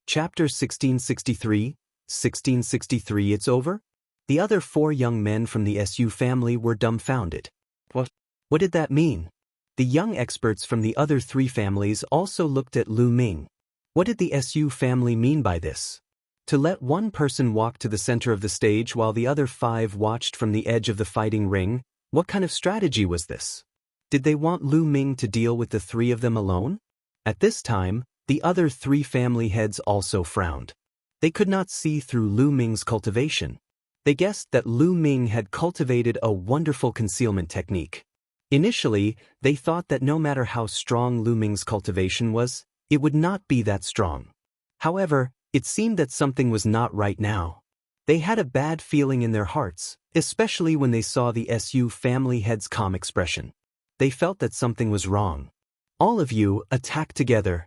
Chapter 1663, it's over? The other 4 young men from the SU family were dumbfounded. What did that mean? The young experts from the other 3 families also looked at Lu Ming. What did the SU family mean by this? To let one person walk to the center of the stage while the other 5 watched from the edge of the fighting ring, what kind of strategy was this? Did they want Lu Ming to deal with the 3 of them alone? At this time, the other 3 family heads also frowned. They could not see through Lu Ming's cultivation. They guessed that Lu Ming had cultivated a wonderful concealment technique. Initially, they thought that no matter how strong Lu Ming's cultivation was, it would not be that strong. However, it seemed that something was not right now. They had a bad feeling in their hearts, especially when they saw the SU family head's calm expression. They felt that something was wrong. All of you, attack together.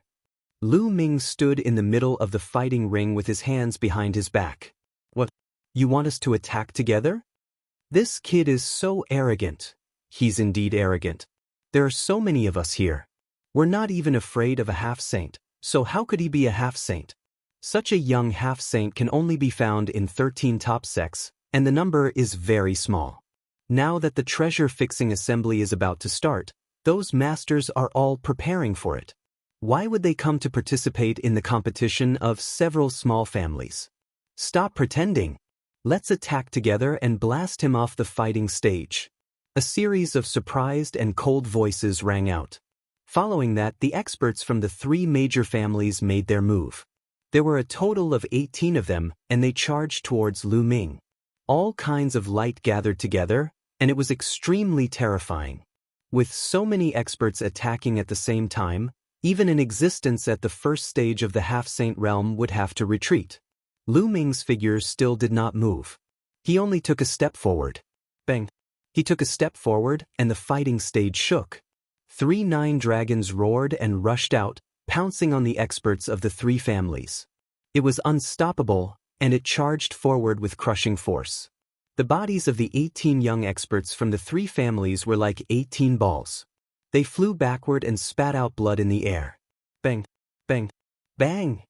Lu Ming stood in the middle of the fighting ring with his hands behind his back. What? You want us to attack together? This kid is so arrogant. He's indeed arrogant. There are so many of us here. We're not even afraid of a half-saint, so how could he be a half-saint? Such a young half-saint can only be found in 13 top sects, and the number is very small. Now that the treasure-fixing assembly is about to start, those masters are all preparing for it. Why would they come to participate in the competition of several small families? Stop pretending. Let's attack together and blast him off the fighting stage. A series of surprised and cold voices rang out. Following that, the experts from the 3 major families made their move. There were a total of 18 of them, and they charged towards Lu Ming. All kinds of light gathered together, and it was extremely terrifying. With so many experts attacking at the same time, even an existence at the first stage of the half-saint realm would have to retreat. Lu Ming's figure still did not move. He only took a step forward. Bang! He took a step forward, and the fighting stage shook. 3 9 dragons roared and rushed out, pouncing on the experts of the 3 families. It was unstoppable, and it charged forward with crushing force. The bodies of the 18 young experts from the 3 families were like 18 balls. They flew backward and spat out blood in the air. Bang! Bang! Bang!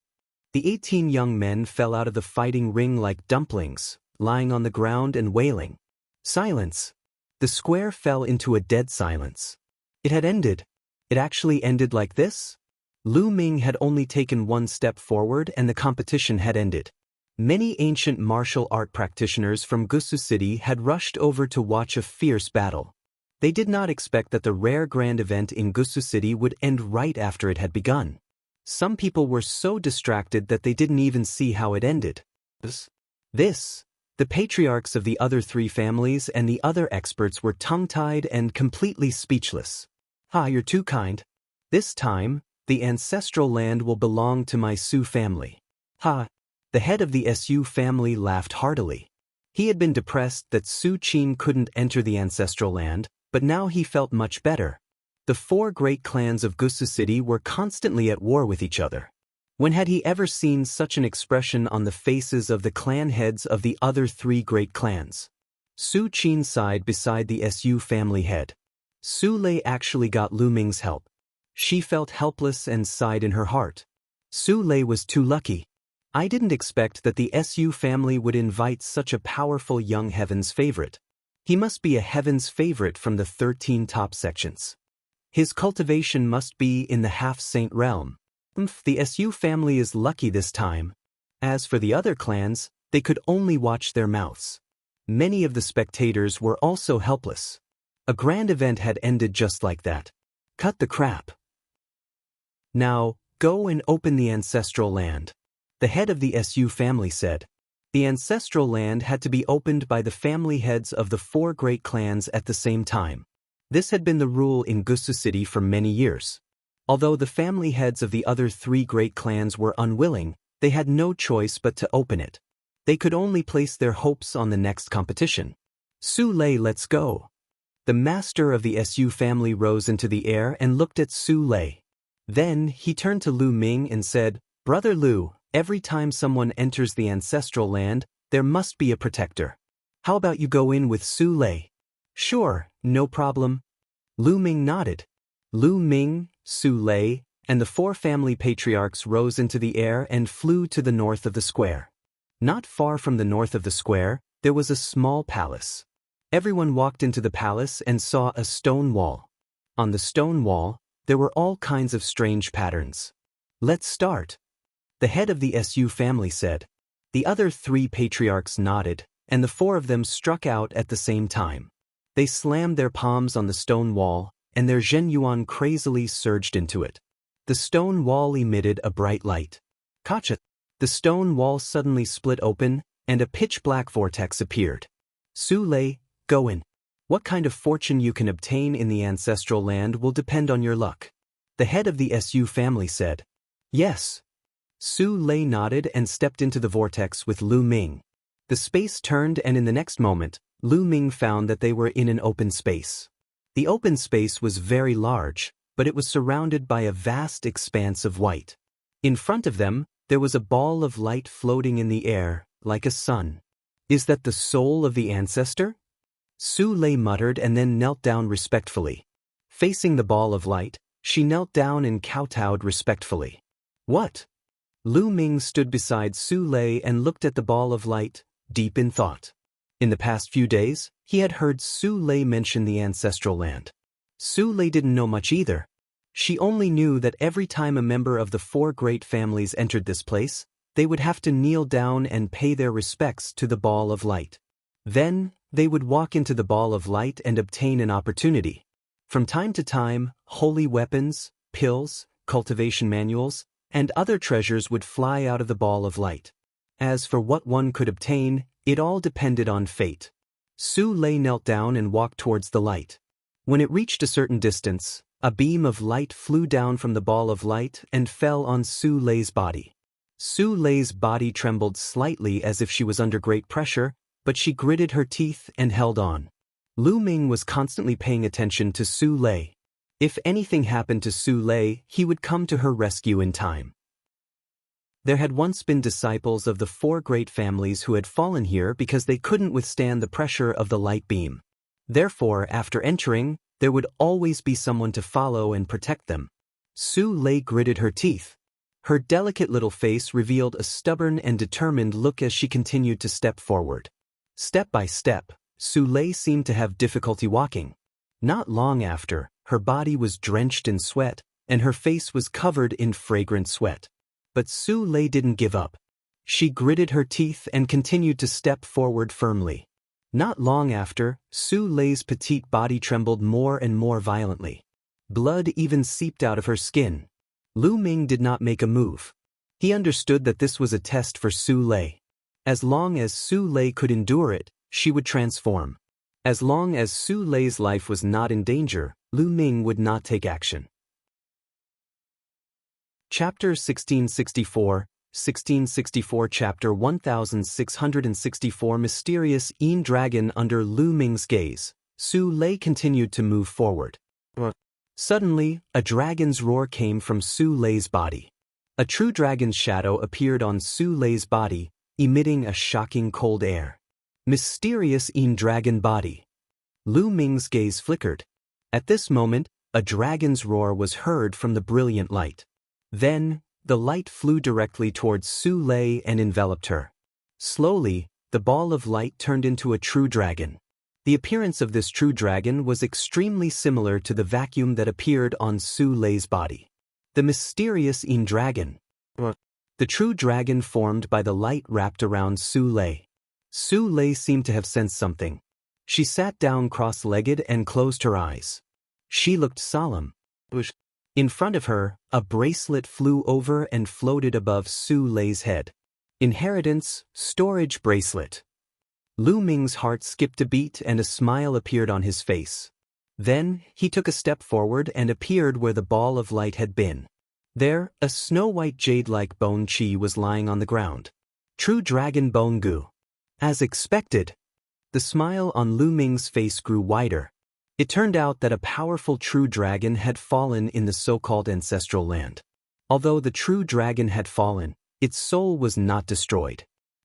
The 18 young men fell out of the fighting ring like dumplings, lying on the ground and wailing. Silence! The square fell into a dead silence. It had ended. It actually ended like this? Lu Ming had only taken 1 step forward and the competition had ended. Many ancient martial art practitioners from Gusu City had rushed over to watch a fierce battle. They did not expect that the rare grand event in Gusu City would end right after it had begun. Some people were so distracted that they didn't even see how it ended. The patriarchs of the other 3 families and the other experts were tongue-tied and completely speechless. You're too kind. This time, the ancestral land will belong to my Su family. The head of the SU family laughed heartily. He had been depressed that Su Qin couldn't enter the ancestral land, but now he felt much better. The 4 great clans of Gusu City were constantly at war with each other. When had he ever seen such an expression on the faces of the clan heads of the other 3 great clans? Su Qin sighed beside the SU family head. Su Lei actually got Lu Ming's help. She felt helpless and sighed in her heart. Su Lei was too lucky. I didn't expect that the SU family would invite such a powerful young heaven's favorite. He must be a heaven's favorite from the 13 top sections. His cultivation must be in the half-saint realm. The SU family is lucky this time. As for the other clans, they could only watch their mouths. Many of the spectators were also helpless. A grand event had ended just like that. Cut the crap. Now, go and open the ancestral land. The head of the SU family said. The ancestral land had to be opened by the family heads of the 4 great clans at the same time. This had been the rule in Gusu City for many years. Although the family heads of the other 3 great clans were unwilling, they had no choice but to open it. They could only place their hopes on the next competition. Su Lei, let's go. The master of the SU family rose into the air and looked at Su Lei. Then he turned to Lu Ming and said, Brother Lu, every time someone enters the ancestral land, there must be a protector. How about you go in with Su Lei? Sure, no problem. Lu Ming nodded. Lu Ming, Su Lei, and the 4 family patriarchs rose into the air and flew to the north of the square. Not far from the north of the square, there was a small palace. Everyone walked into the palace and saw a stone wall. On the stone wall, there were all kinds of strange patterns. "Let's start," the head of the Su family said. The other 3 patriarchs nodded, and the 4 of them struck out at the same time. They slammed their palms on the stone wall, and their zhenyuan crazily surged into it. The stone wall emitted a bright light. Kacha! The stone wall suddenly split open, and a pitch-black vortex appeared. "Su Lei, go in. What kind of fortune you can obtain in the ancestral land will depend on your luck," the head of the Su family said. "Yes." Su Lei nodded and stepped into the vortex with Lu Ming. The space turned, and in the next moment, Lu Ming found that they were in an open space. The open space was very large, but it was surrounded by a vast expanse of white. In front of them, there was a ball of light floating in the air, like a sun. "Is that the soul of the ancestor?" Su Lei muttered and then knelt down respectfully. Facing the ball of light, she knelt down and kowtowed respectfully. "What?" Lu Ming stood beside Su Lei and looked at the ball of light, deep in thought. In the past few days, he had heard Su Lei mention the ancestral land. Su Lei didn't know much either. She only knew that every time a member of the 4 great families entered this place, they would have to kneel down and pay their respects to the ball of light. Then, they would walk into the ball of light and obtain an opportunity. From time to time, holy weapons, pills, cultivation manuals, and other treasures would fly out of the ball of light. As for what one could obtain, it all depended on fate. Su Lei knelt down and walked towards the light. When it reached a certain distance, a beam of light flew down from the ball of light and fell on Su Lei's body. Su Lei's body trembled slightly as if she was under great pressure, but she gritted her teeth and held on. Lu Ming was constantly paying attention to Su Lei. If anything happened to Su Lei, he would come to her rescue in time. There had once been disciples of the 4 great families who had fallen here because they couldn't withstand the pressure of the light beam. Therefore, after entering, there would always be someone to follow and protect them. Su Lei gritted her teeth. Her delicate little face revealed a stubborn and determined look as she continued to step forward. Step by step, Su Lei seemed to have difficulty walking. Not long after, her body was drenched in sweat, and her face was covered in fragrant sweat. But Su Lei didn't give up. She gritted her teeth and continued to step forward firmly. Not long after, Su Lei's petite body trembled more and more violently. Blood even seeped out of her skin. Lu Ming did not make a move. He understood that this was a test for Su Lei. As long as Su Lei could endure it, she would transform. As long as Su Lei's life was not in danger, Lu Ming would not take action. Chapter 1664 Chapter 1664 Mysterious Yin Dragon. Under Lu Ming's gaze, Su Lei continued to move forward. Suddenly, a dragon's roar came from Su Lei's body. A true dragon's shadow appeared on Su Lei's body, emitting a shocking cold air. Mysterious Yin Dragon body. Lu Ming's gaze flickered. At this moment, a dragon's roar was heard from the brilliant light. Then, the light flew directly towards Su Lei and enveloped her. Slowly, the ball of light turned into a true dragon. The appearance of this true dragon was extremely similar to the vacuum that appeared on Su Lei's body. The mysterious Yin Dragon. The true dragon formed by the light wrapped around Su Lei. Su Lei seemed to have sensed something. She sat down cross-legged and closed her eyes. She looked solemn. In front of her, a bracelet flew over and floated above Su Lei's head. Inheritance, storage bracelet. Lu Ming's heart skipped a beat and a smile appeared on his face. Then, he took a step forward and appeared where the ball of light had been. There, a snow-white jade-like bone chi was lying on the ground. True dragon bone goo. As expected. The smile on Lu Ming's face grew wider. It turned out that a powerful true dragon had fallen in the so-called ancestral land. Although the true dragon had fallen, its soul was not destroyed.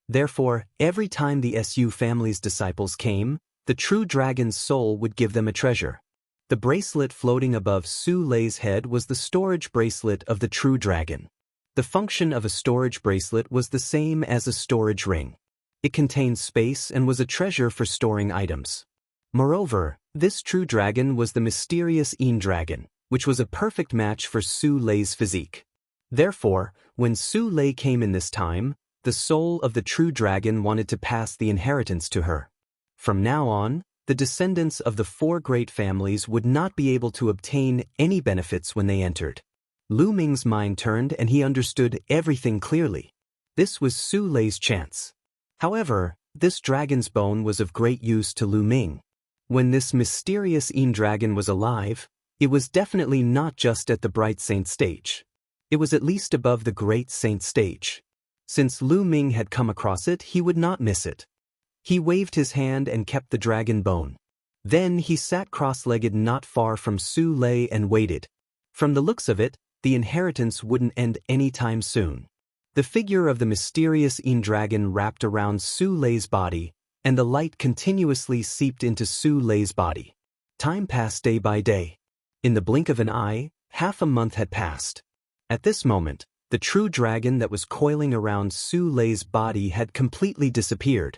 Therefore, every time the Su family's disciples came, the true dragon's soul would give them a treasure. The bracelet floating above Su Lei's head was the storage bracelet of the true dragon. The function of a storage bracelet was the same as a storage ring. It contained space and was a treasure for storing items. Moreover, this true dragon was the mysterious Yin dragon, which was a perfect match for Su Lei's physique. Therefore, when Su Lei came in this time, the soul of the true dragon wanted to pass the inheritance to her. From now on, the descendants of the 4 great families would not be able to obtain any benefits when they entered. Lu Ming's mind turned and he understood everything clearly. This was Su Lei's chance. However, this dragon's bone was of great use to Lu Ming. When this mysterious Yin dragon was alive, it was definitely not just at the Bright Saint stage. It was at least above the Great Saint stage. Since Lu Ming had come across it, he would not miss it. He waved his hand and kept the dragon bone. Then he sat cross-legged not far from Su Lei and waited. From the looks of it, the inheritance wouldn't end anytime soon. The figure of the mysterious Yin dragon wrapped around Su Lei's body, and the light continuously seeped into Su Lei's body. Time passed day by day. In the blink of an eye, half a month had passed. At this moment, the true dragon that was coiling around Su Lei's body had completely disappeared.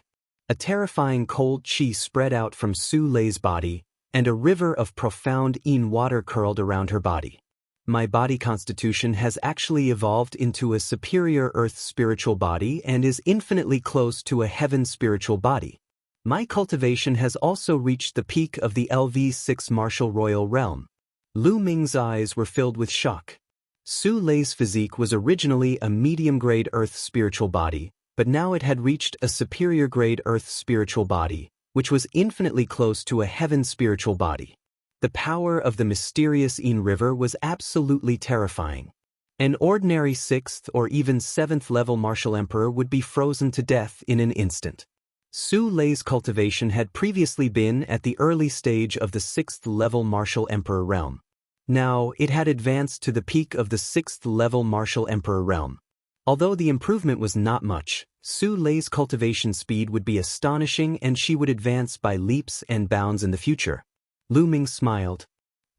A terrifying cold chi spread out from Su Lei's body, and a river of profound Yin water curled around her body. My body constitution has actually evolved into a superior earth spiritual body and is infinitely close to a heaven spiritual body. My cultivation has also reached the peak of the LV6 martial royal realm. Lu Ming's eyes were filled with shock. Su Lei's physique was originally a medium-grade earth spiritual body, but now it had reached a superior-grade earth spiritual body, which was infinitely close to a heaven spiritual body. The power of the mysterious Yin river was absolutely terrifying. An ordinary 6th or even 7th level martial emperor would be frozen to death in an instant. Su Lei's cultivation had previously been at the early stage of the 6th level martial emperor realm. Now, it had advanced to the peak of the 6th level martial emperor realm. Although the improvement was not much, Su Lei's cultivation speed would be astonishing and she would advance by leaps and bounds in the future. Lu Ming smiled.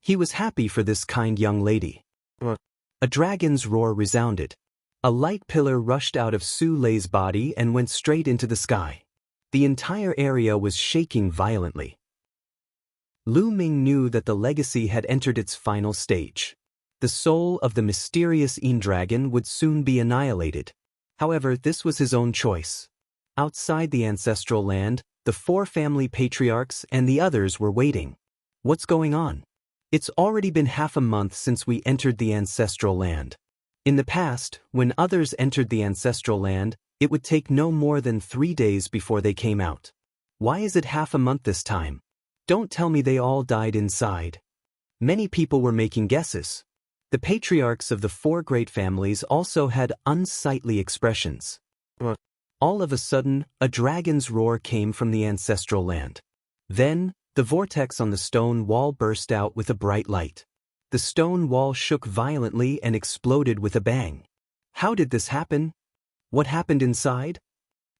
He was happy for this kind young lady. A dragon's roar resounded. A light pillar rushed out of Su Lei's body and went straight into the sky. The entire area was shaking violently. Lu Ming knew that the legacy had entered its final stage. The soul of the mysterious Yin dragon would soon be annihilated. However, this was his own choice. Outside the ancestral land, the 4 family patriarchs and the others were waiting. What's going on? It's already been half a month since we entered the ancestral land. In the past, when others entered the ancestral land, it would take no more than 3 days before they came out. Why is it half a month this time? Don't tell me they all died inside. Many people were making guesses. The patriarchs of the 4 great families also had unsightly expressions. All of a sudden, a dragon's roar came from the ancestral land. Then, the vortex on the stone wall burst out with a bright light. The stone wall shook violently and exploded with a bang. How did this happen? What happened inside?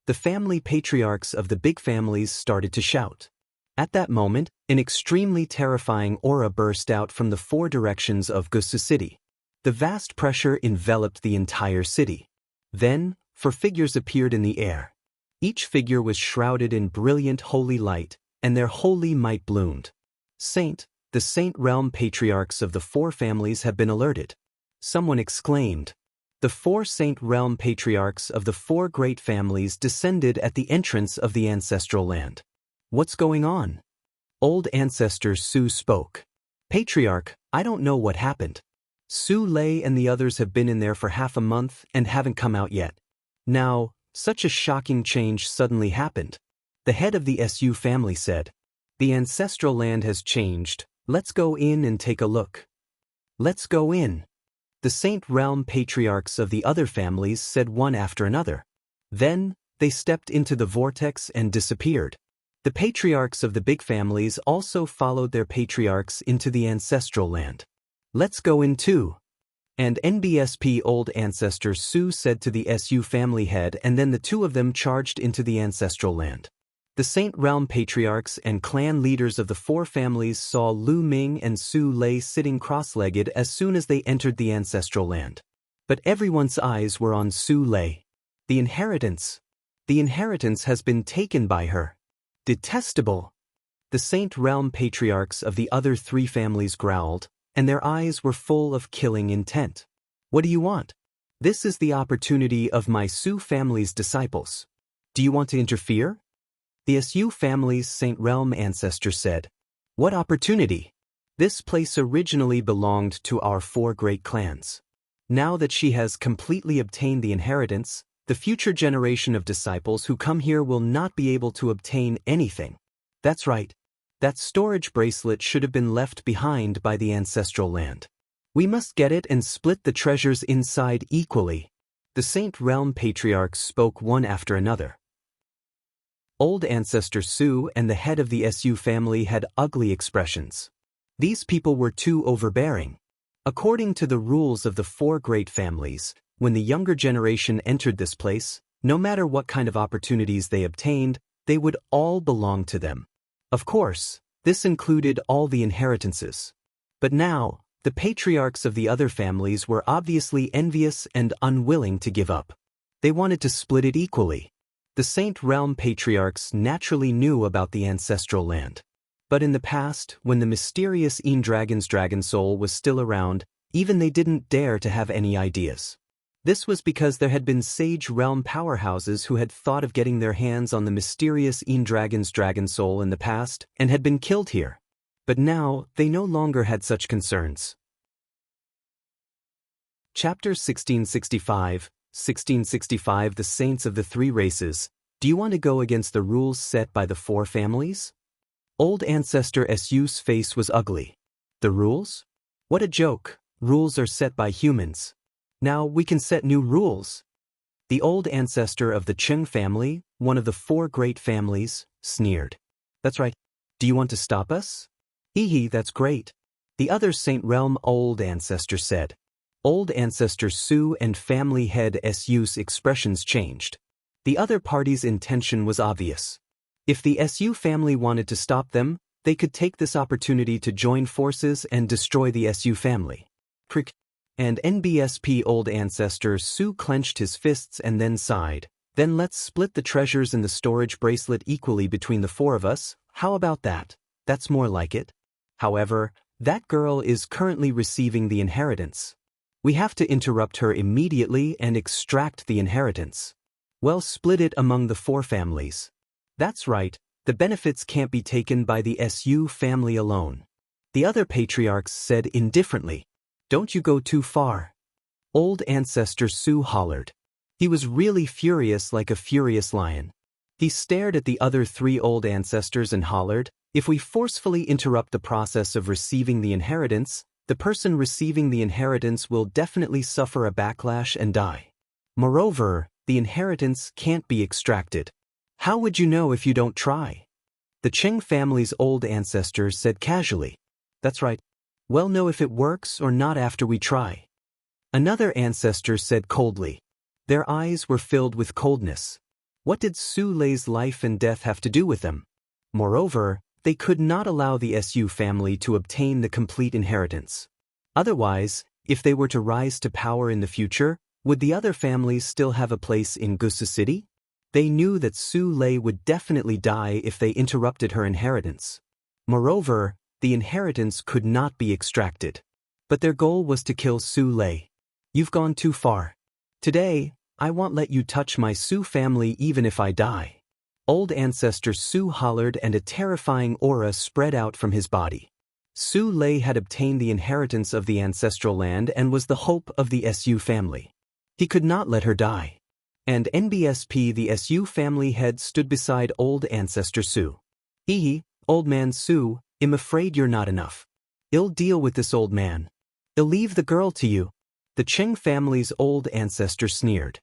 The family patriarchs of the big families started to shout. At that moment, an extremely terrifying aura burst out from the 4 directions of Gusu City. The vast pressure enveloped the entire city. Then, 4 figures appeared in the air. Each figure was shrouded in brilliant holy light, and their holy might bloomed. The Saint Realm patriarchs of the 4 families have been alerted. Someone exclaimed. The 4 Saint Realm patriarchs of the 4 great families descended at the entrance of the ancestral land. What's going on? Old ancestor Su spoke. Patriarch, I don't know what happened. Su Lei and the others have been in there for half a month and haven't come out yet. Now, such a shocking change suddenly happened. The head of the Su family said, "The ancestral land has changed. Let's go in and take a look." Let's go in. The Saint Realm patriarchs of the other families said one after another. Then, they stepped into the vortex and disappeared. The patriarchs of the big families also followed their patriarchs into the ancestral land. Let's go in too. And NBSP old ancestor Su said to the Su family head, and then the 2 of them charged into the ancestral land. The Saint Realm patriarchs and clan leaders of the four families saw Lu Ming and Su Lei sitting cross-legged as soon as they entered the ancestral land. But everyone's eyes were on Su Lei. The inheritance. The inheritance has been taken by her. Detestable. The Saint Realm patriarchs of the other three families growled, and their eyes were full of killing intent. What do you want? This is the opportunity of my Su family's disciples. Do you want to interfere? The Su family's Saint Realm ancestor said. What opportunity? This place originally belonged to our four great clans. Now that she has completely obtained the inheritance, the future generation of disciples who come here will not be able to obtain anything. That's right. That storage bracelet should have been left behind by the ancestral land. We must get it and split the treasures inside equally. The Saint Realm patriarchs spoke one after another. Old Ancestor Su and the head of the Su family had ugly expressions. These people were too overbearing. According to the rules of the four great families, when the younger generation entered this place, no matter what kind of opportunities they obtained, they would all belong to them. Of course, this included all the inheritances. But now, the patriarchs of the other families were obviously envious and unwilling to give up. They wanted to split it equally. The Saint Realm patriarchs naturally knew about the ancestral land. But in the past, when the mysterious Dragon's dragon soul was still around, even they didn't dare to have any ideas. This was because there had been Sage Realm powerhouses who had thought of getting their hands on the mysterious Dragon's dragon soul in the past and had been killed here. But now, they no longer had such concerns. Chapter 1665, 1665 The Saints of the Three Races. Do you want to go against the rules set by the four families? Old Ancestor Su's face was ugly. The rules? What a joke. Rules are set by humans. Now we can set new rules. The old ancestor of the Cheng family, one of the four great families, sneered. That's right. Do you want to stop us? Hee, that's great. The other Saint Realm old ancestor said. Old Ancestor Su and family head Su's expressions changed. The other party's intention was obvious. If the Su family wanted to stop them, they could take this opportunity to join forces and destroy the Su family. Prick. And NBSP old ancestor Su clenched his fists and then sighed. Then let's split the treasures in the storage bracelet equally between the four of us. How about that? That's more like it. However, that girl is currently receiving the inheritance. We have to interrupt her immediately and extract the inheritance. Well, split it among the four families. That's right, the benefits can't be taken by the Su family alone. The other patriarchs said indifferently. Don't you go too far. Old Ancestor Su hollered. He was really furious like a furious lion. He stared at the other three old ancestors and hollered, if we forcefully interrupt the process of receiving the inheritance, the person receiving the inheritance will definitely suffer a backlash and die. Moreover, the inheritance can't be extracted. How would you know if you don't try? The Cheng family's old ancestor said casually. That's right. We'll know if it works or not after we try. Another ancestor said coldly. Their eyes were filled with coldness. What did Su Lei's life and death have to do with them? Moreover, they could not allow the Su family to obtain the complete inheritance. Otherwise, if they were to rise to power in the future, would the other families still have a place in Gusa City? They knew that Su Lei would definitely die if they interrupted her inheritance. Moreover, the inheritance could not be extracted. But their goal was to kill Su Lei. You've gone too far. Today, I won't let you touch my Su family even if I die. Old Ancestor Su hollered and a terrifying aura spread out from his body. Su Lei had obtained the inheritance of the ancestral land and was the hope of the Su family. He could not let her die. And NBSP the Su family head stood beside Old Ancestor Su. Hee, Old Man Su, I'm afraid you're not enough. I'll deal with this old man. I'll leave the girl to you. The Cheng family's old ancestor sneered.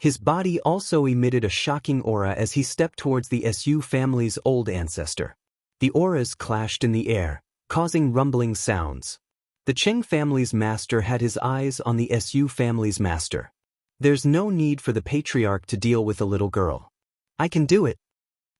His body also emitted a shocking aura as he stepped towards the Su family's old ancestor. The auras clashed in the air, causing rumbling sounds. The Cheng family's master had his eyes on the Su family's master. There's no need for the patriarch to deal with a little girl. I can do it.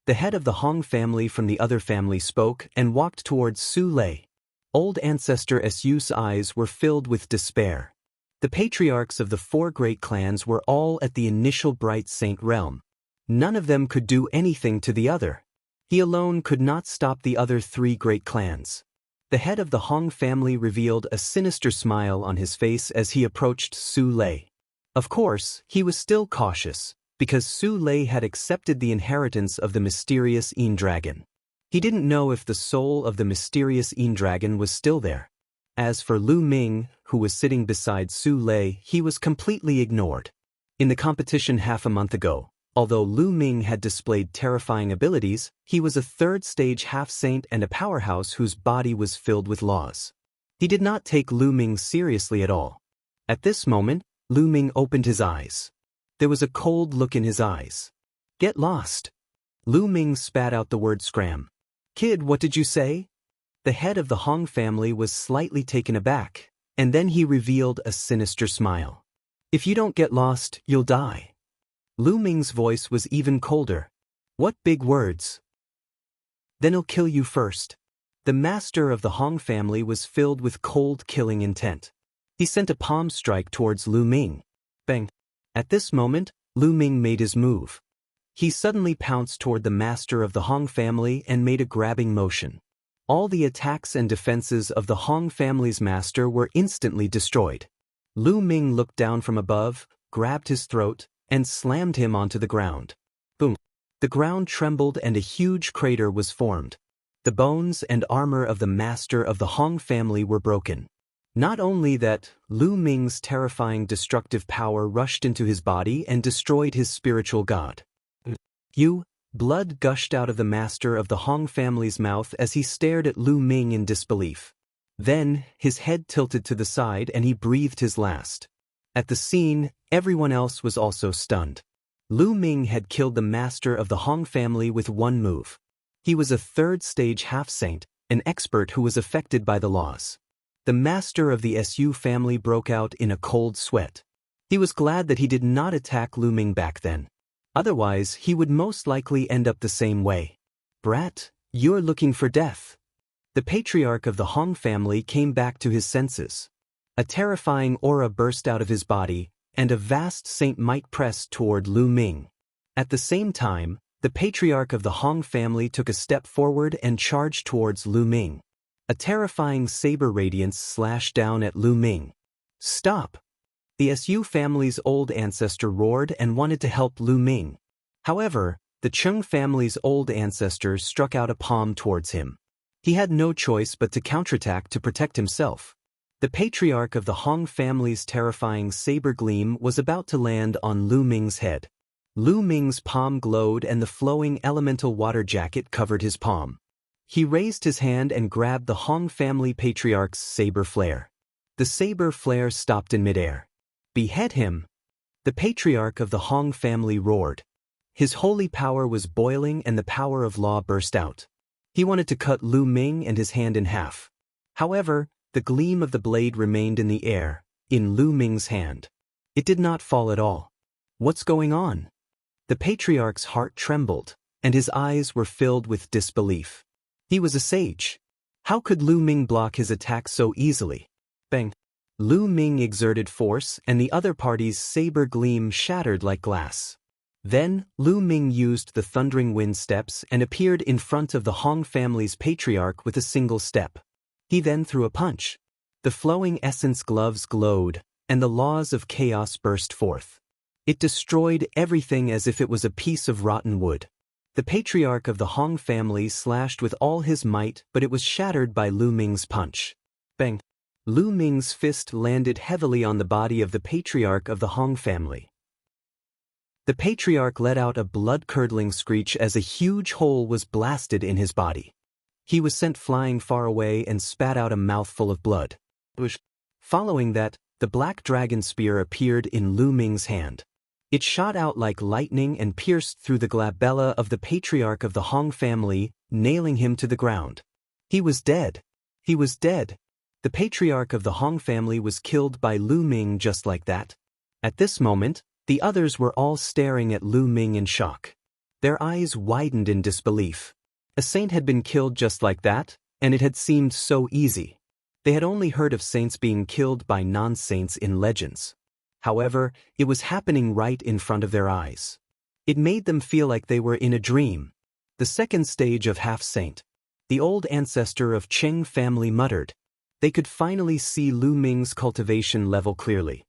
The head of the Hong family from the other family spoke and walked towards Su Lei. Old ancestor Su's eyes were filled with despair. The patriarchs of the 4 great clans were all at the initial bright saint realm. None of them could do anything to the other. He alone could not stop the other 3 great clans. The head of the Hong family revealed a sinister smile on his face as he approached Su Lei. Of course, he was still cautious, because Su Lei had accepted the inheritance of the mysterious Yin Dragon. He didn't know if the soul of the mysterious Yin Dragon was still there. As for Lu Ming, who was sitting beside Su Lei, he was completely ignored. In the competition half a month ago, although Lu Ming had displayed terrifying abilities, he was a 3rd-stage half-saint and a powerhouse whose body was filled with laws. He did not take Lu Ming seriously at all. At this moment, Lu Ming opened his eyes. There was a cold look in his eyes. "Get lost." Lu Ming spat out the word scram. "Kid, what did you say?" The head of the Hong family was slightly taken aback, and then he revealed a sinister smile. "If you don't get lost, you'll die." Lu Ming's voice was even colder. "What big words?" "Then he'll kill you first." The master of the Hong family was filled with cold killing intent. He sent a palm strike towards Lu Ming. Bang! At this moment, Lu Ming made his move. He suddenly pounced toward the master of the Hong family and made a grabbing motion. All the attacks and defenses of the Hong family's master were instantly destroyed. Lu Ming looked down from above, grabbed his throat, and slammed him onto the ground. Boom! The ground trembled and a huge crater was formed. The bones and armor of the master of the Hong family were broken. Not only that, Lu Ming's terrifying destructive power rushed into his body and destroyed his spiritual god. Blood gushed out of the master of the Hong family's mouth as he stared at Lu Ming in disbelief. Then, his head tilted to the side and he breathed his last. At the scene, everyone else was also stunned. Lu Ming had killed the master of the Hong family with one move. He was a 3rd-stage half-saint, an expert who was affected by the laws. The master of the Su family broke out in a cold sweat. He was glad that he did not attack Lu Ming back then. Otherwise, he would most likely end up the same way. "Brat, you're looking for death." The patriarch of the Hong family came back to his senses. A terrifying aura burst out of his body, and a vast saint might pressed toward Lu Ming. At the same time, the patriarch of the Hong family took a step forward and charged towards Lu Ming. A terrifying saber radiance slashed down at Lu Ming. "Stop!" The Su family's old ancestor roared and wanted to help Lu Ming. However, the Chung family's old ancestor struck out a palm towards him. He had no choice but to counterattack to protect himself. The patriarch of the Hong family's terrifying saber gleam was about to land on Lu Ming's head. Lu Ming's palm glowed and the flowing elemental water jacket covered his palm. He raised his hand and grabbed the Hong family patriarch's saber flare. The saber flare stopped in midair. "Behead him!" The patriarch of the Hong family roared. His holy power was boiling and the power of law burst out. He wanted to cut Lu Ming and his hand in half. However, the gleam of the blade remained in the air, in Lu Ming's hand. It did not fall at all. "What's going on?" The patriarch's heart trembled, and his eyes were filled with disbelief. He was a sage. How could Lu Ming block his attack so easily? Bang! Lu Ming exerted force and the other party's saber gleam shattered like glass. Then, Lu Ming used the thundering wind steps and appeared in front of the Hong family's patriarch with a single step. He then threw a punch. The flowing essence gloves glowed, and the laws of chaos burst forth. It destroyed everything as if it was a piece of rotten wood. The patriarch of the Hong family slashed with all his might, but it was shattered by Lu Ming's punch. Bang! Lu Ming's fist landed heavily on the body of the patriarch of the Hong family. The patriarch let out a blood-curdling screech as a huge hole was blasted in his body. He was sent flying far away and spat out a mouthful of blood. Following that, the black dragon spear appeared in Lu Ming's hand. It shot out like lightning and pierced through the glabella of the patriarch of the Hong family, nailing him to the ground. He was dead. He was dead. The patriarch of the Hong family was killed by Lu Ming just like that. At this moment, the others were all staring at Lu Ming in shock. Their eyes widened in disbelief. A saint had been killed just like that, and it had seemed so easy. They had only heard of saints being killed by non-saints in legends. However, it was happening right in front of their eyes. It made them feel like they were in a dream. The second stage of half-saint. The old ancestor of Cheng family muttered. They could finally see Lu Ming's cultivation level clearly.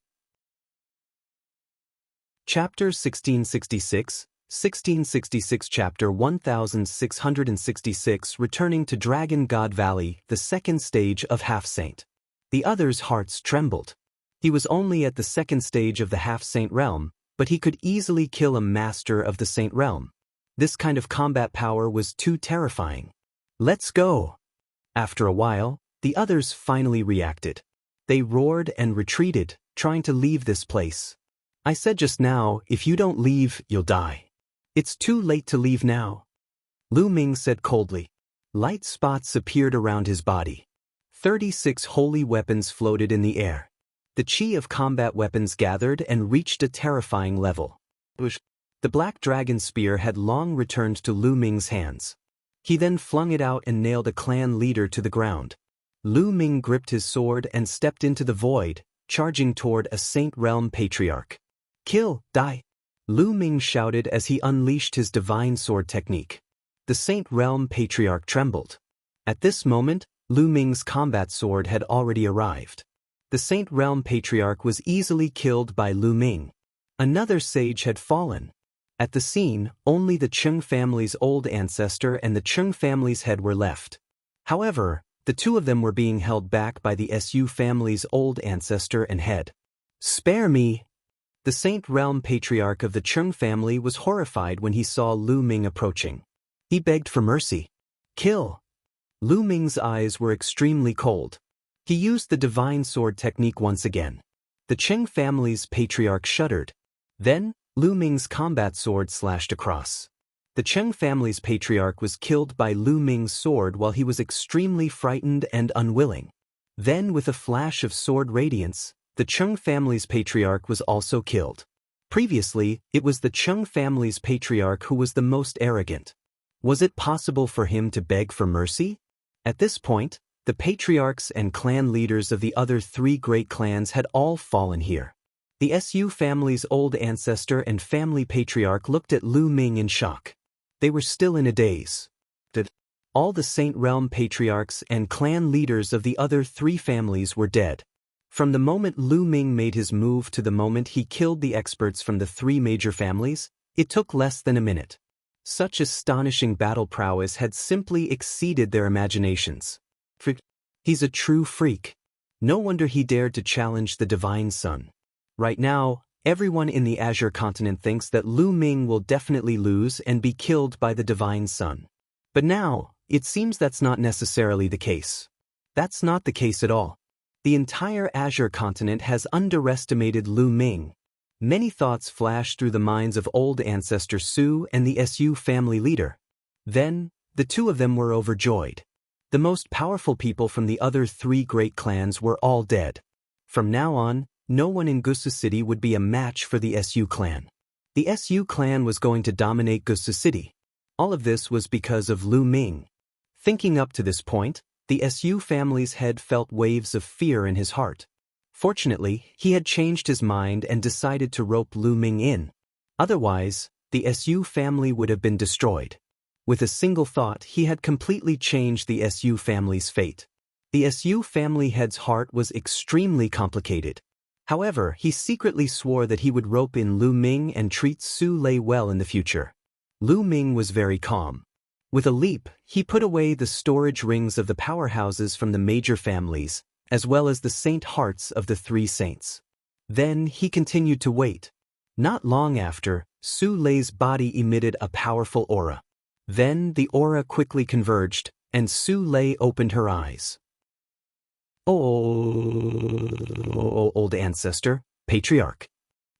Chapter 1666 Chapter 1666 Returning to Dragon God Valley, the second stage of half-saint. The other's hearts trembled. He was only at the second stage of the half-saint realm, but he could easily kill a master of the saint realm. This kind of combat power was too terrifying. Let's go! After a while, the others finally reacted. They roared and retreated, trying to leave this place. I said just now, if you don't leave, you'll die. It's too late to leave now. Lu Ming said coldly. Light spots appeared around his body. 36 holy weapons floated in the air. The chi of combat weapons gathered and reached a terrifying level. The black dragon spear had long returned to Lu Ming's hands. He then flung it out and nailed a clan leader to the ground. Lu Ming gripped his sword and stepped into the void, charging toward a Saint Realm patriarch. Kill, die! Lu Ming shouted as he unleashed his divine sword technique. The Saint Realm patriarch trembled. At this moment, Lu Ming's combat sword had already arrived. The Saint Realm patriarch was easily killed by Lu Ming. Another sage had fallen. At the scene, only the Cheng family's old ancestor and the Cheng family's head were left. However, the two of them were being held back by the Su family's old ancestor and head. Spare me! The Saint Realm patriarch of the Cheng family was horrified when he saw Lu Ming approaching. He begged for mercy. Kill! Lu Ming's eyes were extremely cold. He used the divine sword technique once again. The Cheng family's patriarch shuddered. Then, Lu Ming's combat sword slashed across. The Cheng family's patriarch was killed by Lu Ming's sword while he was extremely frightened and unwilling. Then, with a flash of sword radiance, the Cheng family's patriarch was also killed. Previously, it was the Cheng family's patriarch who was the most arrogant. Was it possible for him to beg for mercy? At this point, the patriarchs and clan leaders of the other three great clans had all fallen here. The Su family's old ancestor and family patriarch looked at Lu Ming in shock. They were still in a daze. All the Saint Realm patriarchs and clan leaders of the other three families were dead. From the moment Lu Ming made his move to the moment he killed the experts from the three major families, it took less than a minute. Such astonishing battle prowess had simply exceeded their imaginations. He's a true freak. No wonder he dared to challenge the Divine Sun. Right now, everyone in the Azure continent thinks that Lu Ming will definitely lose and be killed by the Divine Sun. But now, it seems that's not necessarily the case. That's not the case at all. The entire Azure continent has underestimated Lu Ming. Many thoughts flashed through the minds of old ancestor Su and the Su family leader. Then, the two of them were overjoyed. The most powerful people from the other three great clans were all dead. From now on, no one in Gusu City would be a match for the Su clan. The Su clan was going to dominate Gusu City. All of this was because of Lu Ming. Thinking up to this point, the Su family's head felt waves of fear in his heart. Fortunately, he had changed his mind and decided to rope Lu Ming in. Otherwise, the Su family would have been destroyed. With a single thought, he had completely changed the Su family's fate. The Su family head's heart was extremely complicated. However, he secretly swore that he would rope in Lu Ming and treat Su Lei well in the future. Lu Ming was very calm. With a leap, he put away the storage rings of the powerhouses from the major families, as well as the saint hearts of the three saints. Then he continued to wait. Not long after, Su Lei's body emitted a powerful aura. Then the aura quickly converged, and Su Lei opened her eyes. Oh, old ancestor, patriarch.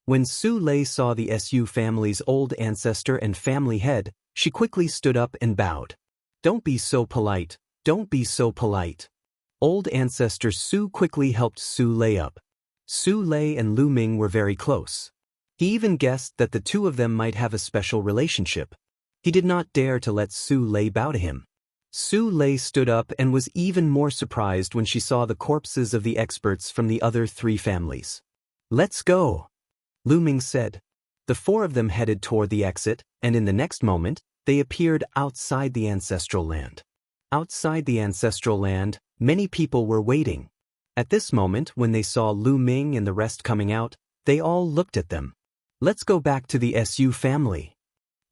When Su Lei saw the Su family's old ancestor and family head, she quickly stood up and bowed. Don't be so polite, don't be so polite. Old ancestor Su quickly helped Su Lei up. Su Lei and Lu Ming were very close. He even guessed that the two of them might have a special relationship. He did not dare to let Su Lei bow to him. Su Lei stood up and was even more surprised when she saw the corpses of the experts from the other 3 families. "Let's go," Lu Ming said. The 4 of them headed toward the exit, and in the next moment, they appeared outside the ancestral land. Outside the ancestral land, many people were waiting. At this moment, when they saw Lu Ming and the rest coming out, they all looked at them. "Let's go back to the SU family."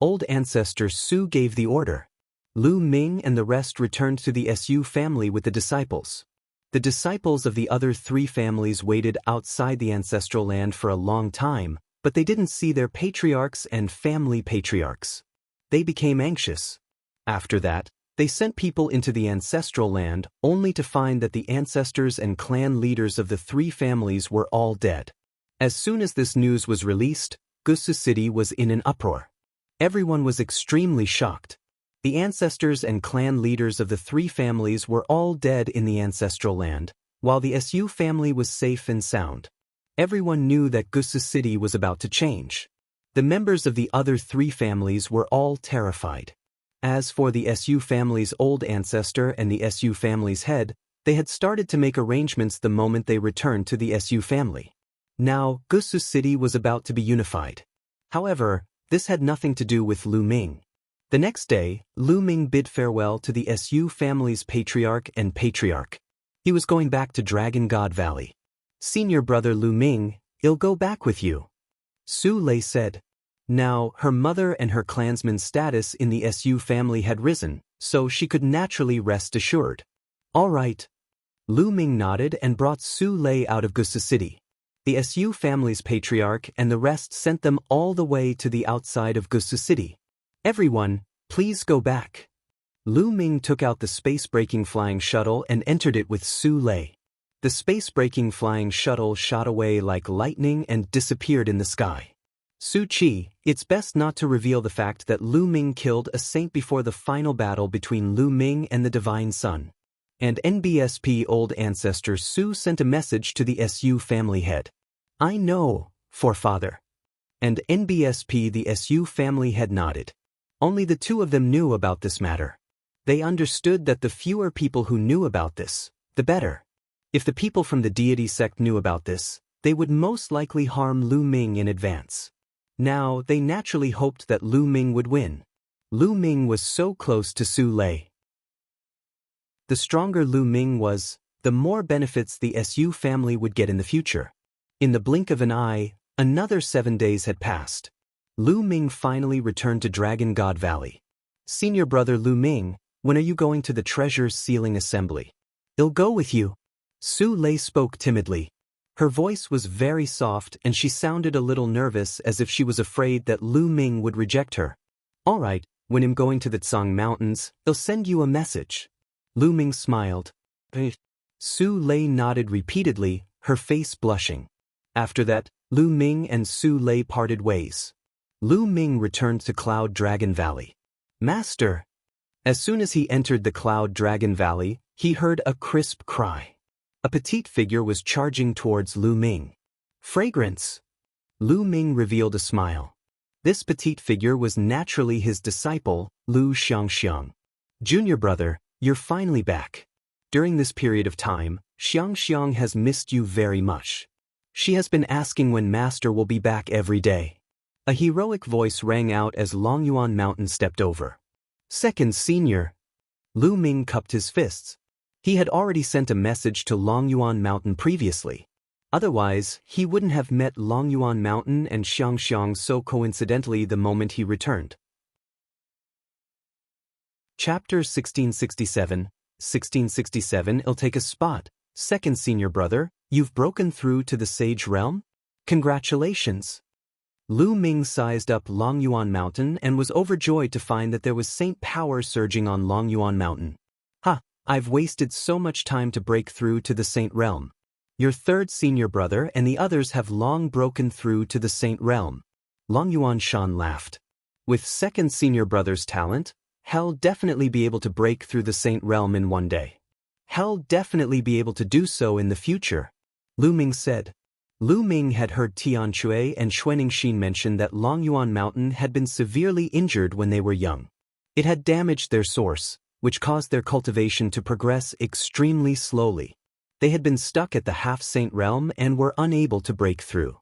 Old ancestor Su gave the order. Lu Ming and the rest returned to the SU family with the disciples. The disciples of the other 3 families waited outside the ancestral land for a long time, but they didn't see their patriarchs and family patriarchs. They became anxious. After that, they sent people into the ancestral land only to find that the ancestors and clan leaders of the 3 families were all dead. As soon as this news was released, Gusu City was in an uproar. Everyone was extremely shocked. The ancestors and clan leaders of the 3 families were all dead in the ancestral land, while the SU family was safe and sound. Everyone knew that Gusu City was about to change. The members of the other 3 families were all terrified. As for the SU family's old ancestor and the SU family's head, they had started to make arrangements the moment they returned to the SU family. Now, Gusu City was about to be unified. However, this had nothing to do with Lu Ming. The next day, Lu Ming bid farewell to the SU family's patriarch and patriarch. He was going back to Dragon God Valley. "Senior brother Lu Ming, I'll go back with you," Su Lei said. Now, her mother and her clansman's status in the SU family had risen, so she could naturally rest assured. "All right." Lu Ming nodded and brought Su Lei out of Gusu City. The SU family's patriarch and the rest sent them all the way to the outside of Gusu City. "Everyone, please go back." Lu Ming took out the space-breaking flying shuttle and entered it with Su Lei. The space-breaking flying shuttle shot away like lightning and disappeared in the sky. "Su Qi, it's best not to reveal the fact that Lu Ming killed a saint before the final battle between Lu Ming and the Divine Sun." And NBSP old ancestor Su sent a message to the SU family head. "I know, forefather." And NBSP the SU family head nodded. Only the 2 of them knew about this matter. They understood that the fewer people who knew about this, the better. If the people from the deity sect knew about this, they would most likely harm Lu Ming in advance. Now, they naturally hoped that Lu Ming would win. Lu Ming was so close to Su Lei. The stronger Lu Ming was, the more benefits the SU family would get in the future. In the blink of an eye, another 7 days had passed. Lu Ming finally returned to Dragon God Valley. "Senior brother Lu Ming, when are you going to the treasure sealing assembly?" "I'll go with you." Su Lei spoke timidly. Her voice was very soft and she sounded a little nervous as if she was afraid that Lu Ming would reject her. "All right, when I'm going to the Tsang Mountains, I'll send you a message." Lu Ming smiled. Su Lei nodded repeatedly, her face blushing. After that, Lu Ming and Su Lei parted ways. Lu Ming returned to Cloud Dragon Valley. "Master!" As soon as he entered the Cloud Dragon Valley, he heard a crisp cry. A petite figure was charging towards Lu Ming. "Fragrance!" Lu Ming revealed a smile. This petite figure was naturally his disciple, Lu Xiangxiang. "Junior brother, you're finally back. During this period of time, Xiangxiang has missed you very much. She has been asking when Master will be back every day." A heroic voice rang out as Longyuan Mountain stepped over. "Second senior." Lu Ming cupped his fists. He had already sent a message to Longyuan Mountain previously. Otherwise, he wouldn't have met Longyuan Mountain and Xiangxiang so coincidentally the moment he returned. Chapter 1667, 1667 I'll take a spot. "Second senior brother, you've broken through to the Sage Realm? Congratulations." Lu Ming sized up Longyuan Mountain and was overjoyed to find that there was saint power surging on Longyuan Mountain. "Ha, I've wasted so much time to break through to the Saint Realm. Your third senior brother and the others have long broken through to the Saint Realm." Longyuan Shan laughed. "With second senior brother's talent, he'll definitely be able to break through the Saint Realm in one day. He'll definitely be able to do so in the future," Lu Ming said. Lu Ming had heard Tianshui and Xuanxin mention that Longyuan Mountain had been severely injured when they were young. It had damaged their source, which caused their cultivation to progress extremely slowly. They had been stuck at the half-saint realm and were unable to break through.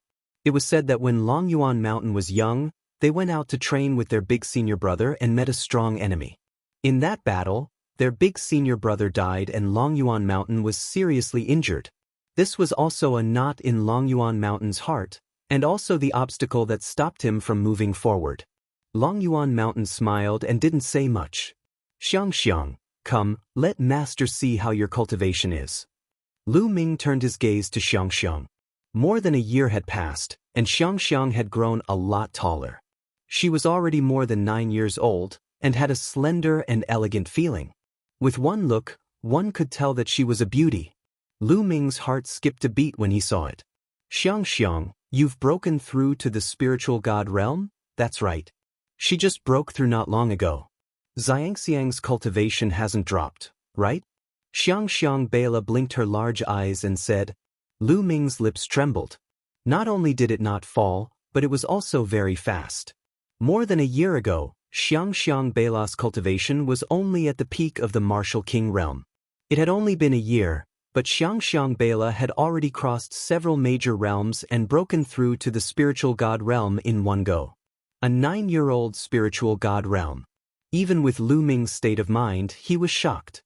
It was said that when Longyuan Mountain was young, they went out to train with their big senior brother and met a strong enemy. In that battle, their big senior brother died and Longyuan Mountain was seriously injured. This was also a knot in Longyuan Mountain's heart, and also the obstacle that stopped him from moving forward. Longyuan Mountain smiled and didn't say much. Xiang, come, let master see how your cultivation is. Lu Ming turned his gaze to Xiang. More than a year had passed, and Xiang had grown a lot taller. She was already more than 9 years old, and had a slender and elegant feeling. With one look, one could tell that she was a beauty. Lu Ming's heart skipped a beat when he saw it. Xiang, you've broken through to the spiritual god realm? That's right. She just broke through not long ago. Xiangxiang's cultivation hasn't dropped, right? Xiang Bela blinked her large eyes and said. Lu Ming's lips trembled. Not only did it not fall, but it was also very fast. More than a year ago, Xiang Bela's cultivation was only at the peak of the martial king realm. It had only been a year, but Xiang Bela had already crossed several major realms and broken through to the spiritual god realm in one go. A 9-year-old spiritual god realm. Even with Lu Ming's state of mind, he was shocked.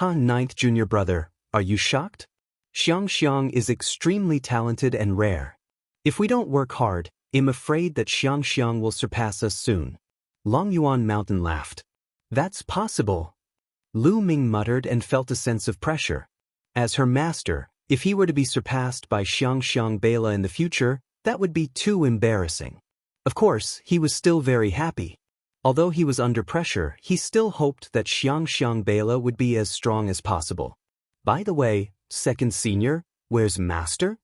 Ninth junior brother, are you shocked? Xiang is extremely talented and rare. If we don't work hard, I'm afraid that Xiang will surpass us soon. Longyuan Mountain laughed. That's possible. Lu Ming muttered and felt a sense of pressure. As her master, if he were to be surpassed by Xiang Bela in the future, that would be too embarrassing. Of course, he was still very happy. Although he was under pressure, he still hoped that Xiang Bela would be as strong as possible. By the way, second senior, where's Master?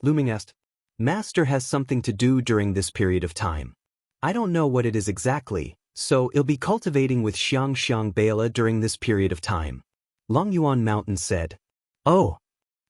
Lu Ming asked. Master has something to do during this period of time. I don't know what it is exactly, so he'll be cultivating with Xiang Bela during this period of time. Longyuan Mountain said. Oh.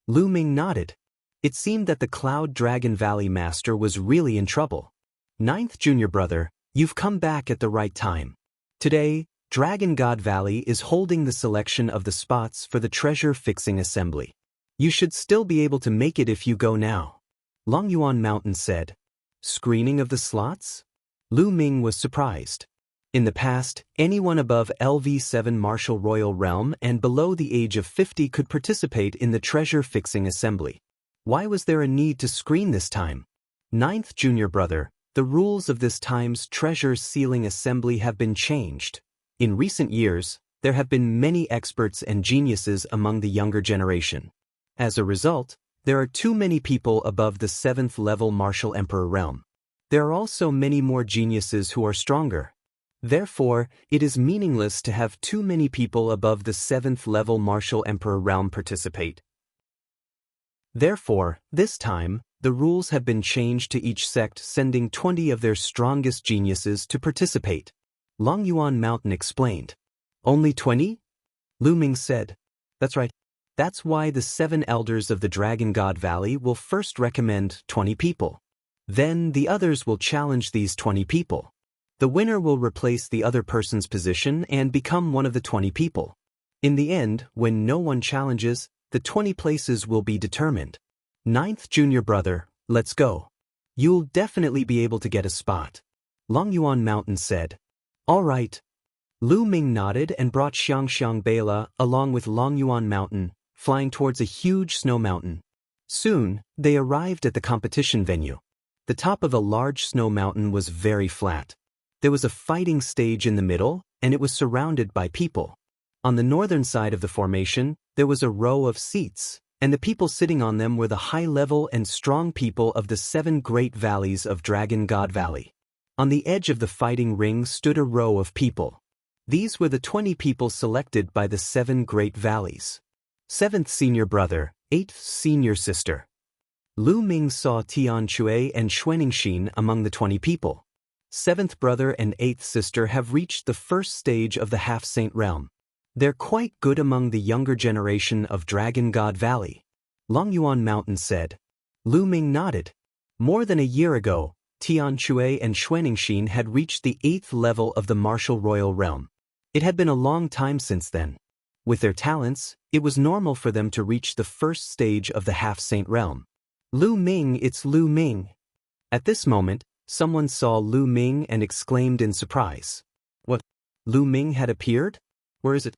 Lu Ming nodded. It seemed that the Cloud Dragon Valley Master was really in trouble. Ninth junior brother, you've come back at the right time. Today, Dragon God Valley is holding the selection of the spots for the treasure fixing assembly. You should still be able to make it if you go now. Longyuan Mountain said. Screening of the slots? Lu Ming was surprised. In the past, anyone above LV7 Martial Royal Realm and below the age of 50 could participate in the treasure fixing assembly. Why was there a need to screen this time? Ninth junior brother, the rules of this time's treasure sealing assembly have been changed. In recent years, there have been many experts and geniuses among the younger generation. As a result, there are too many people above the 7th level Martial Emperor realm. There are also many more geniuses who are stronger. Therefore, it is meaningless to have too many people above the 7th level Martial Emperor realm participate. Therefore, this time, the rules have been changed to each sect sending 20 of their strongest geniuses to participate. Longyuan Mountain explained. Only 20? Lu Ming said. That's right. That's why the 7 elders of the Dragon God Valley will first recommend 20 people. Then the others will challenge these 20 people. The winner will replace the other person's position and become one of the 20 people. In the end, when no one challenges, the 20 places will be determined. Ninth junior brother, let's go. You'll definitely be able to get a spot. Longyuan Mountain said. All right. Lu Ming nodded and brought Xiang Bela along with Longyuan Mountain, flying towards a huge snow mountain. Soon, they arrived at the competition venue. The top of a large snow mountain was very flat. There was a fighting stage in the middle, and it was surrounded by people. On the northern side of the formation, there was a row of seats, and the people sitting on them were the high-level and strong people of the 7 great valleys of Dragon God Valley. On the edge of the fighting ring stood a row of people. These were the 20 people selected by the 7 great valleys. 7th senior brother, 8th senior sister. Lu Ming saw Tianshui and Xuanxin among the 20 people. 7th brother and 8th sister have reached the first stage of the half-saint realm. They're quite good among the younger generation of Dragon God Valley. Longyuan Mountain said. Lu Ming nodded. More than a year ago, Tian Shui and Xuaningxin had reached the 8th level of the martial royal realm. It had been a long time since then. With their talents, it was normal for them to reach the first stage of the half-saint realm. Lu Ming, it's Lu Ming. At this moment, someone saw Lu Ming and exclaimed in surprise. What? Lu Ming had appeared? Where is it?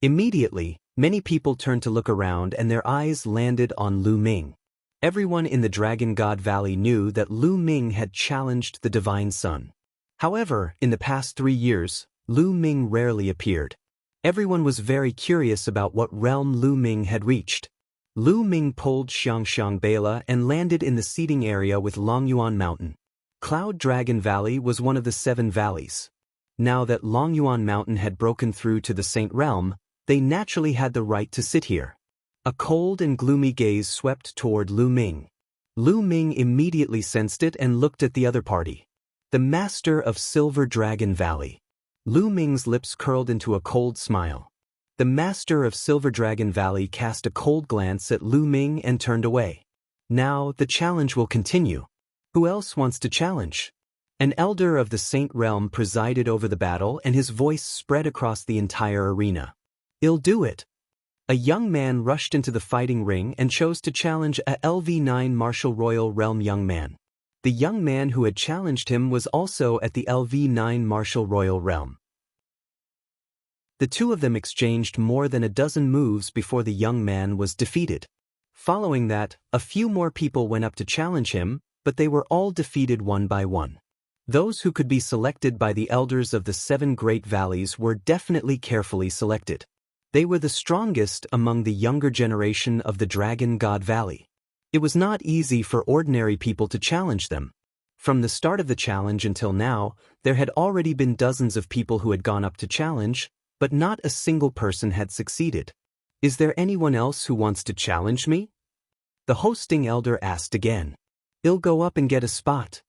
Immediately, many people turned to look around and their eyes landed on Lu Ming. Everyone in the Dragon God Valley knew that Lu Ming had challenged the Divine Sun. However, in the past 3 years, Lu Ming rarely appeared. Everyone was very curious about what realm Lu Ming had reached. Lu Ming pulled Xiangxiang Bela and landed in the seating area with Longyuan Mountain. Cloud Dragon Valley was one of the 7 valleys. Now that Longyuan Mountain had broken through to the Saint Realm, they naturally had the right to sit here. A cold and gloomy gaze swept toward Lu Ming. Lu Ming immediately sensed it and looked at the other party. The Master of Silver Dragon Valley. Lu Ming's lips curled into a cold smile. The Master of Silver Dragon Valley cast a cold glance at Lu Ming and turned away. Now, the challenge will continue. Who else wants to challenge? An elder of the Saint Realm presided over the battle and his voice spread across the entire arena. I'll do it. A young man rushed into the fighting ring and chose to challenge a LV9 Martial Royal Realm young man. The young man who had challenged him was also at the LV9 Martial Royal Realm. The two of them exchanged more than a dozen moves before the young man was defeated. Following that, a few more people went up to challenge him, but they were all defeated one by one. Those who could be selected by the elders of the 7 great valleys were definitely carefully selected. They were the strongest among the younger generation of the Dragon God Valley. It was not easy for ordinary people to challenge them. From the start of the challenge until now, there had already been dozens of people who had gone up to challenge, but not a single person had succeeded. Is there anyone else who wants to challenge me? The hosting elder asked again. I'll go up and get a spot.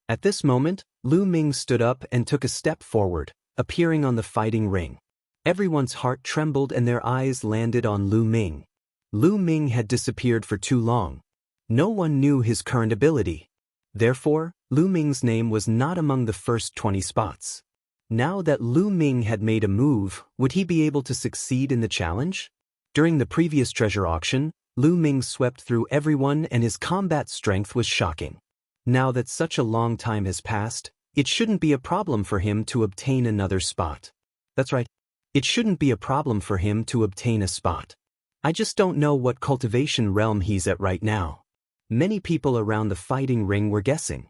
At this moment, Lu Ming stood up and took a step forward, appearing on the fighting ring. Everyone's heart trembled and their eyes landed on Lu Ming. Lu Ming had disappeared for too long. No one knew his current ability. Therefore, Lu Ming's name was not among the first 20 spots. Now that Lu Ming had made a move, would he be able to succeed in the challenge? During the previous treasure auction, Lu Ming swept through everyone and his combat strength was shocking. Now that such a long time has passed, it shouldn't be a problem for him to obtain another spot. That's right. It shouldn't be a problem for him to obtain a spot. I just don't know what cultivation realm he's at right now. Many people around the fighting ring were guessing.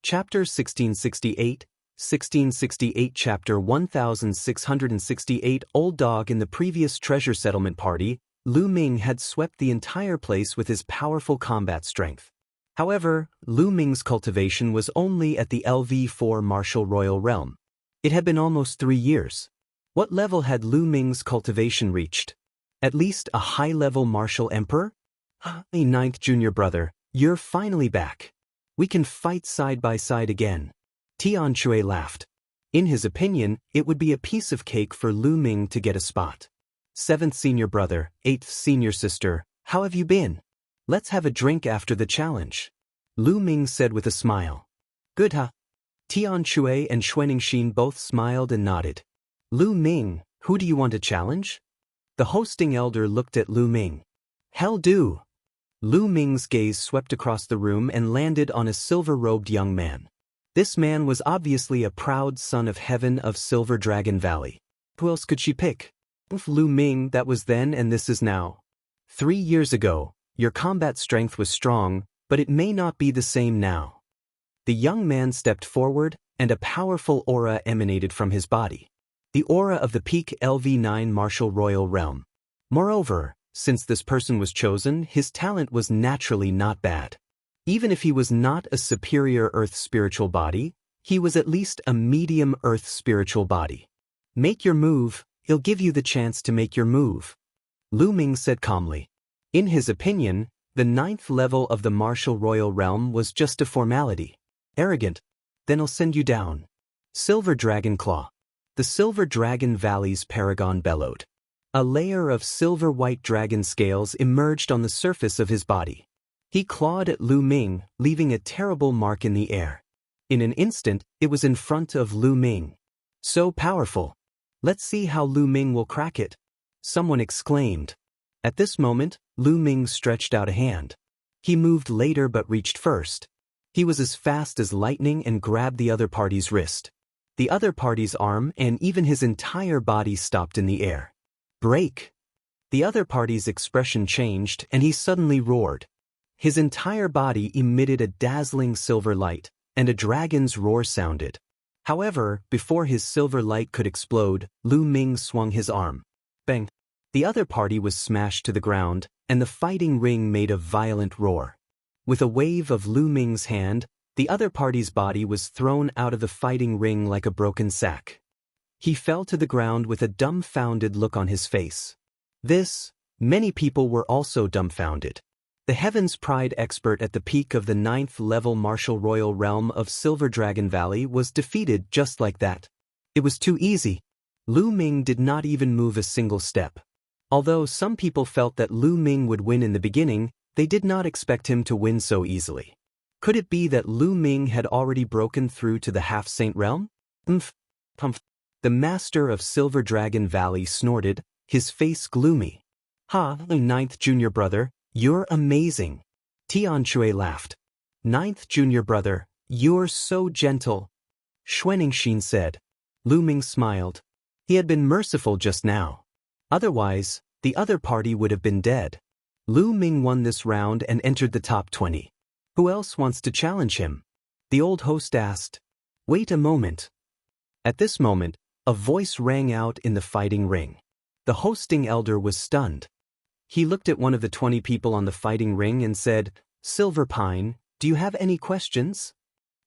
Chapter 1668 Chapter 1668 Old Dog. In the previous treasure settlement party, Lu Ming had swept the entire place with his powerful combat strength. However, Lu Ming's cultivation was only at the LV4 Martial Royal Realm. It had been almost 3 years. What level had Lu Ming's cultivation reached? At least a high-level martial emperor? Hey, 9th junior brother, you're finally back. We can fight side by side again. Tian Shui laughed. In his opinion, it would be a piece of cake for Lu Ming to get a spot. 7th senior brother, 8th senior sister, how have you been? Let's have a drink after the challenge. Lu Ming said with a smile. Good, huh? Tian Shui and Xuaningxin both smiled and nodded. Lu Ming, who do you want to challenge? The hosting elder looked at Lu Ming. Hell do. Lu Ming's gaze swept across the room and landed on a silver-robed young man. This man was obviously a proud son of heaven of Silver Dragon Valley. Who else could she pick? Lu Ming, that was then and this is now. 3 years ago, your combat strength was strong, but it may not be the same now. The young man stepped forward, and a powerful aura emanated from his body. The aura of the peak LV9 Martial Royal Realm. Moreover, since this person was chosen, his talent was naturally not bad. Even if he was not a superior Earth spiritual body, he was at least a medium Earth spiritual body. Make your move, he'll give you the chance to make your move. Lu Ming said calmly. In his opinion, the 9th level of the Martial Royal Realm was just a formality. Arrogant. Then I'll send you down. Silver Dragon Claw. The Silver Dragon Valley's paragon bellowed. A layer of silver-white dragon scales emerged on the surface of his body. He clawed at Lu Ming, leaving a terrible mark in the air. In an instant, it was in front of Lu Ming. So powerful. Let's see how Lu Ming will crack it. Someone exclaimed. At this moment, Lu Ming stretched out a hand. He moved later but reached first. He was as fast as lightning and grabbed the other party's wrist. The other party's arm and even his entire body stopped in the air. Break! The other party's expression changed and he suddenly roared. His entire body emitted a dazzling silver light, and a dragon's roar sounded. However, before his silver light could explode, Lu Ming swung his arm. Bang! The other party was smashed to the ground, and the fighting ring made a violent roar. With a wave of Lu Ming's hand, the other party's body was thrown out of the fighting ring like a broken sack. He fell to the ground with a dumbfounded look on his face. Many people were also dumbfounded. The Heaven's Pride expert at the peak of the 9th level martial royal realm of Silver Dragon Valley was defeated just like that. It was too easy. Lu Ming did not even move a single step. Although some people felt that Lu Ming would win in the beginning, they did not expect him to win so easily. Could it be that Lu Ming had already broken through to the half-saint realm? The master of Silver Dragon Valley snorted, his face gloomy. Ha, 9th junior brother, you're amazing. Tianxue laughed. 9th junior brother, you're so gentle. Xuanixin said. Lu Ming smiled. He had been merciful just now. Otherwise, the other party would have been dead. Lu Ming won this round and entered the top 20. Who else wants to challenge him? The old host asked. Wait a moment. At this moment, a voice rang out in the fighting ring. The hosting elder was stunned. He looked at one of the 20 people on the fighting ring and said, Silver Pine, do you have any questions?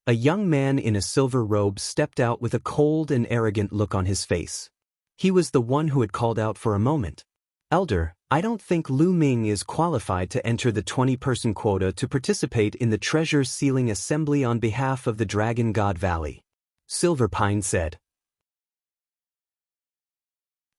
A young man in a silver robe stepped out with a cold and arrogant look on his face. He was the one who had called out for a moment. Elder, I don't think Lu Ming is qualified to enter the 20-person quota to participate in the treasure sealing assembly on behalf of the Dragon God Valley. Silver Pine said.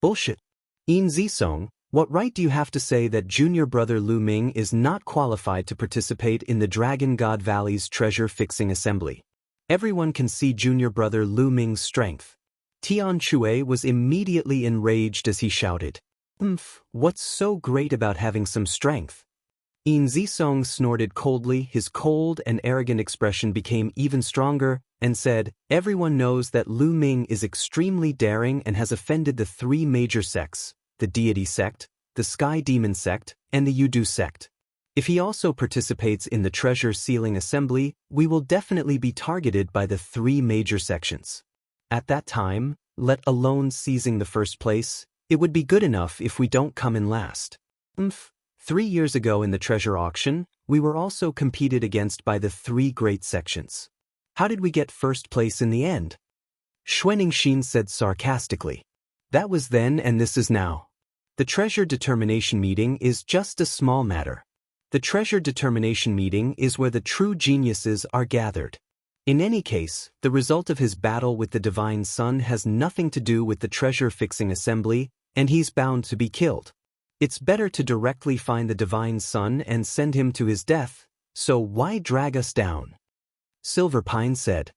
Bullshit. In Zisong, what right do you have to say that junior brother Lu Ming is not qualified to participate in the Dragon God Valley's treasure-fixing assembly? Everyone can see junior brother Lu Ming's strength. Tianxue was immediately enraged as he shouted. What's so great about having some strength? In Zisong snorted coldly, his cold and arrogant expression became even stronger, and said, Everyone knows that Lu Ming is extremely daring and has offended the 3 major sects, the Deity Sect, the Sky Demon Sect, and the Yudu Sect. If he also participates in the Treasure Sealing Assembly, we will definitely be targeted by the 3 major sections. At that time, let alone seizing the first place, it would be good enough if we don't come in last. 3 years ago in the treasure auction, we were also competed against by the 3 great sections. How did we get first place in the end? Xuanixin said sarcastically. That was then and this is now. The treasure determination meeting is just a small matter. The treasure determination meeting is where the true geniuses are gathered. In any case, the result of his battle with the Divine Sun has nothing to do with the treasure-fixing assembly, and he's bound to be killed. It's better to directly find the Divine Sun and send him to his death, so why drag us down? Silver Pine said.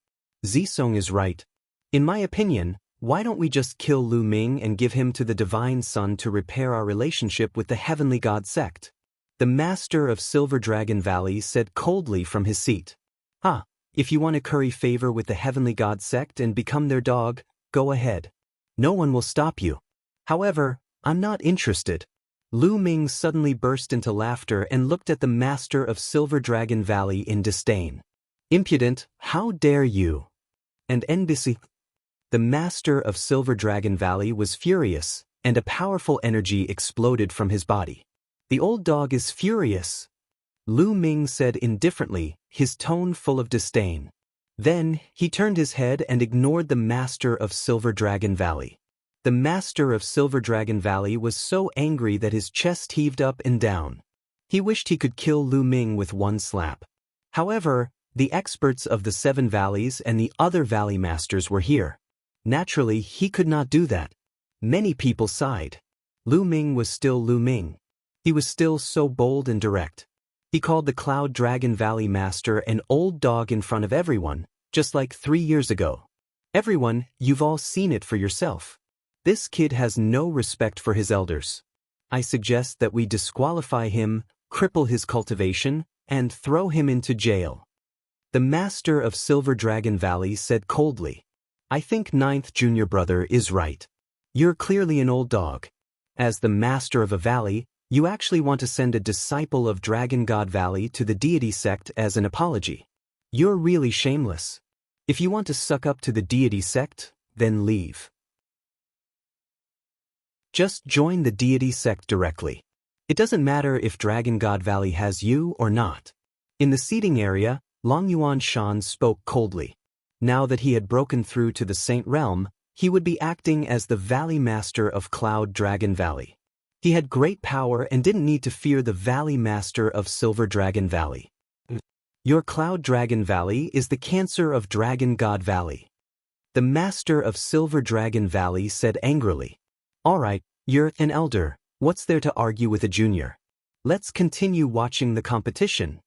Zisong is right. In my opinion, why don't we just kill Lu Ming and give him to the Divine Sun to repair our relationship with the Heavenly God Sect? The master of Silver Dragon Valley said coldly from his seat. If you want to curry favor with the Heavenly God Sect and become their dog, go ahead. No one will stop you. However, I'm not interested. Lu Ming suddenly burst into laughter and looked at the master of Silver Dragon Valley in disdain. Impudent, how dare you? And NBC. The master of Silver Dragon Valley was furious, and a powerful energy exploded from his body. The old dog is furious. Lu Ming said indifferently, his tone full of disdain. Then, he turned his head and ignored the master of Silver Dragon Valley. The master of Silver Dragon Valley was so angry that his chest heaved up and down. He wished he could kill Lu Ming with one slap. However, the experts of the 7 valleys and the other valley masters were here. Naturally, he could not do that. Many people sighed. Lu Ming was still Lu Ming. He was still so bold and direct. He called the Cloud Dragon Valley Master an old dog in front of everyone, just like 3 years ago. Everyone, you've all seen it for yourself. This kid has no respect for his elders. I suggest that we disqualify him, cripple his cultivation, and throw him into jail. The master of Silver Dragon Valley said coldly. I think ninth junior brother is right. You're clearly an old dog. As the master of a valley, you actually want to send a disciple of Dragon God Valley to the deity sect as an apology. You're really shameless. If you want to suck up to the deity sect, then leave. Just join the deity sect directly. It doesn't matter if Dragon God Valley has you or not. In the seating area, Long Yuan Shan spoke coldly. Now that he had broken through to the Saint Realm, he would be acting as the Valley Master of Cloud Dragon Valley. He had great power and didn't need to fear the Valley Master of Silver Dragon Valley. Your Cloud Dragon Valley is the cancer of Dragon God Valley. The Master of Silver Dragon Valley said angrily. All right, you're an elder. What's there to argue with a junior? Let's continue watching the competition.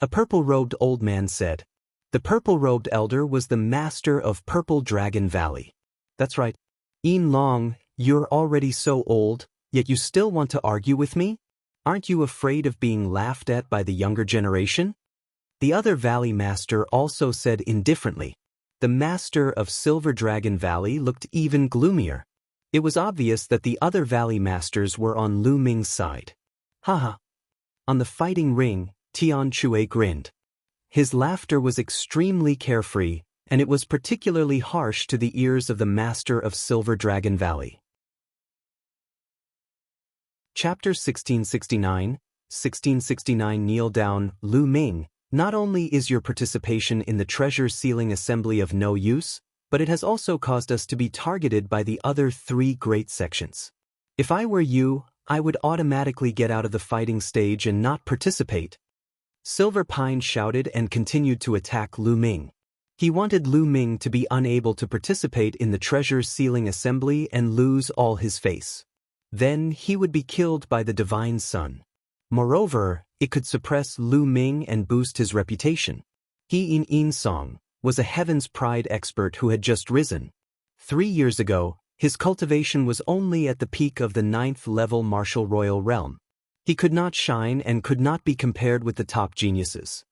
A purple-robed old man said. The purple-robed elder was the master of Purple Dragon Valley. That's right. Yin Long, you're already so old, yet you still want to argue with me? Aren't you afraid of being laughed at by the younger generation? The other valley master also said indifferently. The master of Silver Dragon Valley looked even gloomier. It was obvious that the other valley masters were on Lu Ming's side. Haha. On the fighting ring, Tian Chue grinned. His laughter was extremely carefree, and it was particularly harsh to the ears of the master of Silver Dragon Valley. Chapter 1669 Kneel down, Lu Ming. Not only is your participation in the treasure sealing assembly of no use, but it has also caused us to be targeted by the other 3 great sections. If I were you, I would automatically get out of the fighting stage and not participate. Silver Pine shouted and continued to attack Lu Ming. He wanted Lu Ming to be unable to participate in the treasure sealing assembly and lose all his face. Then he would be killed by the Divine Sun. Moreover, it could suppress Lu Ming and boost his reputation. He in Song was a Heaven's Pride expert who had just risen. 3 years ago, his cultivation was only at the peak of the 9th level martial royal realm. He could not shine and could not be compared with the top geniuses.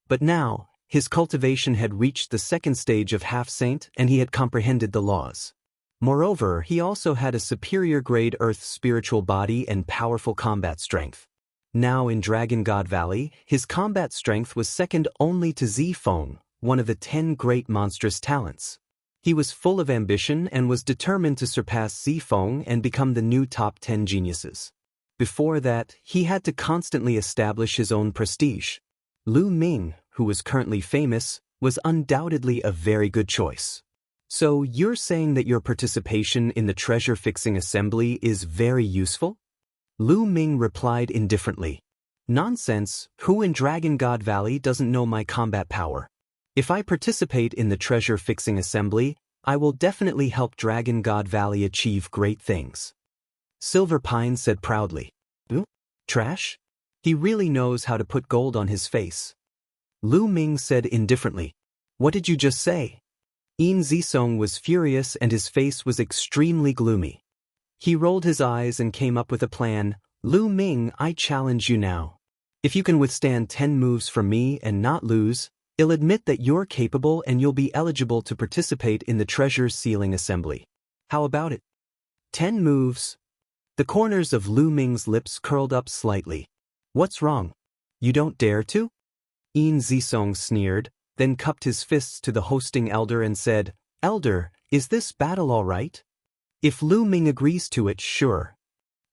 But now, his cultivation had reached the 2nd stage of half-saint and he had comprehended the laws. Moreover, he also had a superior grade earth spiritual body and powerful combat strength. Now in Dragon God Valley, his combat strength was second only to Zifeng, one of the 10 great monstrous talents. He was full of ambition and was determined to surpass Zifeng and become the new top 10 geniuses. Before that, he had to constantly establish his own prestige. Lu Ming, who was currently famous, was undoubtedly a very good choice. So you're saying that your participation in the treasure-fixing assembly is very useful? Lu Ming replied indifferently. Nonsense, who in Dragon God Valley doesn't know my combat power? If I participate in the treasure-fixing assembly, I will definitely help Dragon God Valley achieve great things. Silver Pine said proudly. Trash? He really knows how to put gold on his face. Lu Ming said indifferently. What did you just say? Yin Zisong was furious and his face was extremely gloomy. He rolled his eyes and came up with a plan. Lu Ming, I challenge you now. If you can withstand 10 moves from me and not lose, I'll admit that you're capable and you'll be eligible to participate in the treasure sealing assembly. How about it? 10 moves. The corners of Lu Ming's lips curled up slightly. What's wrong? You don't dare to? Yin Zisong sneered, then cupped his fists to the hosting elder and said, Elder, is this battle all right? If Lu Ming agrees to it, sure.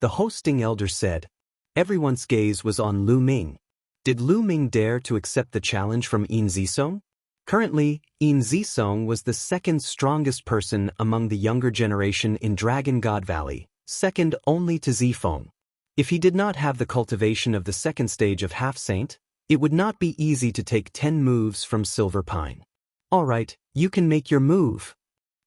The hosting elder said. Everyone's gaze was on Lu Ming. Did Lu Ming dare to accept the challenge from Yin Zisong? Currently, Yin Zisong was the 2nd strongest person among the younger generation in Dragon God Valley, second only to Zifeng. If he did not have the cultivation of the 2nd stage of half-saint, it would not be easy to take 10 moves from Silver Pine. All right, you can make your move.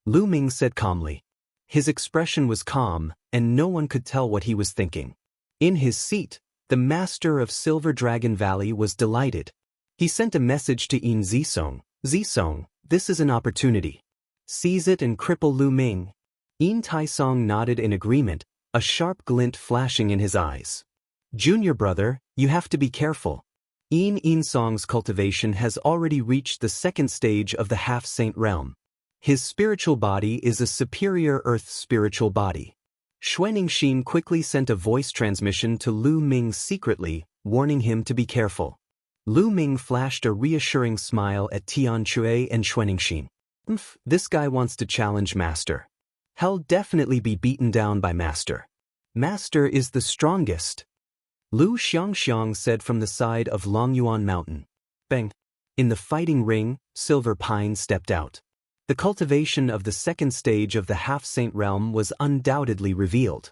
Lu Ming said calmly. His expression was calm, and no one could tell what he was thinking. In his seat, the master of Silver Dragon Valley was delighted. He sent a message to Yin Zisong. Zisong, this is an opportunity. Seize it and cripple Lu Ming. Yin Taisong nodded in agreement, a sharp glint flashing in his eyes. Junior brother, you have to be careful. Yin Song's cultivation has already reached the second stage of the half-saint realm. His spiritual body is a superior earth spiritual body. Xuaningxin quickly sent a voice transmission to Lu Ming secretly, warning him to be careful. Lu Ming flashed a reassuring smile at Tian Chui and Xuaningxin. This guy wants to challenge Master. He'll definitely be beaten down by Master. Master is the strongest. Lu Xiangxiang said from the side of Longyuan Mountain. Bang! In the fighting ring, Silver Pine stepped out. The cultivation of the second stage of the half-saint realm was undoubtedly revealed.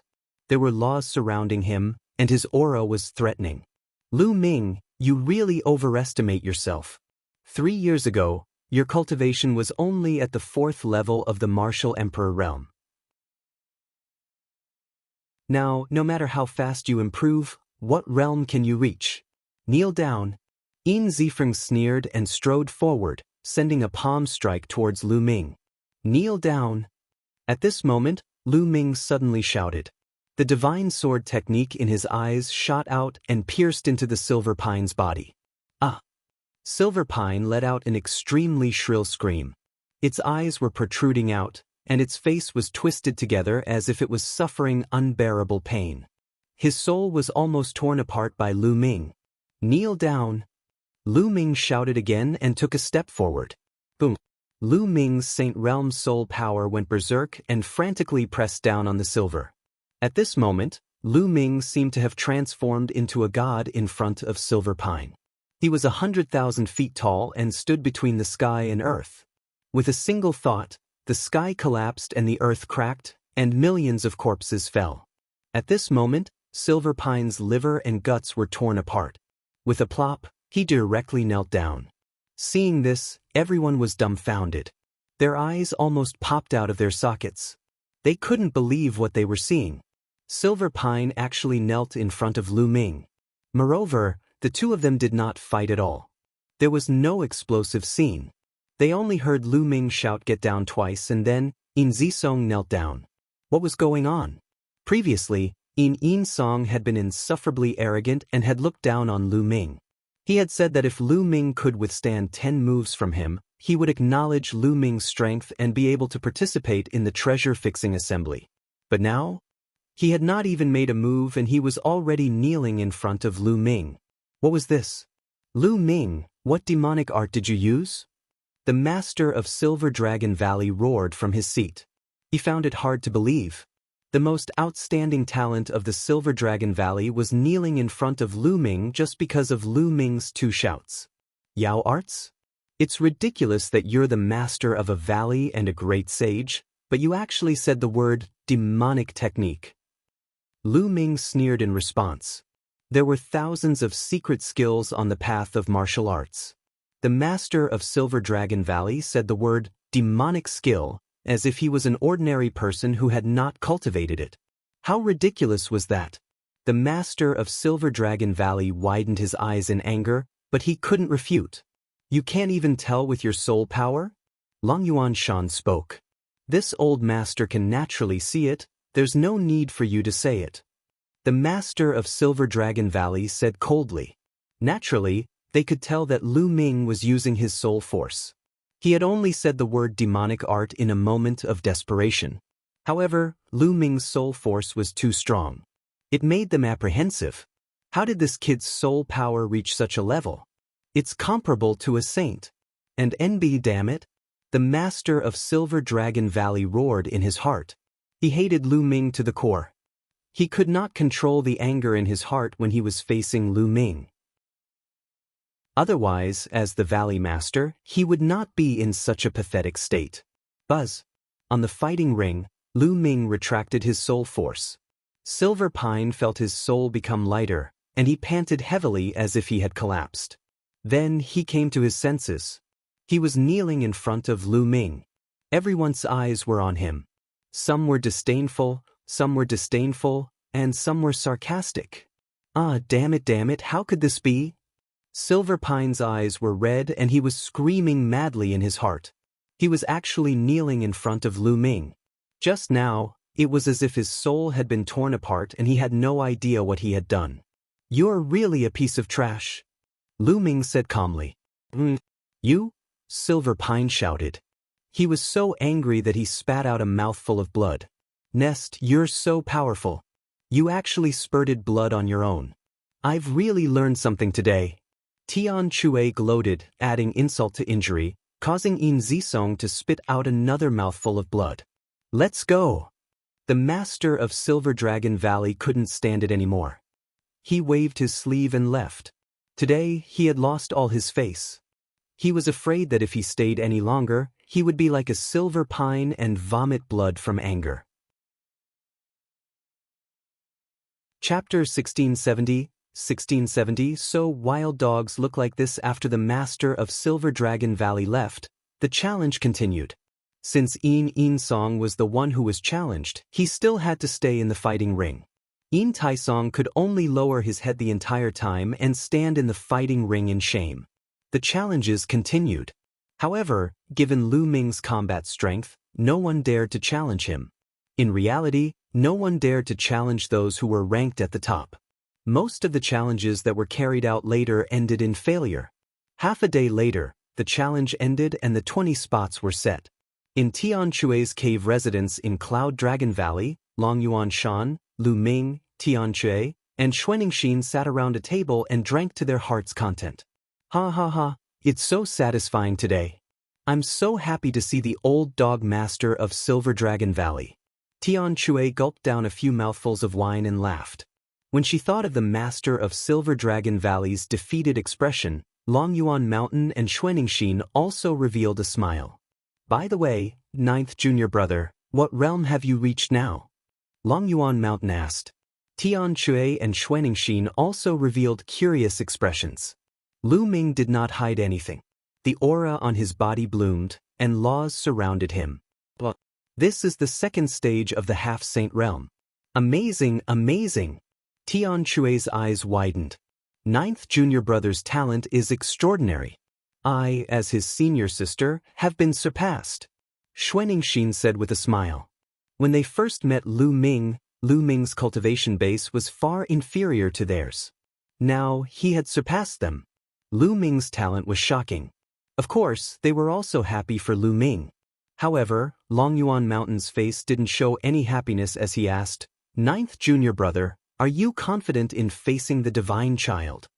There were laws surrounding him, and his aura was threatening. Lu Ming, you really overestimate yourself. 3 years ago, your cultivation was only at the 4th level of the martial emperor realm. Now, no matter how fast you improve, what realm can you reach? Kneel down. Yin Zifeng sneered and strode forward, sending a palm strike towards Lu Ming. Kneel down. At this moment, Lu Ming suddenly shouted. The divine sword technique in his eyes shot out and pierced into the Silver Pine's body. Ah! Silver Pine let out an extremely shrill scream. Its eyes were protruding out, and its face was twisted together as if it was suffering unbearable pain. His soul was almost torn apart by Lu Ming. Kneel down. Lu Ming shouted again and took a step forward. Boom! Lu Ming's Saint Realm soul power went berserk and frantically pressed down on the silver. At this moment, Lu Ming seemed to have transformed into a god in front of Silver Pine. He was 100,000 feet tall and stood between the sky and earth. With a single thought, the sky collapsed and the earth cracked, and millions of corpses fell. At this moment, Silver Pine's liver and guts were torn apart. With a plop, he directly knelt down. Seeing this, everyone was dumbfounded. Their eyes almost popped out of their sockets. They couldn't believe what they were seeing. Silver Pine actually knelt in front of Lu Ming. Moreover, the two of them did not fight at all. There was no explosive scene. They only heard Lu Ming shout "get down" twice, and then Yin Zisong knelt down. What was going on? Previously, Yin Song had been insufferably arrogant and had looked down on Lu Ming. He had said that if Lu Ming could withstand 10 moves from him, he would acknowledge Lu Ming's strength and be able to participate in the treasure-fixing assembly. But now, he had not even made a move and he was already kneeling in front of Lu Ming. What was this? Lu Ming, what demonic art did you use? The master of Silver Dragon Valley roared from his seat. He found it hard to believe. The most outstanding talent of the Silver Dragon Valley was kneeling in front of Lu Ming just because of Lu Ming's 2 shouts. Yao arts? It's ridiculous that you're the master of a valley and a great sage, but you actually said the word demonic technique. Lu Ming sneered in response. There were thousands of secret skills on the path of martial arts. The master of Silver Dragon Valley said the word demonic skill as if he was an ordinary person who had not cultivated it. How ridiculous was that? The master of Silver Dragon Valley widened his eyes in anger, but he couldn't refute. You can't even tell with your soul power? Longyuan Shan spoke. This old master can naturally see it, there's no need for you to say it. The master of Silver Dragon Valley said coldly. Naturally, they could tell that Lu Ming was using his soul force. He had only said the word demonic art in a moment of desperation. However, Lu Ming's soul force was too strong. It made them apprehensive. How did this kid's soul power reach such a level? It's comparable to a saint. And NB, damn it! The master of Silver Dragon Valley roared in his heart. He hated Lu Ming to the core. He could not control the anger in his heart when he was facing Lu Ming. Otherwise, as the Valley Master, he would not be in such a pathetic state. Buzz. On the fighting ring, Lu Ming retracted his soul force. Silver Pine felt his soul become lighter, and he panted heavily as if he had collapsed. Then he came to his senses. He was kneeling in front of Lu Ming. Everyone's eyes were on him. Some were disdainful, and some were sarcastic. Ah, damn it, how could this be? Silver Pine's eyes were red and he was screaming madly in his heart. He was actually kneeling in front of Lu Ming. Just now, it was as if his soul had been torn apart and he had no idea what he had done. "You're really a piece of trash," Lu Ming said calmly. You?" Silver Pine shouted. He was so angry that he spat out a mouthful of blood. "Nest, you're so powerful. You actually spurted blood on your own. I've really learned something today." Tian Chue gloated, adding insult to injury, causing Yin Zisong to spit out another mouthful of blood. "Let's go." The master of Silver Dragon Valley couldn't stand it anymore. He waved his sleeve and left. Today, he had lost all his face. He was afraid that if he stayed any longer, he would be like a silver pine and vomit blood from anger. Chapter 1670. So wild dogs look like this after the master of Silver Dragon Valley left. The challenge continued. Since Yin Song was the one who was challenged, he still had to stay in the fighting ring. Yin Taisong could only lower his head the entire time and stand in the fighting ring in shame. The challenges continued. However, given Lu Ming's combat strength, no one dared to challenge him. In reality, no one dared to challenge those who were ranked at the top. Most of the challenges that were carried out later ended in failure. Half a day later, the challenge ended and the 20 spots were set. In Tian Chue's cave residence in Cloud Dragon Valley, Long Yuan Shan, Lu Ming, Tian Chue, and Xuanixin sat around a table and drank to their heart's content. Ha ha ha, it's so satisfying today. I'm so happy to see the old dog master of Silver Dragon Valley. Tian Chue gulped down a few mouthfuls of wine and laughed. When she thought of the master of Silver Dragon Valley's defeated expression, Long Yuan Mountain and Xuanixin also revealed a smile. "By the way, ninth junior brother, what realm have you reached now?" Long Yuan Mountain asked. Tian Chue and Xuanixin also revealed curious expressions. Lu Ming did not hide anything. The aura on his body bloomed, and laws surrounded him. But this is the second stage of the half-saint realm. Amazing, amazing! Tian Chue's eyes widened. Ninth junior brother's talent is extraordinary. I, as his senior sister, have been surpassed. Xuanixin said with a smile. When they first met Lu Ming's cultivation base was far inferior to theirs. Now, he had surpassed them. Lu Ming's talent was shocking. Of course, they were also happy for Lu Ming. However, Long Yuan Mountain's face didn't show any happiness as he asked, "Ninth junior brother, are you confident in facing the divine child?"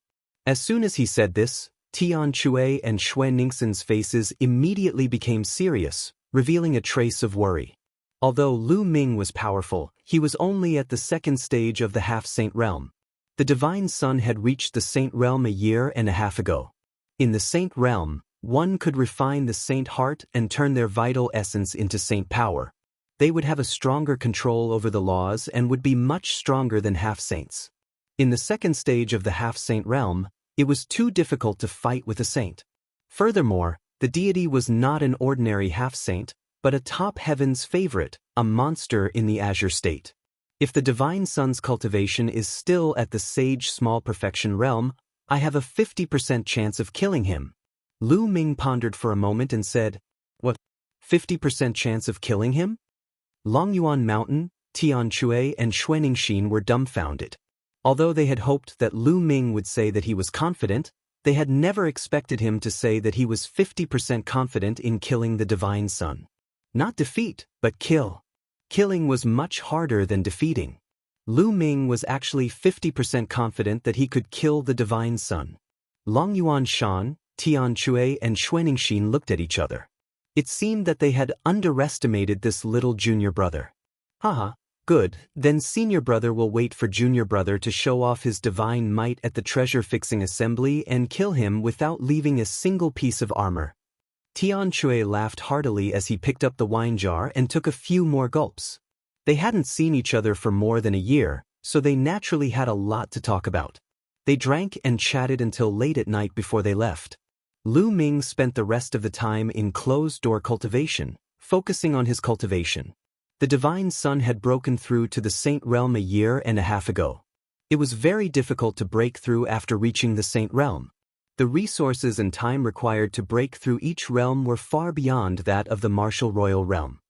As soon as he said this, Tian Chue and Xuanixin's faces immediately became serious, revealing a trace of worry. Although Lu Ming was powerful, he was only at the second stage of the half-saint realm. The divine son had reached the saint realm a year and a half ago. In the saint realm, one could refine the saint heart and turn their vital essence into saint power. They would have a stronger control over the laws and would be much stronger than half-saints. In the second stage of the half-saint realm, it was too difficult to fight with a saint. Furthermore, the deity was not an ordinary half-saint, but a top heaven's favorite, a monster in the azure state. If the divine son's cultivation is still at the sage small perfection realm, I have a 50% chance of killing him. Lu Ming pondered for a moment and said, "What? 50% chance of killing him?" Long Yuan Mountain, Tian Chue and Xuanixin were dumbfounded. Although they had hoped that Lu Ming would say that he was confident, they had never expected him to say that he was 50% confident in killing the divine son. Not defeat, but kill. Killing was much harder than defeating. Lu Ming was actually 50% confident that he could kill the divine son. Long Yuan Shan, Tian Chue and Xuanixin looked at each other. It seemed that they had underestimated this little junior brother. Haha, good, then senior brother will wait for junior brother to show off his divine might at the treasure-fixing assembly and kill him without leaving a single piece of armor. Tian Chue laughed heartily as he picked up the wine jar and took a few more gulps. They hadn't seen each other for more than a year, so they naturally had a lot to talk about. They drank and chatted until late at night before they left. Lu Ming spent the rest of the time in closed-door cultivation, focusing on his cultivation. The divine sun had broken through to the Saint Realm a year and a half ago. It was very difficult to break through after reaching the Saint Realm. The resources and time required to break through each realm were far beyond that of the martial royal realm.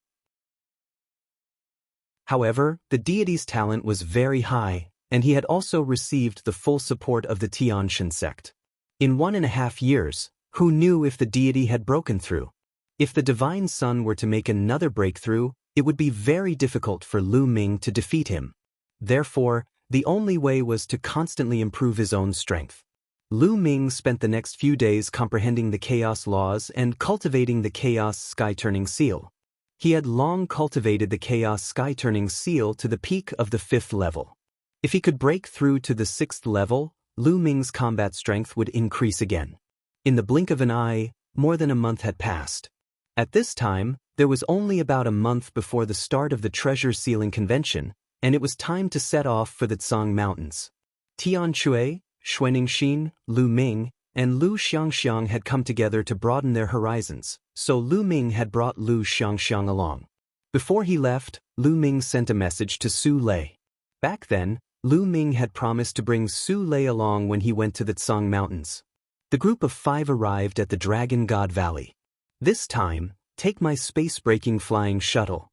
However, the deity's talent was very high, and he had also received the full support of the Tianshan sect. In 1.5 years, who knew if the deity had broken through? If the divine sun were to make another breakthrough, it would be very difficult for Lu Ming to defeat him. Therefore, the only way was to constantly improve his own strength. Lu Ming spent the next few days comprehending the chaos laws and cultivating the chaos sky-turning seal. He had long cultivated the chaos sky-turning seal to the peak of the 5th level. If he could break through to the 6th level, Lu Ming's combat strength would increase again. In the blink of an eye, more than a month had passed. At this time, there was only about a month before the start of the treasure sealing convention, and it was time to set off for the Tsang Mountains. Tian Chui, Xuaningxin, Lu Ming, and Lu Xiangxiang had come together to broaden their horizons, so Lu Ming had brought Lu Xiangxiang along. Before he left, Lu Ming sent a message to Su Lei. Back then, Lu Ming had promised to bring Su Lei along when he went to the Tsang Mountains. The group of 5 arrived at the Dragon God Valley. This time, take my space-breaking flying shuttle.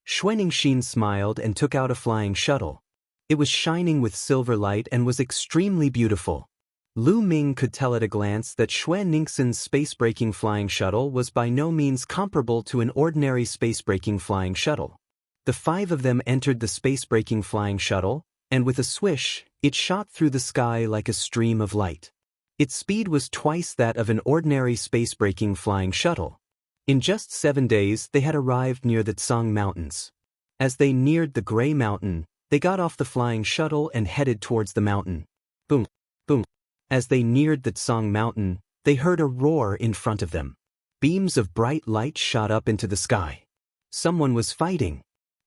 Xuaningxin smiled and took out a flying shuttle. It was shining with silver light and was extremely beautiful. Lu Ming could tell at a glance that Xuaningxin's space-breaking flying shuttle was by no means comparable to an ordinary space-breaking flying shuttle. The 5 of them entered the space-breaking flying shuttle, and with a swish, it shot through the sky like a stream of light. Its speed was twice that of an ordinary space-breaking flying shuttle. In just 7 days, they had arrived near the Tsang Mountains. As they neared the Gray Mountain, they got off the flying shuttle and headed towards the mountain. Boom, boom. As they neared the Tsang Mountain, they heard a roar in front of them. Beams of bright light shot up into the sky. Someone was fighting.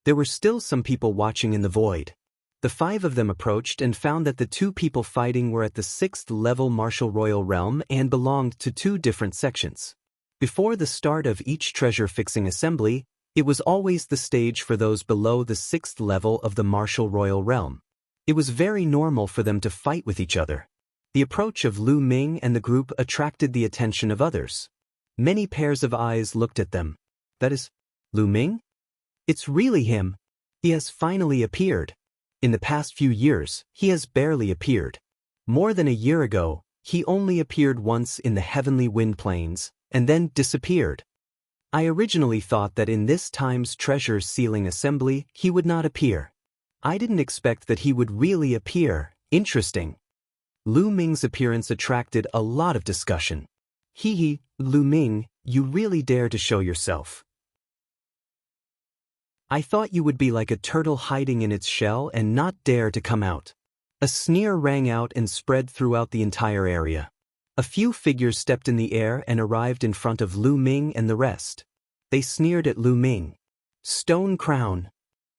There were still some people watching in the void. The 5 of them approached and found that the 2 people fighting were at the 6th level martial royal realm and belonged to 2 different sections. Before the start of each treasure-fixing assembly, it was always the stage for those below the 6th level of the martial royal realm. It was very normal for them to fight with each other. The approach of Lu Ming and the group attracted the attention of others. Many pairs of eyes looked at them. That is, Lu Ming? It's really him. He has finally appeared. In the past few years, he has barely appeared. More than a year ago, he only appeared once in the heavenly wind plains, and then disappeared. I originally thought that in this time's treasure sealing assembly, he would not appear. I didn't expect that he would really appear. Interesting. Lu Ming's appearance attracted a lot of discussion. Hee, Lu Ming, you really dare to show yourself. I thought you would be like a turtle hiding in its shell and not dare to come out. A sneer rang out and spread throughout the entire area. A few figures stepped in the air and arrived in front of Lu Ming and the rest. They sneered at Lu Ming. Stone crown.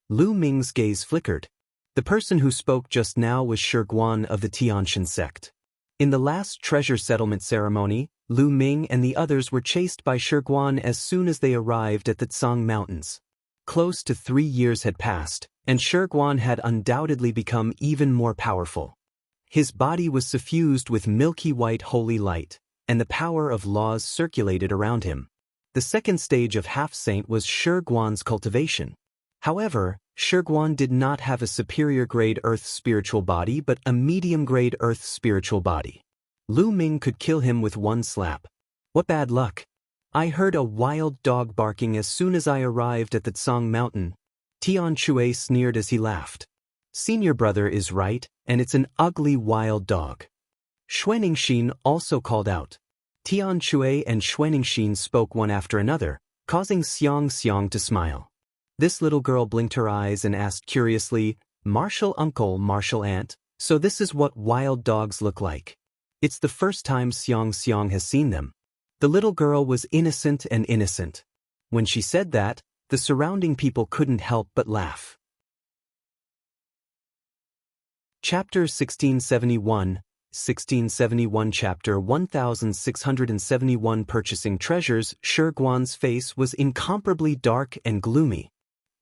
Lu Ming's gaze flickered. The person who spoke just now was Shi Guan of the Tianshan sect. In the last treasure settlement ceremony, Lu Ming and the others were chased by Shi Guan as soon as they arrived at the Tsang Mountains. Close to 3 years had passed, and Shi Guan had undoubtedly become even more powerful. His body was suffused with milky white holy light, and the power of laws circulated around him. The second stage of half-saint was Shi Guan's cultivation. However, Shi Guan did not have a superior-grade earth spiritual body but a medium-grade earth spiritual body. Lu Ming could kill him with one slap. What bad luck! I heard a wild dog barking as soon as I arrived at the Tsang Mountain. Tian Chui sneered as he laughed. Senior brother is right, and it's an ugly wild dog. Xuaningxin also called out. Tian Chui and Xuaningxin spoke one after another, causing Xiang to smile. This little girl blinked her eyes and asked curiously, Martial uncle, martial aunt, so this is what wild dogs look like. It's the first time Xiang has seen them. The little girl was innocent and innocent. When she said that, the surrounding people couldn't help but laugh. Chapter 1671, 1671 Chapter 1671 Purchasing Treasures. Shi Guan's face was incomparably dark and gloomy.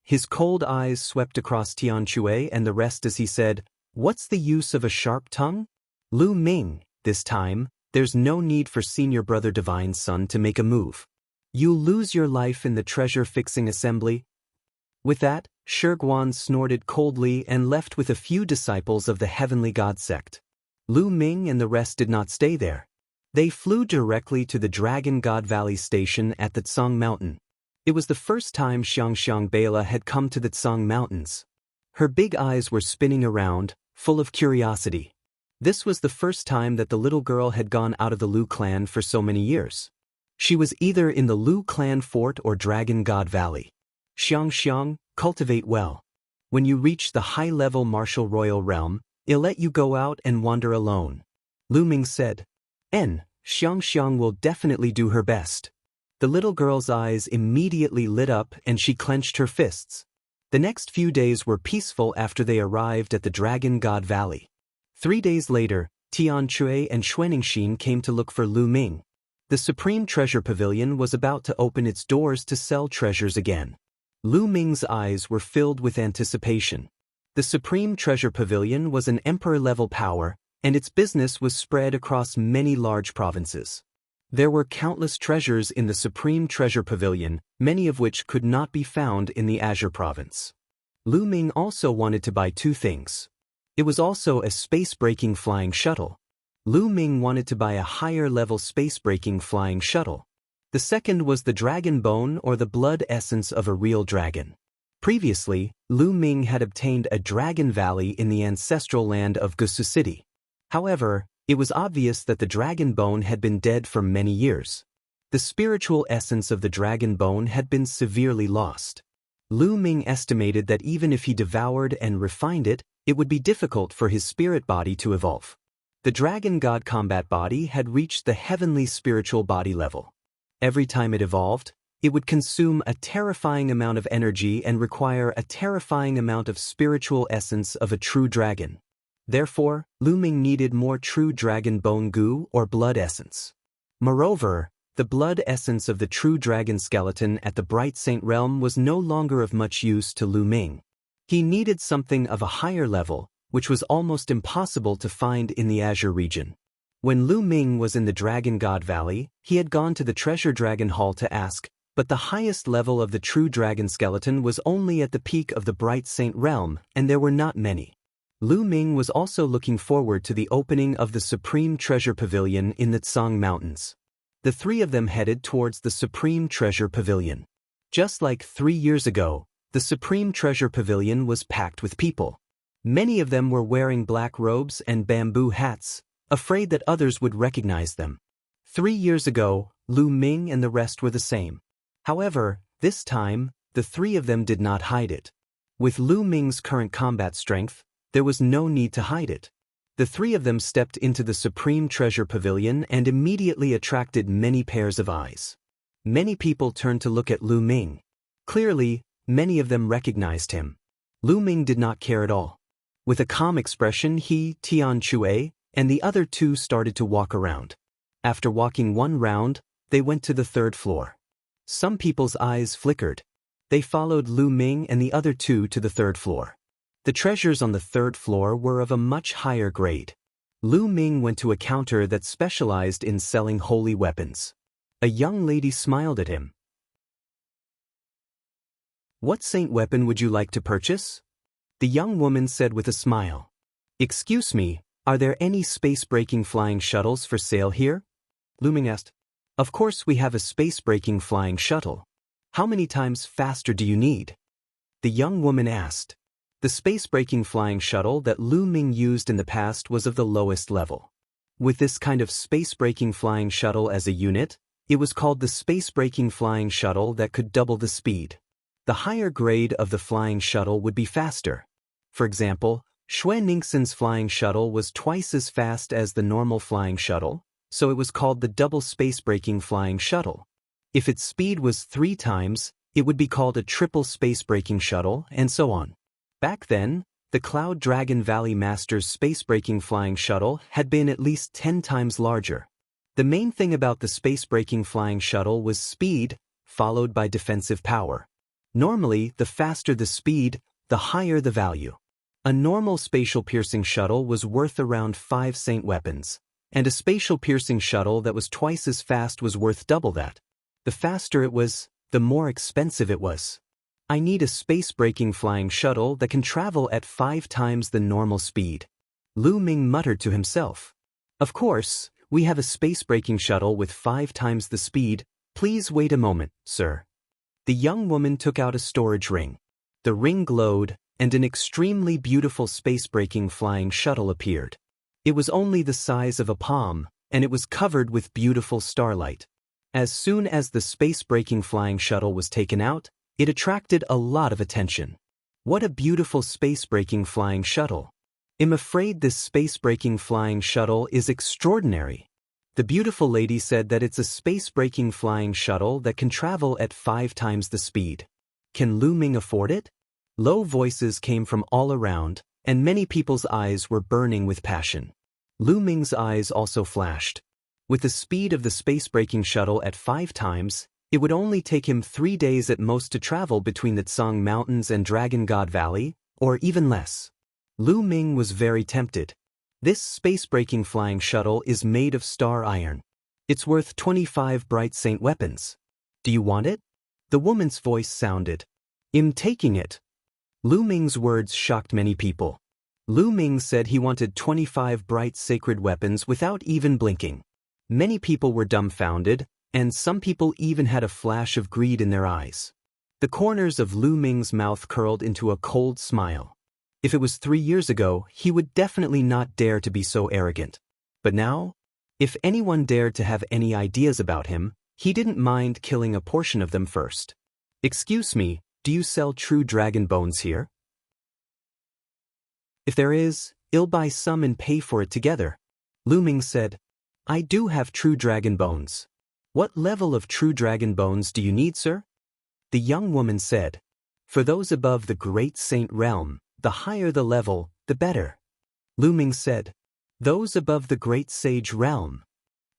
His cold eyes swept across Tianque and the rest as he said, "What's the use of a sharp tongue? Lu Ming, this time, there's no need for Senior Brother Divine Son to make a move. You'll lose your life in the treasure-fixing assembly." With that, Shiguan snorted coldly and left with a few disciples of the Heavenly God sect. Lu Ming and the rest did not stay there. They flew directly to the Dragon God Valley station at the Tsang Mountain. It was the first time Xiangxiang Bela had come to the Tsang Mountains. Her big eyes were spinning around, full of curiosity. This was the first time that the little girl had gone out of the Lu clan for so many years. She was either in the Lu clan fort or Dragon God Valley. "Xiangxiang, cultivate well. When you reach the high-level martial royal realm, I'll let you go out and wander alone," Lu Ming said. Xiangxiang will definitely do her best." The little girl's eyes immediately lit up and she clenched her fists. The next few days were peaceful after they arrived at the Dragon God Valley. 3 days later, Tianque and Xuanixin came to look for Lu Ming. The Supreme Treasure Pavilion was about to open its doors to sell treasures again. Lu Ming's eyes were filled with anticipation. The Supreme Treasure Pavilion was an emperor-level power, and its business was spread across many large provinces. There were countless treasures in the Supreme Treasure Pavilion, many of which could not be found in the Azure Province. Lu Ming also wanted to buy 2 things. It was also a space-breaking flying shuttle. Lu Ming wanted to buy a higher-level space-breaking flying shuttle. The second was the dragon bone or the blood essence of a real dragon. Previously, Lu Ming had obtained a dragon valley in the ancestral land of Gusu City. However, it was obvious that the dragon bone had been dead for many years. The spiritual essence of the dragon bone had been severely lost. Lu Ming estimated that even if he devoured and refined it, it would be difficult for his spirit body to evolve. The dragon god combat body had reached the heavenly spiritual body level. Every time it evolved, it would consume a terrifying amount of energy and require a terrifying amount of spiritual essence of a true dragon. Therefore, Lu Ming needed more true dragon bone goo or blood essence. Moreover, the blood essence of the true dragon skeleton at the Bright Saint realm was no longer of much use to Lu Ming. He needed something of a higher level, which was almost impossible to find in the Azure region. When Lu Ming was in the Dragon God Valley, he had gone to the Treasure Dragon Hall to ask, but the highest level of the true dragon skeleton was only at the peak of the Bright Saint realm, and there were not many. Lu Ming was also looking forward to the opening of the Supreme Treasure Pavilion in the Tsang Mountains. The 3 of them headed towards the Supreme Treasure Pavilion. Just like 3 years ago, the Supreme Treasure Pavilion was packed with people. Many of them were wearing black robes and bamboo hats, afraid that others would recognize them. 3 years ago, Lu Ming and the rest were the same. However, this time, the 3 of them did not hide it. With Lu Ming's current combat strength, there was no need to hide it. The 3 of them stepped into the Supreme Treasure Pavilion and immediately attracted many pairs of eyes. Many people turned to look at Lu Ming. Clearly, many of them recognized him. Lu Ming did not care at all. With a calm expression, he, Tianque, and the other 2 started to walk around. After walking 1 round, they went to the 3rd floor. Some people's eyes flickered. They followed Lu Ming and the other 2 to the 3rd floor. The treasures on the 3rd floor were of a much higher grade. Lu Ming went to a counter that specialized in selling holy weapons. A young lady smiled at him. "What saint weapon would you like to purchase?" The young woman said with a smile. "Excuse me, are there any space-breaking flying shuttles for sale here?" Lu Ming asked. "Of course we have a space-breaking flying shuttle. How many times faster do you need?" The young woman asked. The space-breaking flying shuttle that Lu Ming used in the past was of the lowest level. With this kind of space-breaking flying shuttle as a unit, it was called the space-breaking flying shuttle that could double the speed. The higher grade of the flying shuttle would be faster. For example, Xuanixin's flying shuttle was twice as fast as the normal flying shuttle, so it was called the double space-breaking flying shuttle. If its speed was 3 times, it would be called a triple space-breaking shuttle, and so on. Back then, the Cloud Dragon Valley Master's space-breaking flying shuttle had been at least 10 times larger. The main thing about the space-breaking flying shuttle was speed, followed by defensive power. Normally, the faster the speed, the higher the value. A normal spatial piercing shuttle was worth around 5 saint weapons, and a spatial piercing shuttle that was twice as fast was worth double that. The faster it was, the more expensive it was. I need a space-breaking flying shuttle that can travel at 5 times the normal speed. Lu Ming muttered to himself. Of course, we have a space-breaking shuttle with 5 times the speed. Please wait a moment, sir. The young woman took out a storage ring. The ring glowed, and an extremely beautiful space-breaking flying shuttle appeared. It was only the size of a palm, and it was covered with beautiful starlight. As soon as the space-breaking flying shuttle was taken out, it attracted a lot of attention. What a beautiful space-breaking flying shuttle. I'm afraid this space-breaking flying shuttle is extraordinary. The beautiful lady said that it's a space-breaking flying shuttle that can travel at 5 times the speed. Can Lu Ming afford it? Low voices came from all around, and many people's eyes were burning with passion. Lu Ming's eyes also flashed. With the speed of the space-breaking shuttle at 5 times, it would only take him 3 days at most to travel between the Tsang Mountains and Dragon God Valley, or even less. Lu Ming was very tempted. This space-breaking flying shuttle is made of star iron. It's worth 25 bright saint weapons. Do you want it? The woman's voice sounded. I'm taking it. Lu Ming's words shocked many people. Lu Ming said he wanted 25 bright sacred weapons without even blinking. Many people were dumbfounded, and some people even had a flash of greed in their eyes. The corners of Lu Ming's mouth curled into a cold smile. If it was 3 years ago, he would definitely not dare to be so arrogant. But now, if anyone dared to have any ideas about him, he didn't mind killing a portion of them first. Excuse me, do you sell true dragon bones here? If there is, I'll buy some and pay for it together. Lu Ming said, I do have true dragon bones. What level of true dragon bones do you need, sir? The young woman said, for those above the great saint realm, the higher the level, the better. Lu Ming said, those above the great sage realm.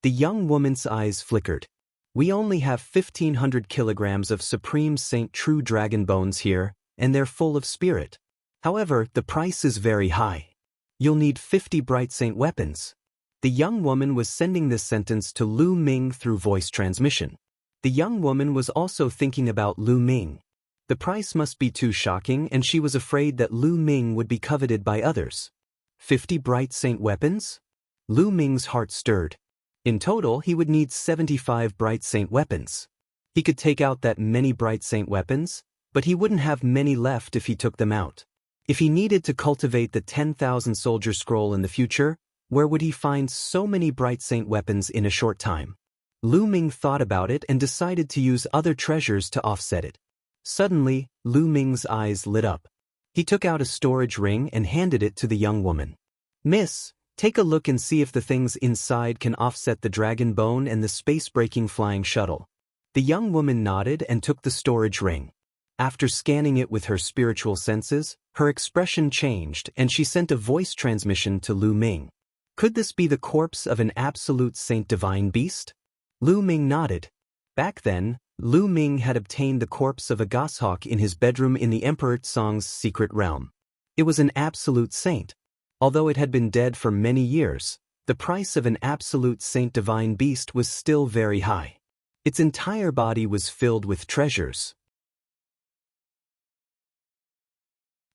The young woman's eyes flickered. We only have 1,500 kilograms of supreme saint true dragon bones here, and they're full of spirit. However, the price is very high. You'll need 50 bright saint weapons. The young woman was sending this sentence to Lu Ming through voice transmission. The young woman was also thinking about Lu Ming. The price must be too shocking, and she was afraid that Lu Ming would be coveted by others. 50 bright saint weapons? Lu Ming's heart stirred. In total, he would need 75 bright saint weapons. He could take out that many bright saint weapons, but he wouldn't have many left if he took them out. If he needed to cultivate the 10,000 soldier scroll in the future, where would he find so many bright saint weapons in a short time? Lu Ming thought about it and decided to use other treasures to offset it. Suddenly, Lu Ming's eyes lit up. He took out a storage ring and handed it to the young woman. Miss, take a look and see if the things inside can offset the dragon bone and the space-breaking flying shuttle. The young woman nodded and took the storage ring. After scanning it with her spiritual senses, her expression changed and she sent a voice transmission to Lu Ming. Could this be the corpse of an absolute saint divine beast? Lu Ming nodded. Back then, Lu Ming had obtained the corpse of a goshawk in his bedroom in the Emperor Tsang's secret realm. It was an absolute saint. Although it had been dead for many years, the price of an absolute saint divine beast was still very high. Its entire body was filled with treasures.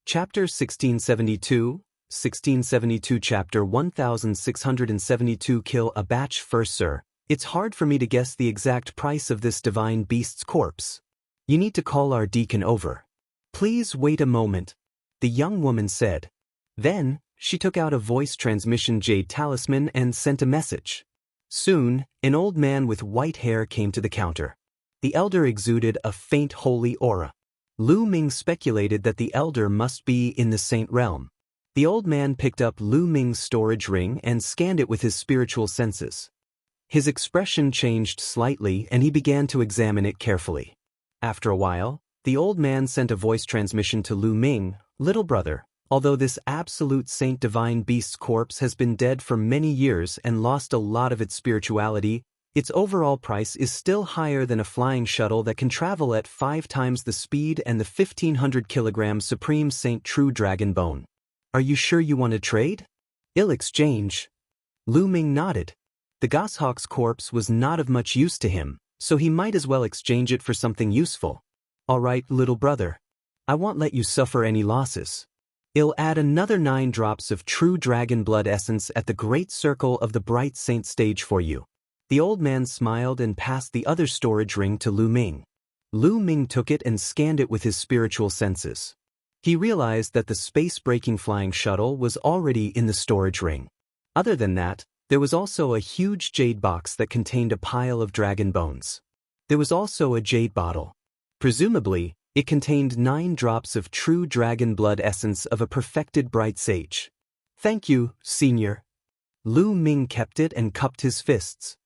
Chapter 1672, 1672 Chapter 1672 Kill a batch first, sir. It's hard for me to guess the exact price of this divine beast's corpse. You need to call our deacon over. Please wait a moment, the young woman said. Then, she took out a voice transmission jade talisman and sent a message. Soon, an old man with white hair came to the counter. The elder exuded a faint holy aura. Lu Ming speculated that the elder must be in the saint realm. The old man picked up Lu Ming's storage ring and scanned it with his spiritual senses. His expression changed slightly and he began to examine it carefully. After a while, the old man sent a voice transmission to Lu Ming, little brother, although this absolute saint divine beast's corpse has been dead for many years and lost a lot of its spirituality, Its overall price is still higher than a flying shuttle that can travel at 5 times the speed and the 1,500 kilogram Supreme Saint True Dragon Bone. Are you sure you want to trade? I'll exchange. Lu Ming nodded. The goshawk's corpse was not of much use to him, so he might as well exchange it for something useful. All right, little brother. I won't let you suffer any losses. I'll add another 9 drops of true dragon blood essence at the great circle of the bright saint stage for you. The old man smiled and passed the other storage ring to Lu Ming. Lu Ming took it and scanned it with his spiritual senses. He realized that the space-breaking flying shuttle was already in the storage ring. Other than that, there was also a huge jade box that contained a pile of dragon bones. There was also a jade bottle. Presumably, it contained 9 drops of true dragon blood essence of a perfected bright sage. Thank you, senior. Lu Ming kept it and cupped his fists.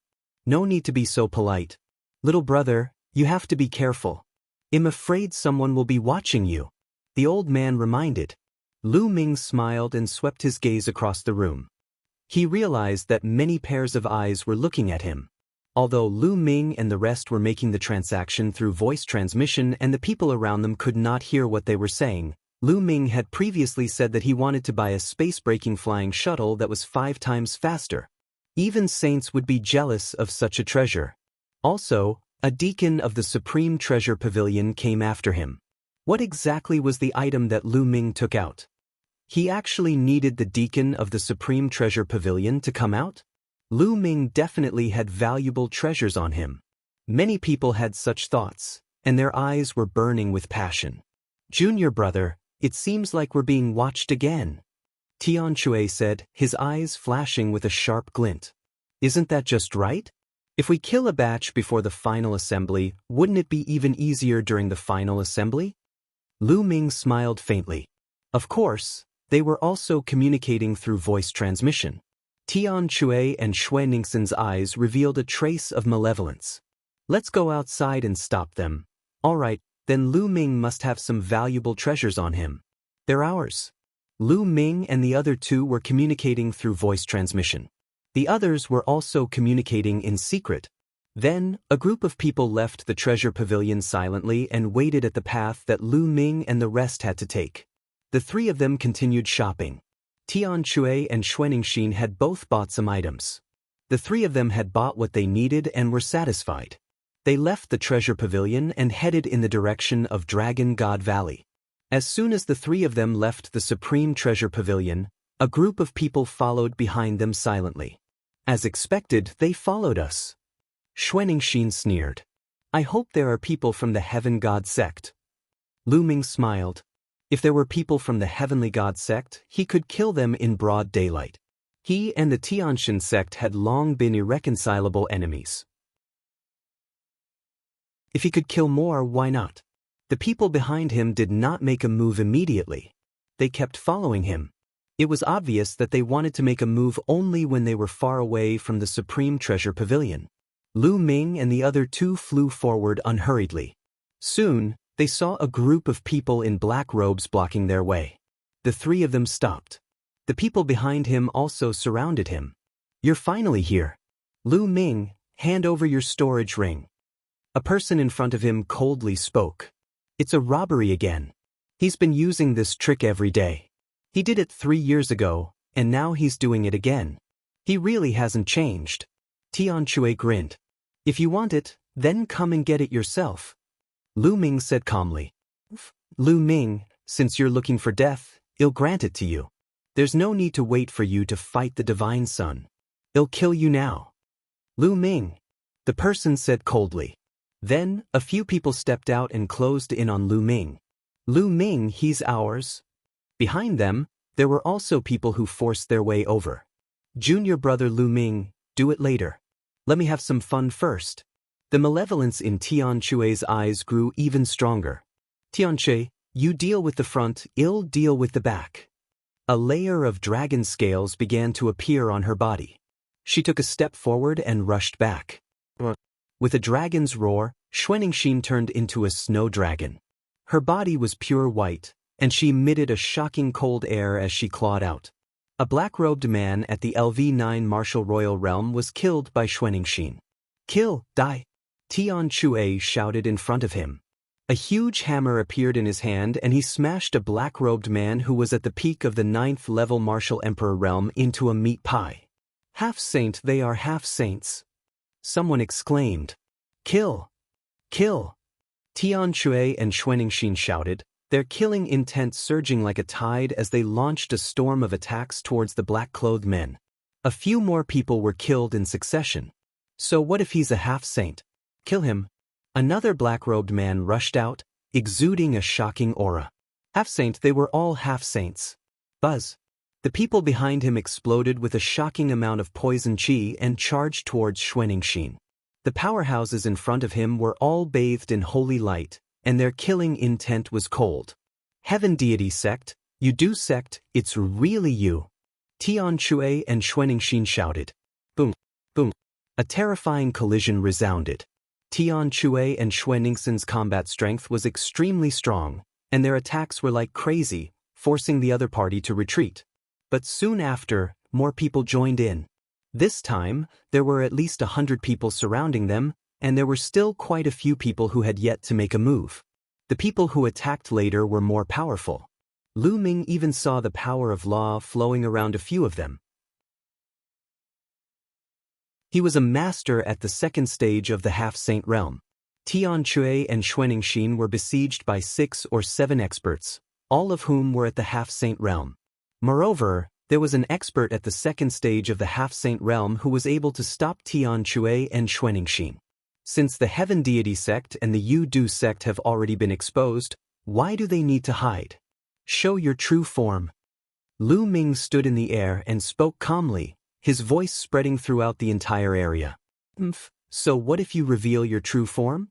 No need to be so polite. Little brother, you have to be careful. I'm afraid someone will be watching you. The old man reminded. Lu Ming smiled and swept his gaze across the room. He realized that many pairs of eyes were looking at him. Although Lu Ming and the rest were making the transaction through voice transmission and the people around them could not hear what they were saying, Lu Ming had previously said that he wanted to buy a space-breaking flying shuttle that was 5 times faster. Even saints would be jealous of such a treasure. Also, a deacon of the Supreme Treasure Pavilion came after him. What exactly was the item that Lu Ming took out? He actually needed the deacon of the Supreme Treasure Pavilion to come out? Lu Ming definitely had valuable treasures on him. Many people had such thoughts, and their eyes were burning with passion. Junior brother, it seems like we're being watched again. Tian Shui said, his eyes flashing with a sharp glint. Isn't that just right? If we kill a batch before the final assembly, wouldn't it be even easier during the final assembly? Lu Ming smiled faintly. Of course, they were also communicating through voice transmission. Tian Shui and Xue Ningxin's eyes revealed a trace of malevolence. Let's go outside and stop them. All right, then Lu Ming must have some valuable treasures on him. They're ours. Lu Ming and the other 2 were communicating through voice transmission. The others were also communicating in secret. Then, a group of people left the treasure pavilion silently and waited at the path that Lu Ming and the rest had to take. The 3 of them continued shopping. Tian Shui and Xue Ningxin had both bought some items. The 3 of them had bought what they needed and were satisfied. They left the treasure pavilion and headed in the direction of Dragon God Valley. As soon as the 3 of them left the Supreme Treasure Pavilion, a group of people followed behind them silently. As expected, they followed us. Xue Ningxin sneered. I hope there are people from the Heaven God sect. Lu Ming smiled. If there were people from the Heavenly God sect, he could kill them in broad daylight. He and the Tianxin sect had long been irreconcilable enemies. If he could kill more, why not? The people behind him did not make a move immediately. They kept following him. It was obvious that they wanted to make a move only when they were far away from the Supreme Treasure Pavilion. Lu Ming and the other 2 flew forward unhurriedly. Soon, they saw a group of people in black robes blocking their way. The 3 of them stopped. The people behind him also surrounded him. You're finally here. Lu Ming, hand over your storage ring. A person in front of him coldly spoke. It's a robbery again. He's been using this trick every day. He did it 3 years ago, and now he's doing it again. He really hasn't changed. Tian Shui grinned. If you want it, then come and get it yourself. Lu Ming said calmly. Lu Ming, since you're looking for death, I'll grant it to you. There's no need to wait for you to fight the Divine Sun. I'll kill you now. Lu Ming, the person said coldly. Then, a few people stepped out and closed in on Lu Ming. Lu Ming, he's ours. Behind them, there were also people who forced their way over. Junior brother Lu Ming, do it later. Let me have some fun first. The malevolence in Tian Shui's eyes grew even stronger. Tian Shui, you deal with the front, I'll deal with the back. A layer of dragon scales began to appear on her body. She took a step forward and rushed back. With a dragon's roar, Xue Ningxin turned into a snow dragon. Her body was pure white, and she emitted a shocking cold air as she clawed out. A black-robed man at the LV9 Martial Royal Realm was killed by Xue Ningxin. Kill, die! Tian Chue shouted in front of him. A huge hammer appeared in his hand and he smashed a black-robed man who was at the peak of the 9th level martial emperor realm into a meat pie. Half-saint, they are half-saints. Someone exclaimed. Kill! Kill! Tian Chue and Xuanixin shouted, their killing intent surging like a tide as they launched a storm of attacks towards the black-clothed men. A few more people were killed in succession. So what if he's a half-saint? Kill him. Another black-robed man rushed out, exuding a shocking aura. Half-saint, they were all half-saints. Buzz. The people behind him exploded with a shocking amount of poison chi and charged towards Xuanixin. The powerhouses in front of him were all bathed in holy light, and their killing intent was cold. Heaven deity sect, you do sect, it's really you. Tian Chue and Xuanixin shouted. Boom, boom. A terrifying collision resounded. Tian Chue and Xuanixin's combat strength was extremely strong, and their attacks were like crazy, forcing the other party to retreat. But soon after, more people joined in. This time, there were at least 100 people surrounding them, and there were still quite a few people who had yet to make a move. The people who attacked later were more powerful. Lu Ming even saw the power of law flowing around a few of them. He was a master at the 2nd stage of the half-saint realm. Tian Chue and Xuanixin were besieged by 6 or 7 experts, all of whom were at the half-saint realm. Moreover, there was an expert at the 2nd stage of the half-saint realm who was able to stop Tian Chue and Xuanixin. Since the Heaven Deity sect and the Yu Du sect have already been exposed, why do they need to hide? Show your true form. Lu Ming stood in the air and spoke calmly, his voice spreading throughout the entire area. So what if you reveal your true form?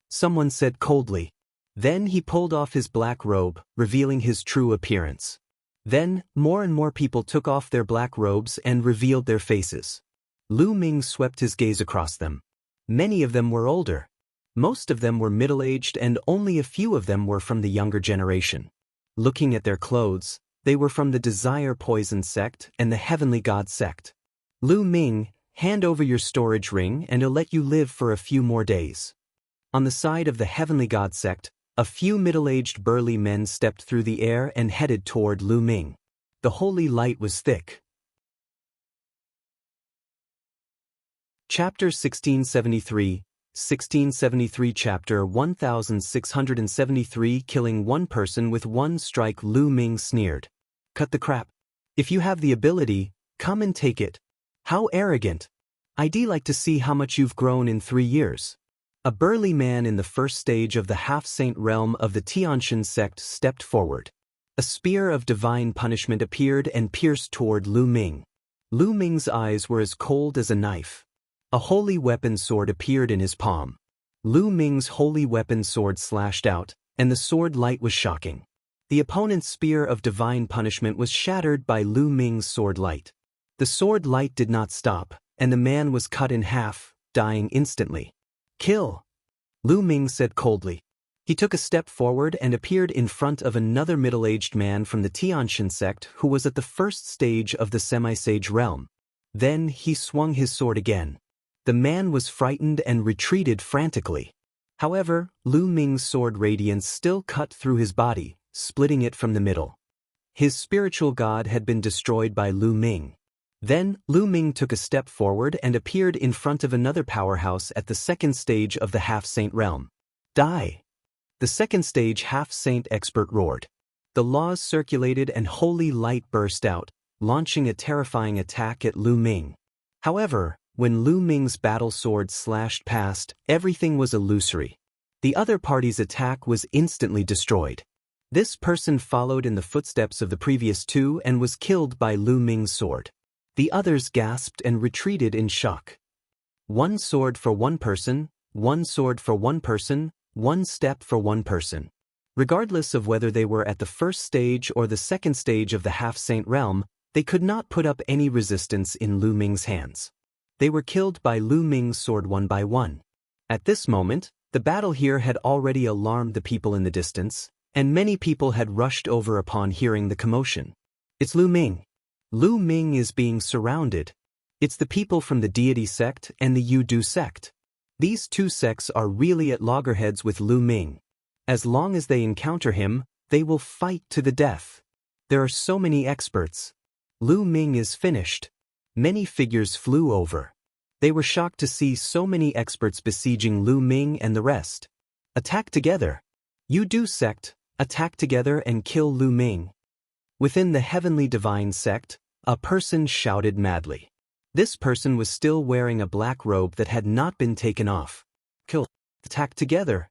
Someone said coldly. Then he pulled off his black robe, revealing his true appearance. Then, more and more people took off their black robes and revealed their faces. Lu Ming swept his gaze across them. Many of them were older. Most of them were middle-aged and only a few of them were from the younger generation. Looking at their clothes, they were from the Desire Poison sect and the Heavenly God sect. Lu Ming, hand over your storage ring and I'll let you live for a few more days. On the side of the Heavenly God sect, a few middle-aged burly men stepped through the air and headed toward Lu Ming. The holy light was thick. Chapter 1673, 1673 Chapter 1673 Killing one person with one strike. Lu Ming sneered. Cut the crap. If you have the ability, come and take it. How arrogant. I'd like to see how much you've grown in 3 years. A burly man in the 1st stage of the half-saint realm of the Tianxin sect stepped forward. A spear of divine punishment appeared and pierced toward Lu Ming. Lu Ming's eyes were as cold as a knife. A holy weapon sword appeared in his palm. Lu Ming's holy weapon sword slashed out, and the sword light was shocking. The opponent's spear of divine punishment was shattered by Lu Ming's sword light. The sword light did not stop, and the man was cut in half, dying instantly. Kill! Lu Ming said coldly. He took a step forward and appeared in front of another middle-aged man from the Tianxin sect who was at the 1st stage of the semi-sage realm. Then he swung his sword again. The man was frightened and retreated frantically. However, Lu Ming's sword radiance still cut through his body, splitting it from the middle. His spiritual god had been destroyed by Lu Ming. Then, Lu Ming took a step forward and appeared in front of another powerhouse at the 2nd stage of the half-saint realm. Die! The 2nd stage half-saint expert roared. The laws circulated and holy light burst out, launching a terrifying attack at Lu Ming. However, when Lu Ming's battle sword slashed past, everything was illusory. The other party's attack was instantly destroyed. This person followed in the footsteps of the previous 2 and was killed by Lu Ming's sword. The others gasped and retreated in shock. 1 sword for 1 person, 1 sword for 1 person, 1 step for 1 person. Regardless of whether they were at the 1st stage or the 2nd stage of the half-saint realm, they could not put up any resistance in Lu Ming's hands. They were killed by Lu Ming's sword one by one. At this moment, the battle here had already alarmed the people in the distance, and many people had rushed over upon hearing the commotion. It's Lu Ming. Lu Ming is being surrounded. It's the people from the deity sect and the Yu Du sect. These two sects are really at loggerheads with Lu Ming. As long as they encounter him, they will fight to the death. There are so many experts. Lu Ming is finished. Many figures flew over. They were shocked to see so many experts besieging Lu Ming and the rest. Attack together. You do sect, attack together and kill Lu Ming. Within the heavenly divine sect, a person shouted madly. This person was still wearing a black robe that had not been taken off. Kill. Attack together.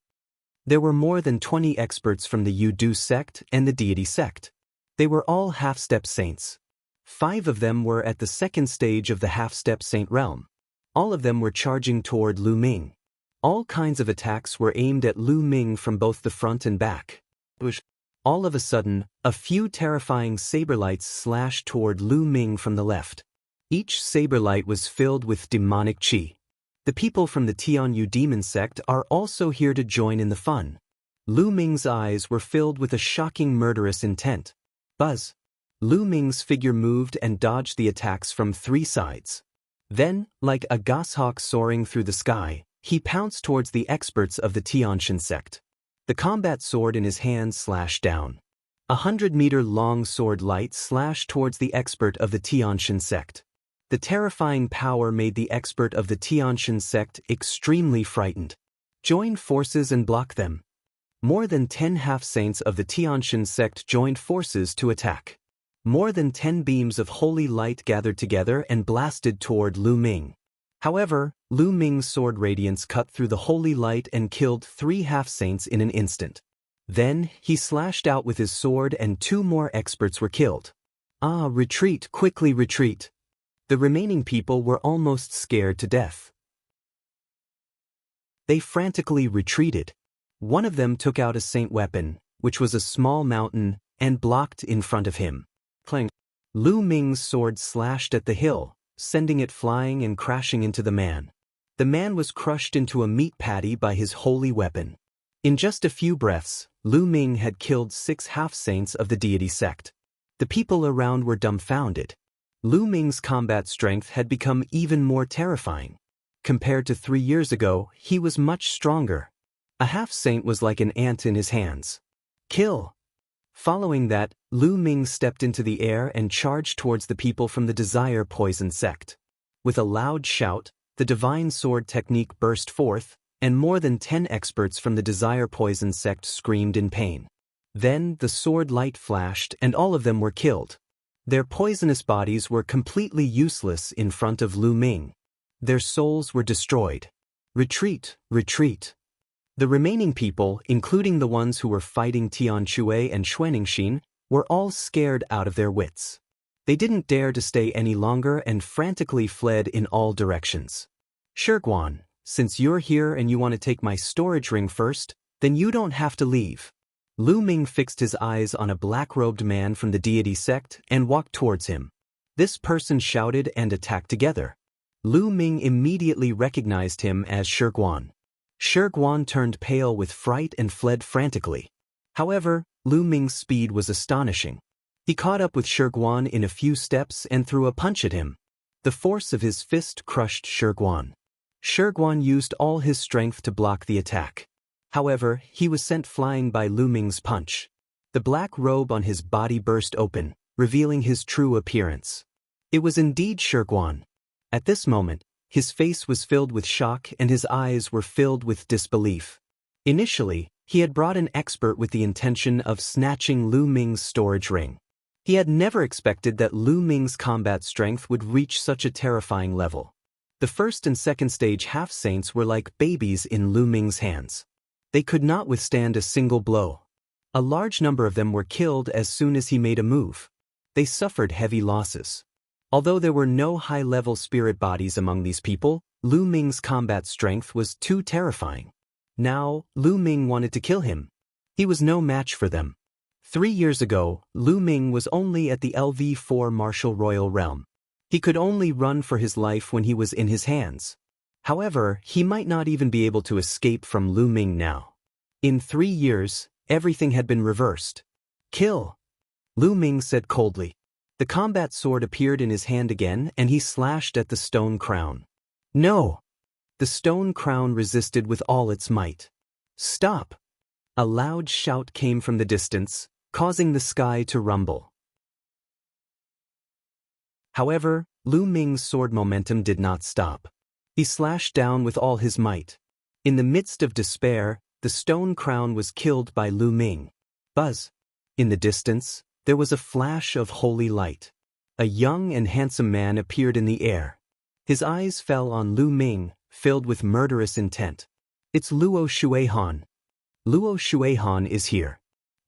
There were more than 20 experts from the Yu-Du sect and the deity sect. They were all half-step saints. 5 of them were at the second stage of the half-step saint realm. All of them were charging toward Lu Ming. All kinds of attacks were aimed at Lu Ming from both the front and back. All of a sudden, a few terrifying saber lights slashed toward Lu Ming from the left. Each saber light was filled with demonic qi. The people from the Tianyu demon sect are also here to join in the fun. Lu Ming's eyes were filled with a shocking murderous intent. Buzz. Lu Ming's figure moved and dodged the attacks from 3 sides. Then, like a goshawk soaring through the sky, he pounced towards the experts of the Tianshan sect. The combat sword in his hand slashed down. 100-meter-long sword light slashed towards the expert of the Tianshan sect. The terrifying power made the expert of the Tianshan sect extremely frightened. Join forces and block them. More than 10 half-saints of the Tianshan sect joined forces to attack. More than 10 beams of holy light gathered together and blasted toward Lu Ming. However, Lu Ming's sword radiance cut through the holy light and killed 3 half-saints in an instant. Then, he slashed out with his sword and 2 more experts were killed. Ah, retreat, quickly retreat. The remaining people were almost scared to death. They frantically retreated. One of them took out a saint weapon, which was a small mountain, and blocked in front of him. Clang. Lu Ming's sword slashed at the hill, sending it flying and crashing into the man. The man was crushed into a meat patty by his holy weapon. In just a few breaths, Lu Ming had killed 6 half-saints of the deity sect. The people around were dumbfounded. Lu Ming's combat strength had become even more terrifying. Compared to 3 years ago, he was much stronger. A half-saint was like an ant in his hands. Kill! Following that, Lu Ming stepped into the air and charged towards the people from the Desire Poison sect. With a loud shout, the divine sword technique burst forth, and more than 10 experts from the Desire Poison sect screamed in pain. Then the sword light flashed and all of them were killed. Their poisonous bodies were completely useless in front of Lu Ming. Their souls were destroyed. Retreat, retreat. The remaining people, including the ones who were fighting Tian Chue and Xuaningxin, were all scared out of their wits. They didn't dare to stay any longer and frantically fled in all directions. Shiguan, since you're here and you want to take my storage ring first, then you don't have to leave. Lu Ming fixed his eyes on a black-robed man from the deity sect and walked towards him. This person shouted and attacked together. Lu Ming immediately recognized him as Shiguan. Shiguan turned pale with fright and fled frantically. However, Lu Ming's speed was astonishing. He caught up with Shiguan in a few steps and threw a punch at him. The force of his fist crushed Shiguan. Shiguan used all his strength to block the attack. However, he was sent flying by Lu Ming's punch. The black robe on his body burst open, revealing his true appearance. It was indeed Shiguan. At this moment, his face was filled with shock and his eyes were filled with disbelief. Initially, he had brought an expert with the intention of snatching Lu Ming's storage ring. He had never expected that Lu Ming's combat strength would reach such a terrifying level. The first and second stage half-saints were like babies in Lu Ming's hands. They could not withstand a single blow. A large number of them were killed as soon as he made a move. They suffered heavy losses. Although there were no high-level spirit bodies among these people, Lu Ming's combat strength was too terrifying. Now, Lu Ming wanted to kill him. He was no match for them. 3 years ago, Lu Ming was only at the LV4 martial royal realm. He could only run for his life when he was in his hands. However, he might not even be able to escape from Lu Ming now. In 3 years, everything had been reversed. Kill! Lu Ming said coldly. The combat sword appeared in his hand again and he slashed at the stone crown. No! The stone crown resisted with all its might. Stop! A loud shout came from the distance, causing the sky to rumble. However, Lu Ming's sword momentum did not stop. He slashed down with all his might. In the midst of despair, the stone crown was killed by Lu Ming. Buzz! In the distance, there was a flash of holy light. A young and handsome man appeared in the air. His eyes fell on Lu Ming, filled with murderous intent. It's Luo Shuihan. Luo Shuihan is here.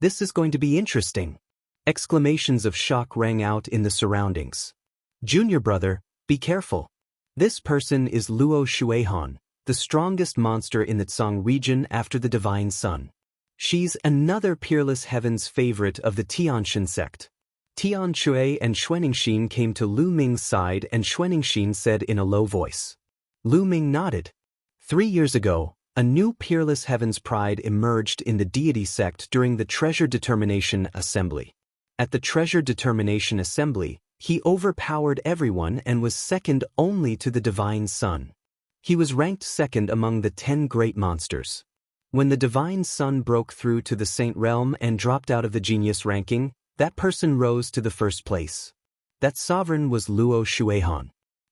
This is going to be interesting. Exclamations of shock rang out in the surroundings. Junior brother, be careful. This person is Luo Shuihan, the strongest monster in the Tsang region after the Divine Sun. She's another peerless heaven's favorite of the Tianshan sect. Tian Shui and Xuaningxin came to Lu Ming's side and Xuaningxin said in a low voice. Lu Ming nodded. 3 years ago, a new peerless heaven's pride emerged in the deity sect during the Treasure Determination Assembly. At the Treasure Determination Assembly, he overpowered everyone and was second only to the Divine Sun. He was ranked second among the 10 great monsters. When the Divine Sun broke through to the Saint Realm and dropped out of the genius ranking, that person rose to the first place. That sovereign was Luo Shuihan.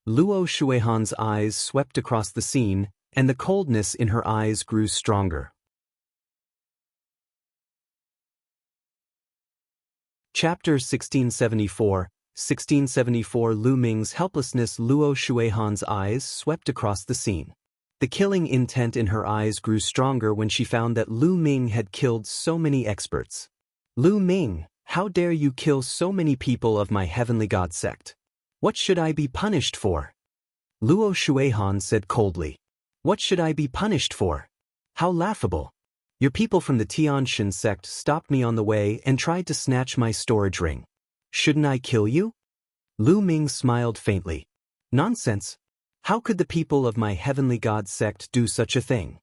Luo Shuihan's eyes swept across the scene, and the coldness in her eyes grew stronger. Chapter 1674 Lu Ming's helplessness. Luo Shuihan's eyes swept across the scene. The killing intent in her eyes grew stronger when she found that Lu Ming had killed so many experts. Lu Ming, how dare you kill so many people of my heavenly god sect? What should I be punished for? Luo Shuihan said coldly. What should I be punished for? How laughable. Your people from the Tianshan sect stopped me on the way and tried to snatch my storage ring. Shouldn't I kill you? Lu Ming smiled faintly. Nonsense. How could the people of my heavenly god sect do such a thing?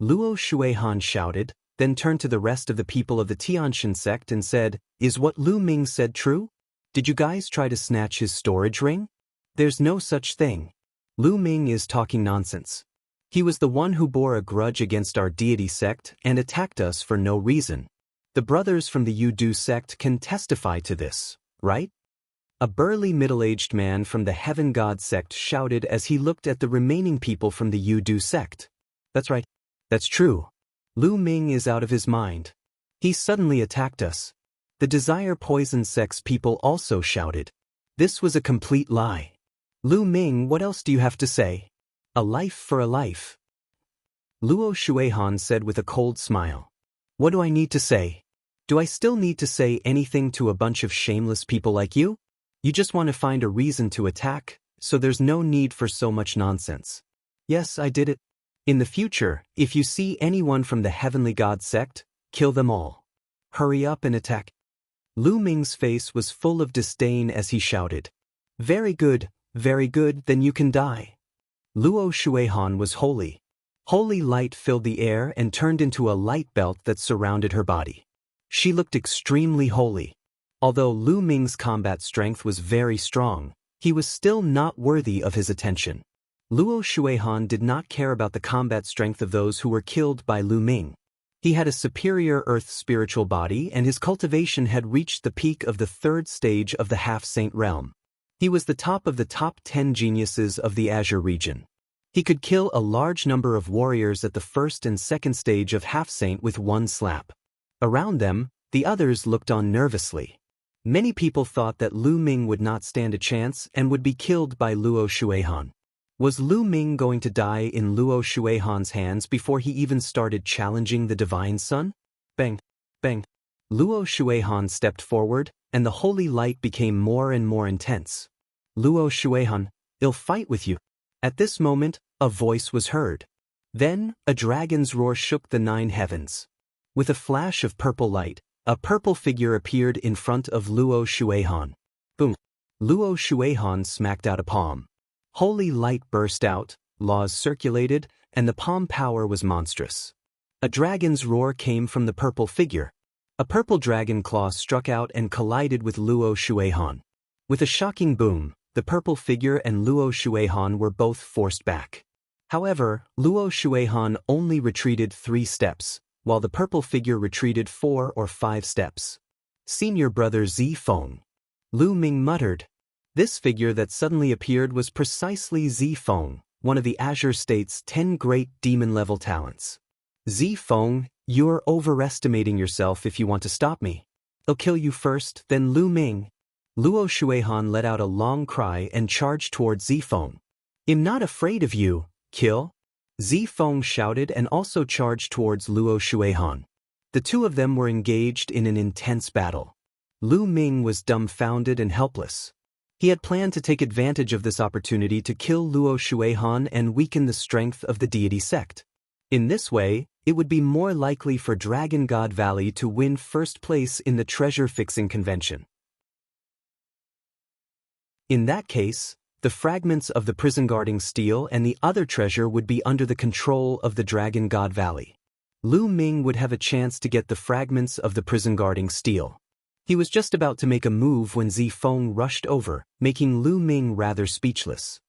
Luo Shuihan shouted, then turned to the rest of the people of the Tianshan sect and said, Is what Lu Ming said true? Did you guys try to snatch his storage ring? There's no such thing. Lu Ming is talking nonsense. He was the one who bore a grudge against our deity sect and attacked us for no reason. The brothers from the Yudu sect can testify to this, right? A burly middle-aged man from the Heaven God sect shouted as he looked at the remaining people from the Yudu sect. That's right. That's true. Lu Ming is out of his mind. He suddenly attacked us. The Desire Poison sect's people also shouted. This was a complete lie. Lu Ming, what else do you have to say? A life for a life. Luo Shuihan said with a cold smile. What do I need to say? Do I still need to say anything to a bunch of shameless people like you? You just want to find a reason to attack, so there's no need for so much nonsense. Yes, I did it. In the future, if you see anyone from the Heavenly God sect, kill them all. Hurry up and attack. Lu Ming's face was full of disdain as he shouted. Very good, then you can die. Luo Shuihan was holy. Holy light filled the air and turned into a light belt that surrounded her body. She looked extremely holy. Although Lu Ming's combat strength was very strong, he was still not worthy of his attention. Luo Shuihan did not care about the combat strength of those who were killed by Lu Ming. He had a superior earth spiritual body and his cultivation had reached the peak of the 3rd stage of the half-saint realm. He was the top of the top 10 geniuses of the Azure region. He could kill a large number of warriors at the 1st and 2nd stage of half-saint with one slap. Around them, the others looked on nervously. Many people thought that Lu Ming would not stand a chance and would be killed by Luo Shuihan. Was Lu Ming going to die in Luo Shuihan's hands before he even started challenging the Divine Sun? Bang! Bang! Luo Shuihan stepped forward, and the holy light became more and more intense. Luo Shuihan, I'll fight with you. At this moment, a voice was heard. Then, a dragon's roar shook the 9 heavens. With a flash of purple light, a purple figure appeared in front of Luo Shuihan. Boom! Luo Shuihan smacked out a palm. Holy light burst out, laws circulated, and the palm power was monstrous. A dragon's roar came from the purple figure. A purple dragon claw struck out and collided with Luo Shuihan. With a shocking boom, the purple figure and Luo Shuihan were both forced back. However, Luo Shuihan only retreated 3 steps, while the purple figure retreated 4 or 5 steps. Senior brother Zi Feng. Lu Ming muttered. This figure that suddenly appeared was precisely Zi Feng, one of the Azure State's 10 great demon-level talents. Zi Feng, you're overestimating yourself if you want to stop me. I'll kill you first, then Lu Ming. Luo Shuihan let out a long cry and charged toward Zi Feng. I'm not afraid of you, kill. Zi Feng shouted and also charged towards Luo Shuihan. The two of them were engaged in an intense battle. Lu Ming was dumbfounded and helpless. He had planned to take advantage of this opportunity to kill Luo Shuihan and weaken the strength of the deity sect. In this way, it would be more likely for Dragon God Valley to win first place in the treasure-fixing convention. In that case, the fragments of the prison-guarding steel and the other treasure would be under the control of the Dragon God Valley. Lu Ming would have a chance to get the fragments of the prison-guarding steel. He was just about to make a move when Zi Feng rushed over, making Lu Ming rather speechless.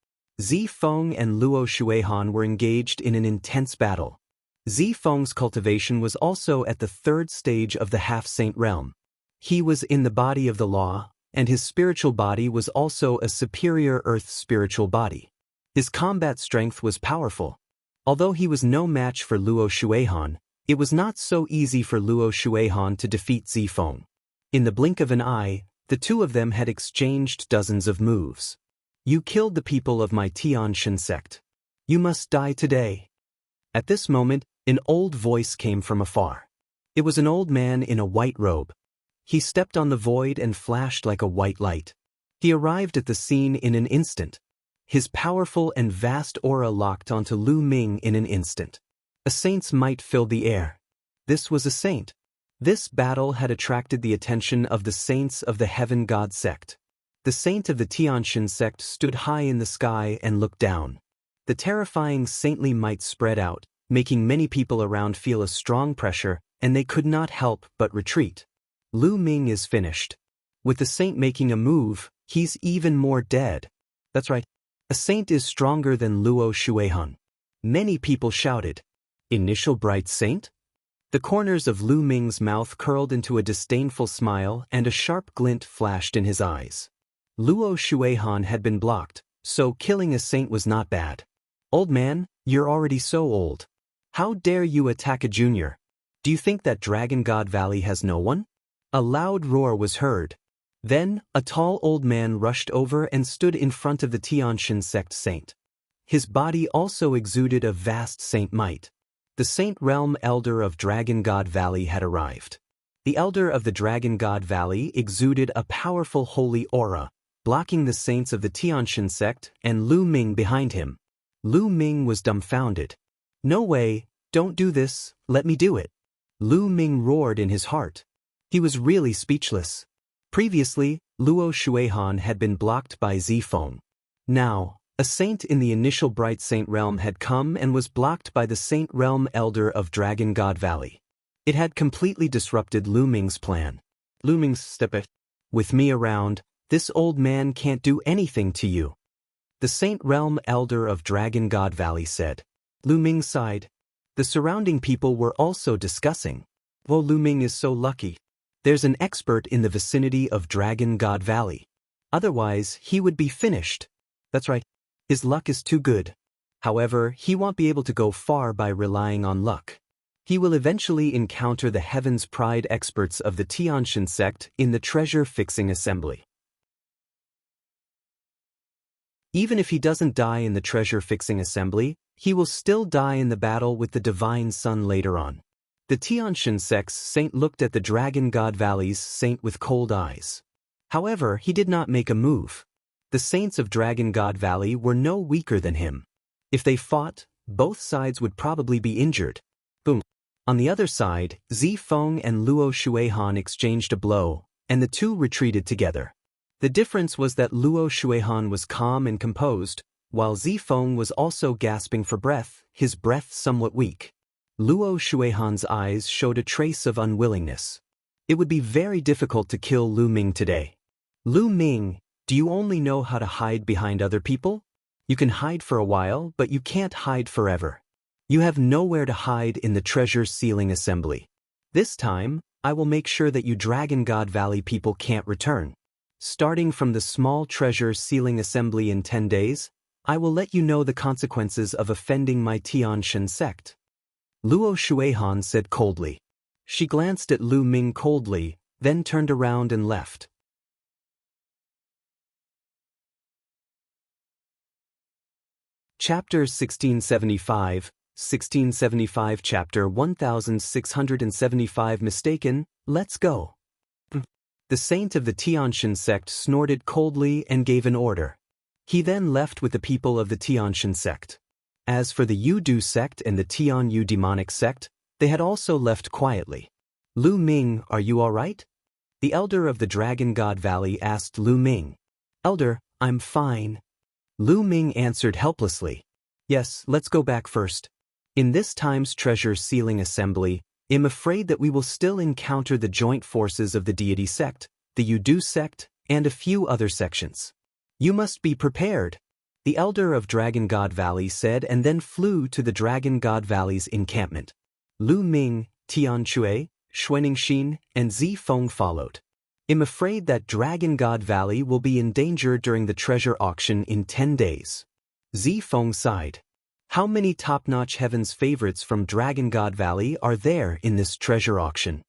Zi Feng and Luo Shuihan were engaged in an intense battle. Zi Feng's cultivation was also at the 3rd stage of the half-saint realm. He was in the body of the law, and his spiritual body was also a superior earth spiritual body. His combat strength was powerful. Although he was no match for Luo Shuihan, it was not so easy for Luo Shuihan to defeat Zi Feng. In the blink of an eye, the two of them had exchanged dozens of moves. You killed the people of my Tianshan sect. You must die today. At this moment, an old voice came from afar. It was an old man in a white robe. He stepped on the void and flashed like a white light. He arrived at the scene in an instant. His powerful and vast aura locked onto Lu Ming in an instant. A saint's might filled the air. This was a saint. This battle had attracted the attention of the saints of the Heaven God sect. The saint of the Tianshan sect stood high in the sky and looked down. The terrifying saintly might spread out, making many people around feel a strong pressure, and they could not help but retreat. Lu Ming is finished. With the saint making a move, he's even more dead. That's right. A saint is stronger than Luo Shuihan. Many people shouted. Initial bright saint? The corners of Lu Ming's mouth curled into a disdainful smile and a sharp glint flashed in his eyes. Luo Shuihan had been blocked, so killing a saint was not bad. Old man, you're already so old. How dare you attack a junior? Do you think that Dragon God Valley has no one? A loud roar was heard. Then, a tall old man rushed over and stood in front of the Tianshan sect saint. His body also exuded a vast saint might. The Saint Realm Elder of Dragon God Valley had arrived. The Elder of the Dragon God Valley exuded a powerful holy aura, blocking the saints of the Tianshan sect and Lu Ming behind him. Lu Ming was dumbfounded. No way, don't do this, let me do it. Lu Ming roared in his heart. He was really speechless. Previously, Luo Shuihan had been blocked by Zi Feng. Now, a saint in the initial Bright Saint Realm had come and was blocked by the Saint Realm Elder of Dragon God Valley. It had completely disrupted Lu Ming's plan. Lu Ming stepped. With me around, this old man can't do anything to you. The Saint Realm Elder of Dragon God Valley said. Lu Ming sighed. The surrounding people were also discussing. Oh, Lu Ming is so lucky. There's an expert in the vicinity of Dragon God Valley. Otherwise, he would be finished. That's right. His luck is too good. However, he won't be able to go far by relying on luck. He will eventually encounter the Heaven's Pride experts of the Tianshan sect in the treasure-fixing assembly. Even if he doesn't die in the treasure-fixing assembly, he will still die in the battle with the Divine Sun later on. The Tianshan sect's saint looked at the Dragon God Valley's saint with cold eyes. However, he did not make a move. The saints of Dragon God Valley were no weaker than him. If they fought, both sides would probably be injured. Boom. On the other side, Zi Feng and Luo Shuihan exchanged a blow, and the two retreated together. The difference was that Luo Shuihan was calm and composed, while Zi Feng was also gasping for breath, his breath somewhat weak. Luo Shuihan's eyes showed a trace of unwillingness. It would be very difficult to kill Lu Ming today. Lu Ming, do you only know how to hide behind other people? You can hide for a while, but you can't hide forever. You have nowhere to hide in the treasure sealing assembly. This time, I will make sure that you Dragon God Valley people can't return. Starting from the small treasure sealing assembly in 10 days, I will let you know the consequences of offending my Tianshan sect. Luo Shuihan said coldly. She glanced at Lu Ming coldly, then turned around and left. Chapter 1675, 1675 Chapter 1675 Mistaken, let's go. The saint of the Tianshan sect snorted coldly and gave an order. He then left with the people of the Tianshan sect. As for the Yudu sect and the Tianyu demonic sect, they had also left quietly. Lu Ming, are you all right? The elder of the Dragon God Valley asked Lu Ming. Elder, I'm fine. Lu Ming answered helplessly. Yes, let's go back first. In this time's treasure sealing assembly, I'm afraid that we will still encounter the joint forces of the deity sect, the Yudu sect, and a few other sections. You must be prepared, the elder of Dragon God Valley said, and then flew to the Dragon God Valley's encampment. Lu Ming, Tian Chui, Xuaningxin, and Zifeng followed. I'm afraid that Dragon God Valley will be in danger during the treasure auction in 10 days. Zifeng sighed. How many top-notch heaven's favorites from Dragon God Valley are there in this treasure auction?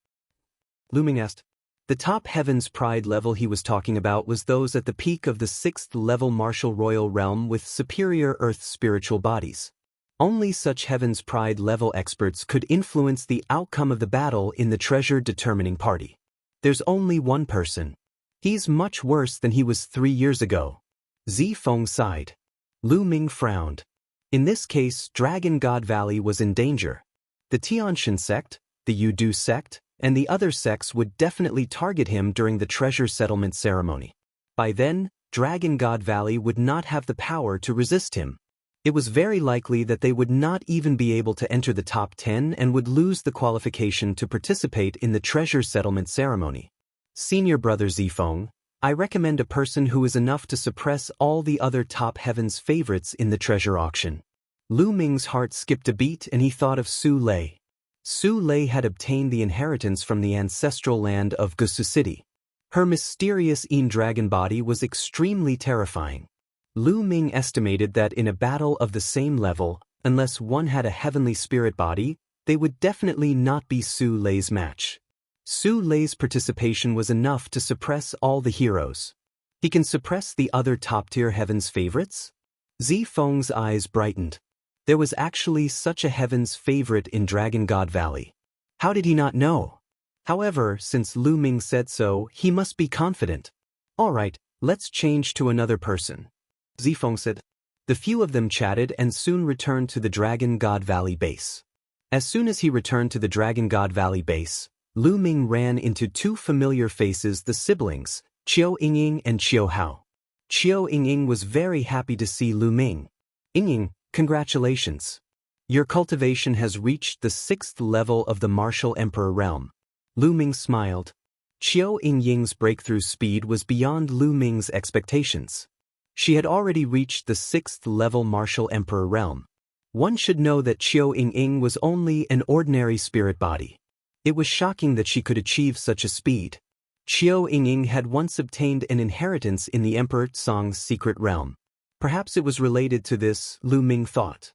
Lu Ming asked. The top heaven's pride level he was talking about was those at the peak of the 6th level martial royal realm with superior earth spiritual bodies. Only such heaven's pride level experts could influence the outcome of the battle in the treasure determining party. There's only one person. He's much worse than he was 3 years ago. Zifeng sighed. Lu Ming frowned. In this case, Dragon God Valley was in danger. The Tianshan sect, the Yudu sect, and the other sects would definitely target him during the treasure settlement ceremony. By then, Dragon God Valley would not have the power to resist him. It was very likely that they would not even be able to enter the top 10 and would lose the qualification to participate in the treasure settlement ceremony. Senior Brother Zifeng, I recommend a person who is enough to suppress all the other top heaven's favorites in the treasure auction. Lu Ming's heart skipped a beat and he thought of Su Lei. Su Lei had obtained the inheritance from the ancestral land of Gusu City. Her mysterious dragon body was extremely terrifying. Lu Ming estimated that in a battle of the same level, unless one had a heavenly spirit body, they would definitely not be Su Lei's match. Su Lei's participation was enough to suppress all the heroes. He can suppress the other top-tier heaven's favorites? Zifeng's eyes brightened. There was actually such a heaven's favorite in Dragon God Valley. How did he not know? However, since Lu Ming said so, he must be confident. All right, let's change to another person. Zifeng said. The few of them chatted and soon returned to the Dragon God Valley base. As soon as he returned to the Dragon God Valley base, Lu Ming ran into two familiar faces, the siblings, Qiu Yingying and Qiu Hao. Qiu Yingying was very happy to see Lu Ming. Yingying, congratulations. Your cultivation has reached the 6th level of the Martial Emperor realm. Lu Ming smiled. Qiu Yingying's breakthrough speed was beyond Lu Ming's expectations. She had already reached the 6th level Martial Emperor realm. One should know that Qiu Yingying was only an ordinary spirit body. It was shocking that she could achieve such a speed. Qiu Yingying had once obtained an inheritance in the Emperor Tsang's secret realm. Perhaps it was related to this, Lu Ming thought.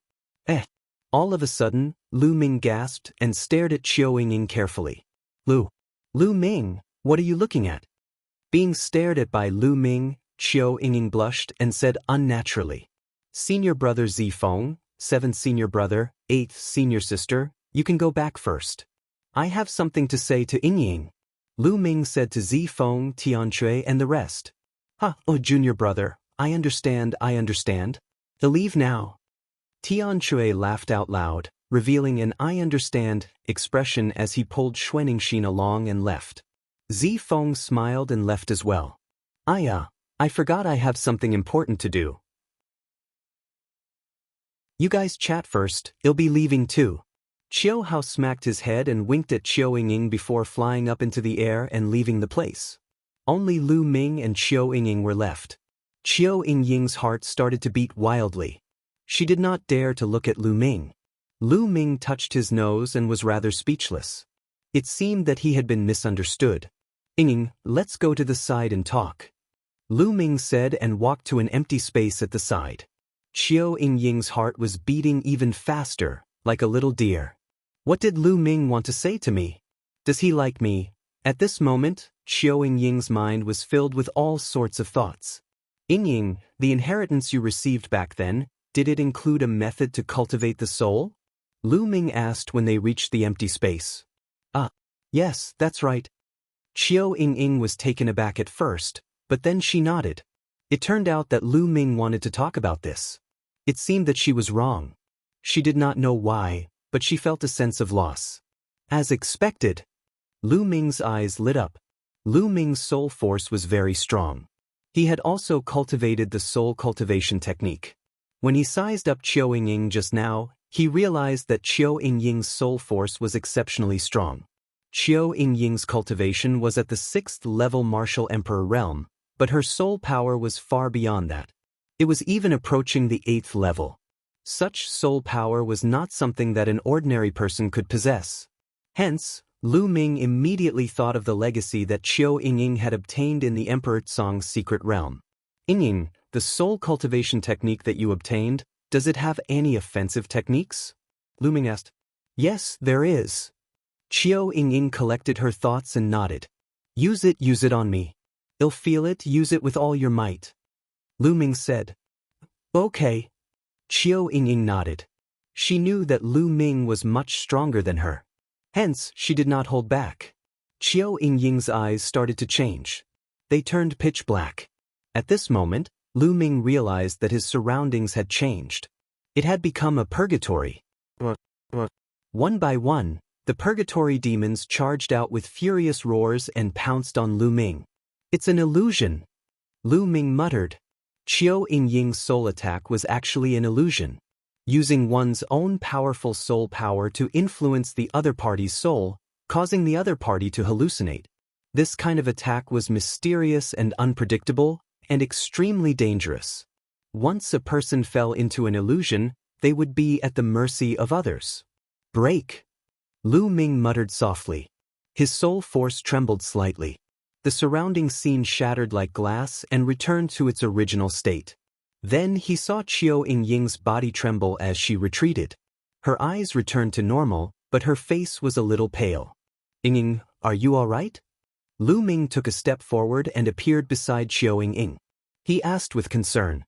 All of a sudden, Lu Ming gasped and stared at Qiu Yingying carefully. Lu Ming, what are you looking at? Being stared at by Lu Ming, Qiu Yingying blushed and said unnaturally. Senior brother Zifeng, 7th senior brother, 8th senior sister, you can go back first. I have something to say to Yingying. Lu Ming said to Zifeng, Tianshui, and the rest. Oh, junior brother, I understand. To leave now. Tianshui laughed out loud, revealing an I understand expression as he pulled Xuaningxin along and left. Zifeng smiled and left as well. I forgot I have something important to do. You guys chat first, I'll be leaving too. Qiu Hao smacked his head and winked at Qiu Yingying before flying up into the air and leaving the place. Only Lu Ming and Qiu Yingying were left. Qiao Yingying's heart started to beat wildly. She did not dare to look at Lu Ming. Lu Ming touched his nose and was rather speechless. It seemed that he had been misunderstood. Yingying, let's go to the side and talk. Lu Ming said and walked to an empty space at the side. Qiao Yingying's heart was beating even faster, like a little deer. What did Lu Ming want to say to me? Does he like me? At this moment, Qiao Yingying's mind was filled with all sorts of thoughts. Yingying, the inheritance you received back then, did it include a method to cultivate the soul? Lu Ming asked when they reached the empty space. Yes, that's right. Qiao Yingying was taken aback at first, but then she nodded. It turned out that Lu Ming wanted to talk about this. It seemed that she was wrong. She did not know why, but she felt a sense of loss. As expected, Lu Ming's eyes lit up. Lu Ming's soul force was very strong. He had also cultivated the soul cultivation technique. When he sized up Qiao Yingying just now, he realized that Qiao Yingying's soul force was exceptionally strong. Qiao Yingying's cultivation was at the 6th level martial emperor realm, but her soul power was far beyond that. It was even approaching the 8th level. Such soul power was not something that an ordinary person could possess. Hence, Lu Ming immediately thought of the legacy that Qiao Yingying had obtained in the Emperor Tsong's secret realm. Yingying, the soul cultivation technique that you obtained, does it have any offensive techniques? Lu Ming asked. Yes, there is. Qiao Yingying collected her thoughts and nodded. Use it on me. I'll feel it, use it with all your might. Lu Ming said. Okay. Qiao Yingying nodded. She knew that Lu Ming was much stronger than her. Hence, she did not hold back. Qiao Yingying's eyes started to change. They turned pitch black. At this moment, Lu Ming realized that his surroundings had changed. It had become a purgatory. One by one, the purgatory demons charged out with furious roars and pounced on Lu Ming. It's an illusion. Lu Ming muttered. Qiao Yingying's soul attack was actually an illusion. Using one's own powerful soul power to influence the other party's soul, causing the other party to hallucinate. This kind of attack was mysterious and unpredictable, and extremely dangerous. Once a person fell into an illusion, they would be at the mercy of others. Break! Lu Ming muttered softly. His soul force trembled slightly. The surrounding scene shattered like glass and returned to its original state. Then he saw Qiao Yingying's body tremble as she retreated. Her eyes returned to normal, but her face was a little pale. Yingying, are you all right? Lu Ming took a step forward and appeared beside Qiao Yingying. He asked with concern.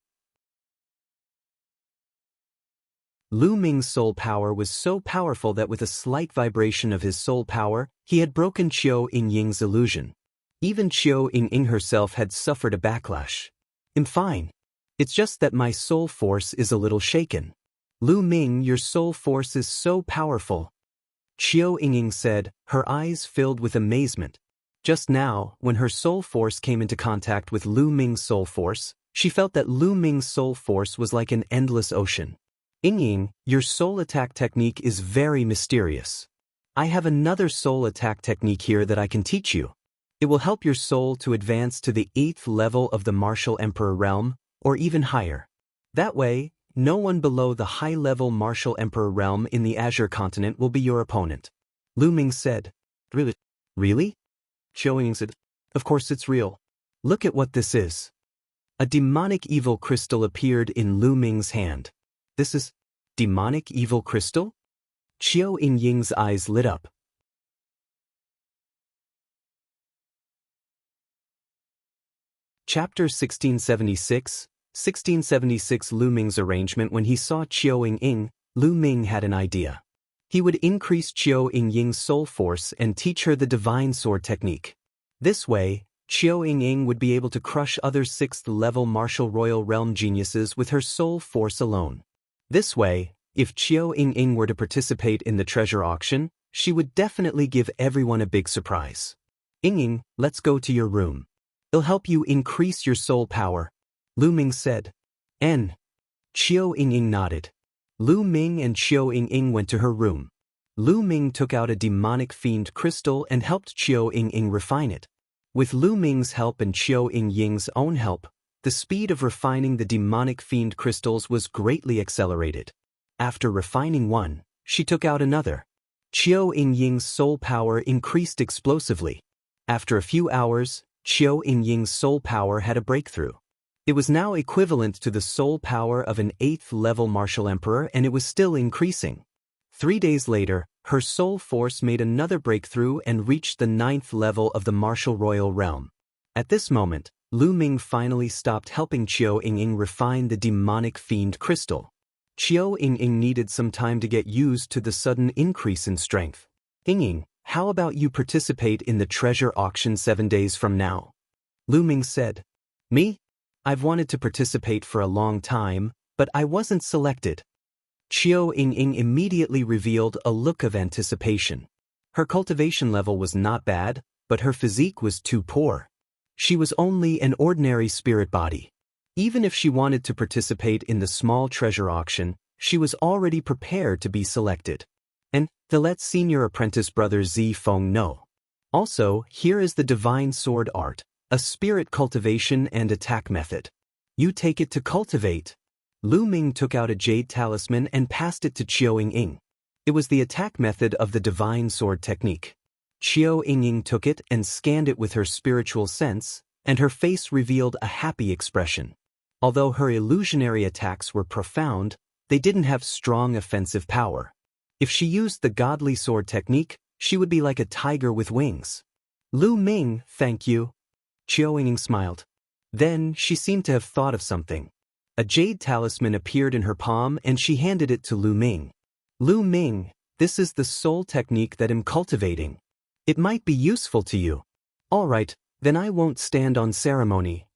Lu Ming's soul power was so powerful that with a slight vibration of his soul power, he had broken Qiao Yingying's illusion. Even Qiao Yingying herself had suffered a backlash. I'm fine. It's just that my soul force is a little shaken. Lu Ming, your soul force is so powerful. Qiao Yingying said, her eyes filled with amazement. Just now, when her soul force came into contact with Lu Ming's soul force, she felt that Lu Ming's soul force was like an endless ocean. Yingying, your soul attack technique is very mysterious. I have another soul attack technique here that I can teach you. It will help your soul to advance to the 8th level of the martial emperor realm, or even higher. That way, no one below the high-level martial emperor realm in the Azure continent will be your opponent. Lu Ming said. Really? Really? Qiao Yingying said. Of course it's real. Look at what this is. A demonic evil crystal appeared in Lu Ming's hand. This is demonic evil crystal? Qiao Yingying's eyes lit up. Chapter 1676 Lu Ming's arrangement. When he saw Qiao Yingying, Lu Ming had an idea. He would increase Qiao Yingying's soul force and teach her the divine sword technique. This way, Qiao Yingying would be able to crush other 6th-level martial royal realm geniuses with her soul force alone. This way, if Qiao Yingying were to participate in the treasure auction, she would definitely give everyone a big surprise. Yingying, let's go to your room. It'll help you increase your soul power, Lu Ming said. N. Qiao Yingying nodded. Lu Ming and Qiao Yingying went to her room. Lu Ming took out a demonic fiend crystal and helped Qiao Yingying refine it. With Lu Ming's help and Qiao Yingying's own help, The speed of refining the demonic fiend crystals was greatly accelerated. After refining one, she took out another. Qiu Yingying's soul power increased explosively. After a few hours, Qiu Yingying's soul power had a breakthrough. It was now equivalent to the soul power of an 8th-level martial emperor, and it was still increasing. 3 days later, her soul force made another breakthrough and reached the 9th level of the martial royal realm. At this moment, Lu Ming finally stopped helping Qiu Yingying refine the demonic fiend crystal. Qiu Yingying needed some time to get used to the sudden increase in strength. Yingying, how about you participate in the treasure auction 7 days from now? Lu Ming said. Me? I've wanted to participate for a long time, but I wasn't selected. Qiu Yingying immediately revealed a look of anticipation. Her cultivation level was not bad, but her physique was too poor. She was only an ordinary spirit body. Even if she wanted to participate in the small treasure auction, she was already prepared to be selected. And to let senior apprentice brother Zi Feng know. Also, here is the divine sword art, a spirit cultivation and attack method. You take it to cultivate. Lu Ming took out a jade talisman and passed it to Qiu Yingying. It was the attack method of the divine sword technique. Qiu Yingying took it and scanned it with her spiritual sense, and her face revealed a happy expression. Although her illusionary attacks were profound, they didn't have strong offensive power. If she used the godly sword technique, she would be like a tiger with wings. Lu Ming, thank you. Qiu Yingying smiled. Then she seemed to have thought of something. A jade talisman appeared in her palm and she handed it to Lu Ming. Lu Ming, this is the soul technique that I'm cultivating. It might be useful to you. All right, then I won't stand on ceremony.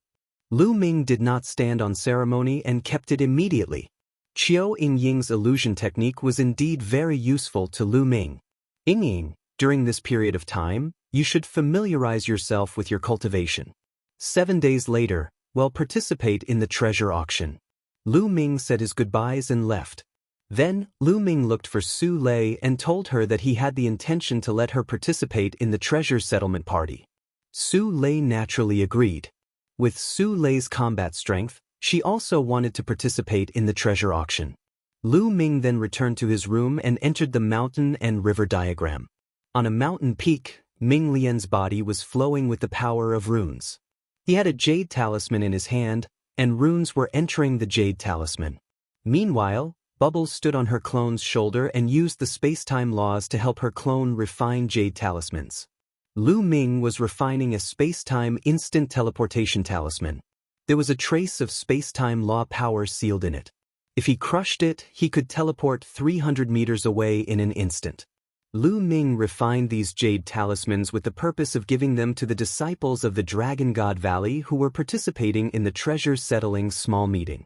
Lu Ming did not stand on ceremony and kept it immediately. Qiu Yingying's illusion technique was indeed very useful to Lu Ming. Yingying, during this period of time, you should familiarize yourself with your cultivation. 7 days later, participate in the treasure auction. Lu Ming said his goodbyes and left. Then, Lu Ming looked for Su Lei and told her that he had the intention to let her participate in the treasure settlement party. Su Lei naturally agreed. With Su Lei's combat strength, she also wanted to participate in the treasure auction. Lu Ming then returned to his room and entered the mountain and river diagram. On a mountain peak, Ming Lian's body was flowing with the power of runes. He had a jade talisman in his hand, and runes were entering the jade talisman. Meanwhile, Bubbles stood on her clone's shoulder and used the space-time laws to help her clone refine jade talismans. Lu Ming was refining a space-time instant teleportation talisman. There was a trace of space-time law power sealed in it. If he crushed it, he could teleport 300 meters away in an instant. Lu Ming refined these jade talismans with the purpose of giving them to the disciples of the Dragon God Valley who were participating in the treasure settling small meeting.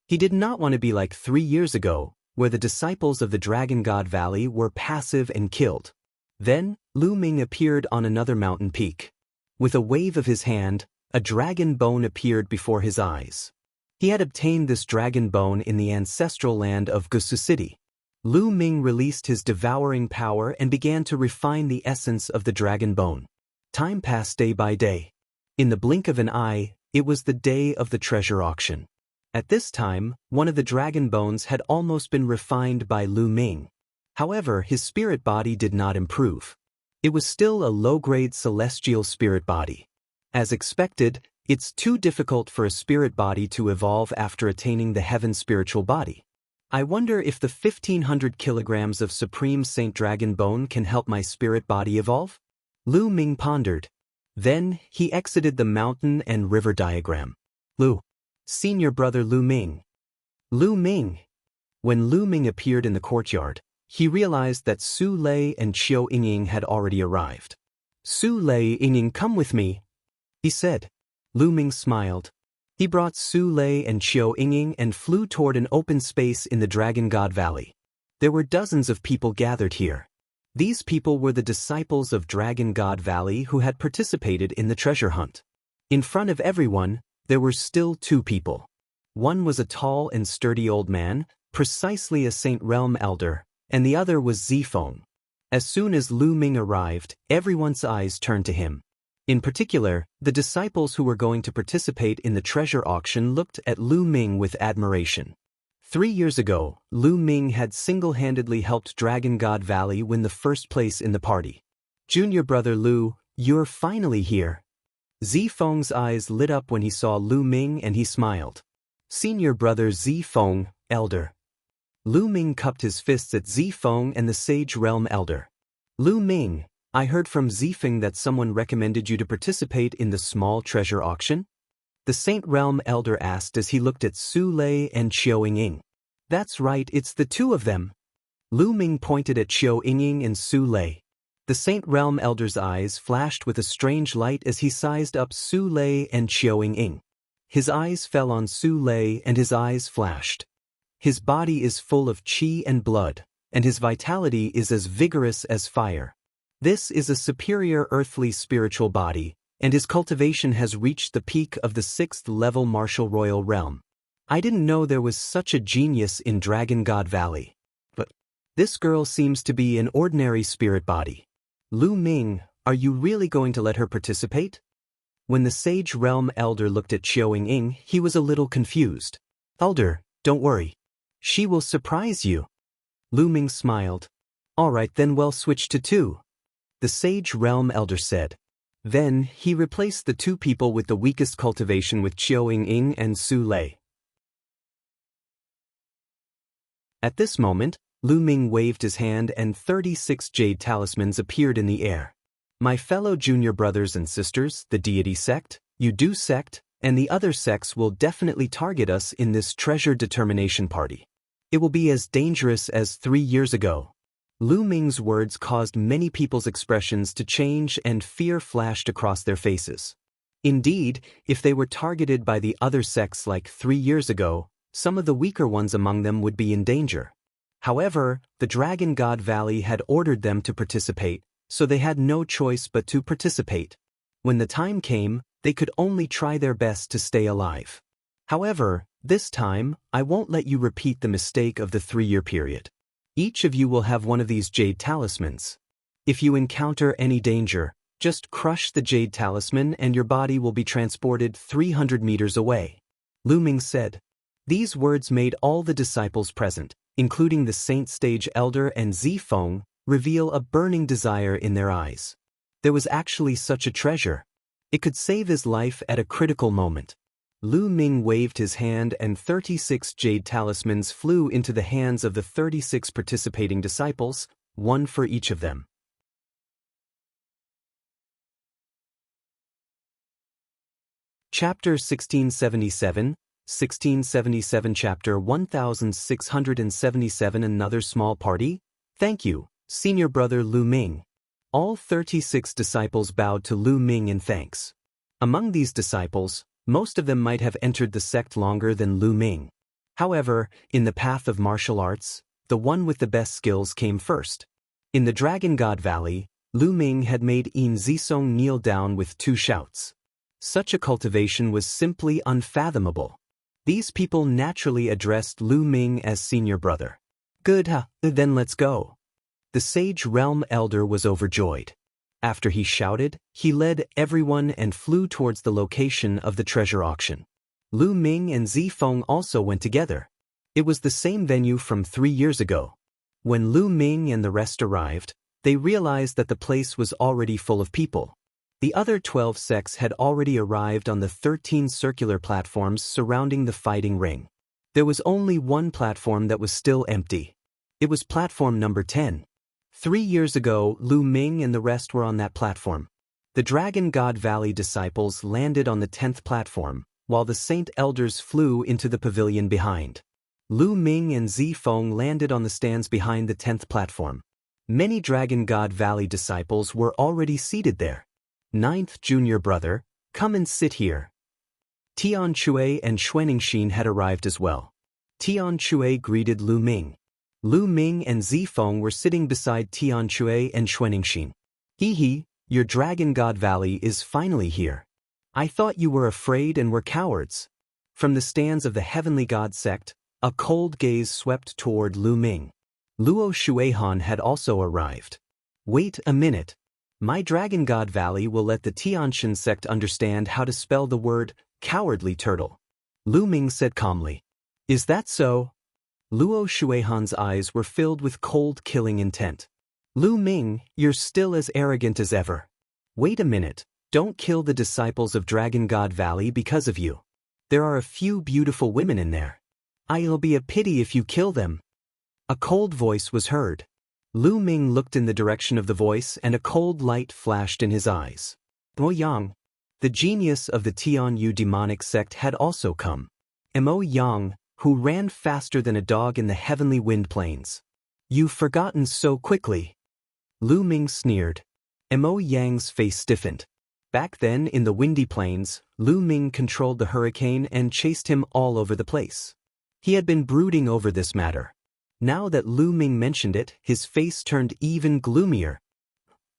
He did not want to be like 3 years ago, where the disciples of the Dragon God Valley were passive and killed. Then, Lu Ming appeared on another mountain peak. With a wave of his hand, a dragon bone appeared before his eyes. He had obtained this dragon bone in the ancestral land of Gusu City. Lu Ming released his devouring power and began to refine the essence of the dragon bone. Time passed day by day. In the blink of an eye, it was the day of the treasure auction. At this time, one of the dragon bones had almost been refined by Lu Ming. However, his spirit body did not improve. It was still a low-grade celestial spirit body. As expected, it's too difficult for a spirit body to evolve after attaining the heaven spiritual body. I wonder if the 1,500 kilograms of Supreme Saint Dragon Bone can help my spirit body evolve? Lu Ming pondered. Then, he exited the mountain and river diagram. Senior brother Lu Ming. Lu Ming. When Lu Ming appeared in the courtyard, he realized that Su Lei and Qiu Yingying had already arrived. Su Lei, Yingying, come with me, he said. Lu Ming smiled. He brought Su Lei and Qiu Yingying and flew toward an open space in the Dragon God Valley. There were dozens of people gathered here. These people were the disciples of Dragon God Valley who had participated in the treasure hunt. In front of everyone, there were still 2 people. One was a tall and sturdy old man, precisely a Saint Realm elder, and the other was Zifeng. As soon as Lu Ming arrived, everyone's eyes turned to him. In particular, the disciples who were going to participate in the treasure auction looked at Lu Ming with admiration. 3 years ago, Lu Ming had single-handedly helped Dragon God Valley win the first place in the party. Junior brother Lu, you're finally here. Zifeng's eyes lit up when he saw Lu Ming and he smiled. Senior brother Zifeng, elder. Lu Ming cupped his fists at Zifeng and the Sage Realm elder. Lu Ming, I heard from Zifeng that someone recommended you to participate in the small treasure auction? The Saint Realm elder asked as he looked at Su Lei and Qiao Ying. That's right, it's the two of them. Lu Ming pointed at Qiao Ying and Su Lei. The Saint Realm elder's eyes flashed with a strange light as he sized up Su Lei and Qiao Ying. His eyes fell on Su Lei and his eyes flashed. His body is full of qi and blood, and his vitality is as vigorous as fire. This is a superior earthly spiritual body, and his cultivation has reached the peak of the 6th level martial royal realm. I didn't know there was such a genius in Dragon God Valley. But this girl seems to be an ordinary spirit body. Lu Ming, are you really going to let her participate? When the Sage Realm elder looked at Qiao Ying, he was a little confused. Elder, don't worry. She will surprise you. Lu Ming smiled. All right then, we'll switch to 2. The Sage Realm elder said. Then, he replaced the 2 people with the weakest cultivation with Qiao Ying and Su Lei. At this moment, Lu Ming waved his hand and 36 jade talismans appeared in the air. My fellow junior brothers and sisters, the deity sect, Yudu sect, and the other sects will definitely target us in this treasure determination party. It will be as dangerous as 3 years ago. Lu Ming's words caused many people's expressions to change and fear flashed across their faces. Indeed, if they were targeted by the other sects like 3 years ago, some of the weaker ones among them would be in danger. However, the Dragon God Valley had ordered them to participate, so they had no choice but to participate. When the time came, they could only try their best to stay alive. However, this time, I won't let you repeat the mistake of the 3-year period. Each of you will have one of these jade talismans. If you encounter any danger, just crush the jade talisman and your body will be transported 300 meters away. Lu Ming said. These words made all the disciples present, including the Saint Stage Elder and Zifeng, reveal a burning desire in their eyes. There was actually such a treasure. It could save his life at a critical moment. Lu Ming waved his hand and 36 jade talismans flew into the hands of the 36 participating disciples, one for each of them. Chapter 1677, 1677 Chapter 1677 Another small party? Thank you, senior brother Lu Ming. All 36 disciples bowed to Lu Ming in thanks. Among these disciples, most of them might have entered the sect longer than Lu Ming. However, in the path of martial arts, the one with the best skills came first. In the Dragon God Valley, Lu Ming had made Yin Zisong kneel down with 2 shouts. Such a cultivation was simply unfathomable. These people naturally addressed Lu Ming as senior brother. Good, then let's go. The Sage Realm Elder was overjoyed. After he shouted, he led everyone and flew towards the location of the treasure auction. Lu Ming and Zifeng also went together. It was the same venue from 3 years ago. When Lu Ming and the rest arrived, they realized that the place was already full of people. The other 12 sects had already arrived on the 13 circular platforms surrounding the fighting ring. There was only one platform that was still empty. It was platform number 10. 3 years ago, Lu Ming and the rest were on that platform. The Dragon God Valley disciples landed on the 10th platform, while the Saint Elders flew into the pavilion behind. Lu Ming and Zifeng landed on the stands behind the 10th platform. Many Dragon God Valley disciples were already seated there. 9th junior brother, come and sit here. Tian Chui and Xuanixin had arrived as well. Tian Chui greeted Lu Ming. Lu Ming and Zifeng were sitting beside Tian Chui and Xuanixin. Hee, your Dragon God Valley is finally here. I thought you were afraid and were cowards. From the stands of the Heavenly God sect, a cold gaze swept toward Lu Ming. Luo Shuihan had also arrived. Wait a minute. My Dragon God Valley will let the Tianshan sect understand how to spell the word cowardly turtle. Lu Ming said calmly. Is that so? Luo Shuihan's eyes were filled with cold killing intent. Lu Ming, you're still as arrogant as ever. Wait a minute, don't kill the disciples of Dragon God Valley because of you. There are a few beautiful women in there. It'll be a pity if you kill them. A cold voice was heard. Lu Ming looked in the direction of the voice and a cold light flashed in his eyes. Mo Yang, the genius of the Tianyu demonic sect, had also come. Mo Yang, who ran faster than a dog in the heavenly wind plains. You've forgotten so quickly. Lu Ming sneered. Mo Yang's face stiffened. Back then in the windy plains, Lu Ming controlled the hurricane and chased him all over the place. He had been brooding over this matter. Now that Lu Ming mentioned it, his face turned even gloomier.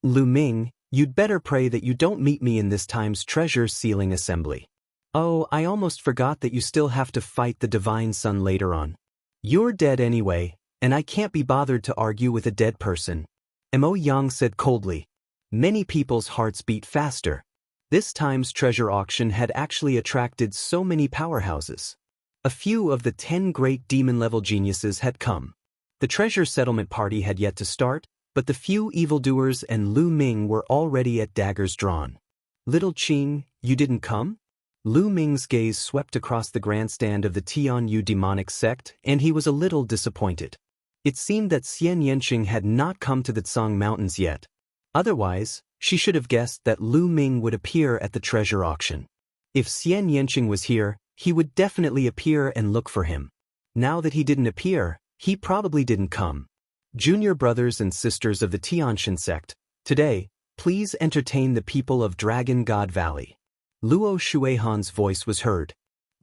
Lu Ming, you'd better pray that you don't meet me in this time's treasure sealing assembly. Oh, I almost forgot that you still have to fight the Divine Sun later on. You're dead anyway, and I can't be bothered to argue with a dead person. Mo Yang said coldly. Many people's hearts beat faster. This time's treasure auction had actually attracted so many powerhouses. A few of the 10 great demon-level geniuses had come. The treasure settlement party had yet to start, but the few evildoers and Lu Ming were already at daggers drawn. Little Qing, you didn't come? Lu Ming's gaze swept across the grandstand of the Tianyu demonic sect, and he was a little disappointed. It seemed that Xian Yanqing had not come to the Tsang Mountains yet. Otherwise, she should have guessed that Lu Ming would appear at the treasure auction. If Xian Yanqing was here, he would definitely appear and look for him. Now that he didn't appear, he probably didn't come. Junior brothers and sisters of the Tianshan sect, today, please entertain the people of Dragon God Valley. Luo Shuihan's voice was heard.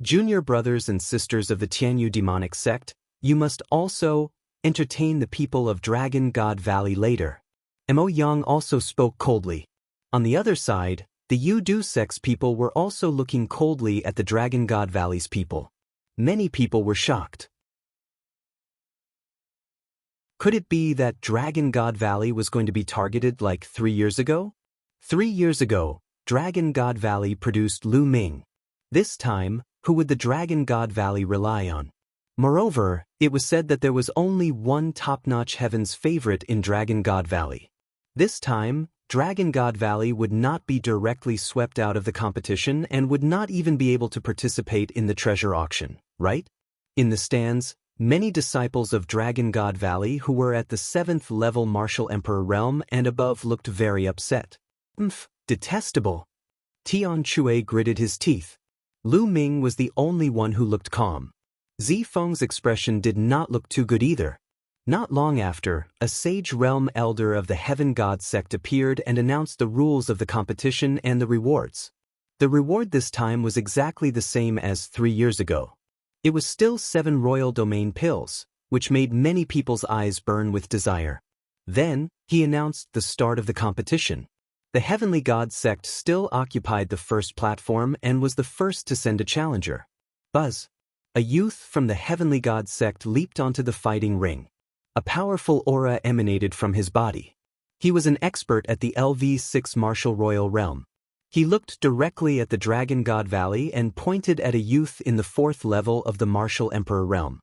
Junior brothers and sisters of the Tianyu demonic sect, you must also entertain the people of Dragon God Valley later. Mo Yang also spoke coldly. On the other side, the Yudu sect's people were also looking coldly at the Dragon God Valley's people. Many people were shocked. Could it be that Dragon God Valley was going to be targeted like 3 years ago? 3 years ago, Dragon God Valley produced Lu Ming. This time, who would the Dragon God Valley rely on? Moreover, it was said that there was only one top-notch heaven's favorite in Dragon God Valley. This time, Dragon God Valley would not be directly swept out of the competition and would not even be able to participate in the treasure auction, right? In the stands, many disciples of Dragon God Valley who were at the 7th level Martial Emperor realm and above looked very upset. Detestable. Tian Chue gritted his teeth. Lu Ming was the only one who looked calm. Zi Feng's expression did not look too good either. Not long after, a sage realm elder of the Heaven God sect appeared and announced the rules of the competition and the rewards. The reward this time was exactly the same as 3 years ago. It was still 7 royal domain pills, which made many people's eyes burn with desire. Then, he announced the start of the competition. The Heavenly God sect still occupied the first platform and was the first to send a challenger. Buzz. A youth from the Heavenly God sect leaped onto the fighting ring. A powerful aura emanated from his body. He was an expert at the LV6 Martial Royal Realm. He looked directly at the Dragon God Valley and pointed at a youth in the 4th level of the Martial Emperor realm.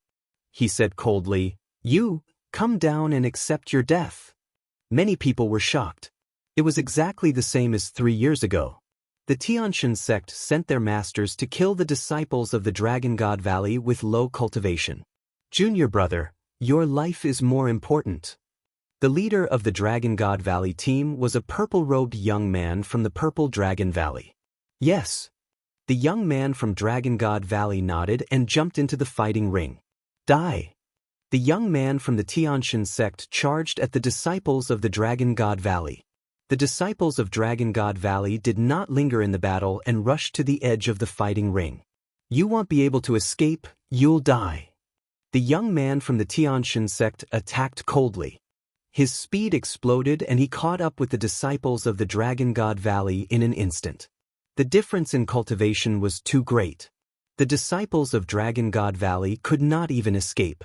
He said coldly, "You, come down and accept your death." Many people were shocked. It was exactly the same as 3 years ago. The Tianshan sect sent their masters to kill the disciples of the Dragon God Valley with low cultivation. Junior brother, your life is more important. The leader of the Dragon God Valley team was a purple-robed young man from the Purple Dragon Valley. Yes. The young man from Dragon God Valley nodded and jumped into the fighting ring. Die. The young man from the Tianshan sect charged at the disciples of the Dragon God Valley. The disciples of Dragon God Valley did not linger in the battle and rushed to the edge of the fighting ring. You won't be able to escape, you'll die. The young man from the Tianshan sect attacked coldly. His speed exploded and he caught up with the disciples of the Dragon God Valley in an instant. The difference in cultivation was too great. The disciples of Dragon God Valley could not even escape.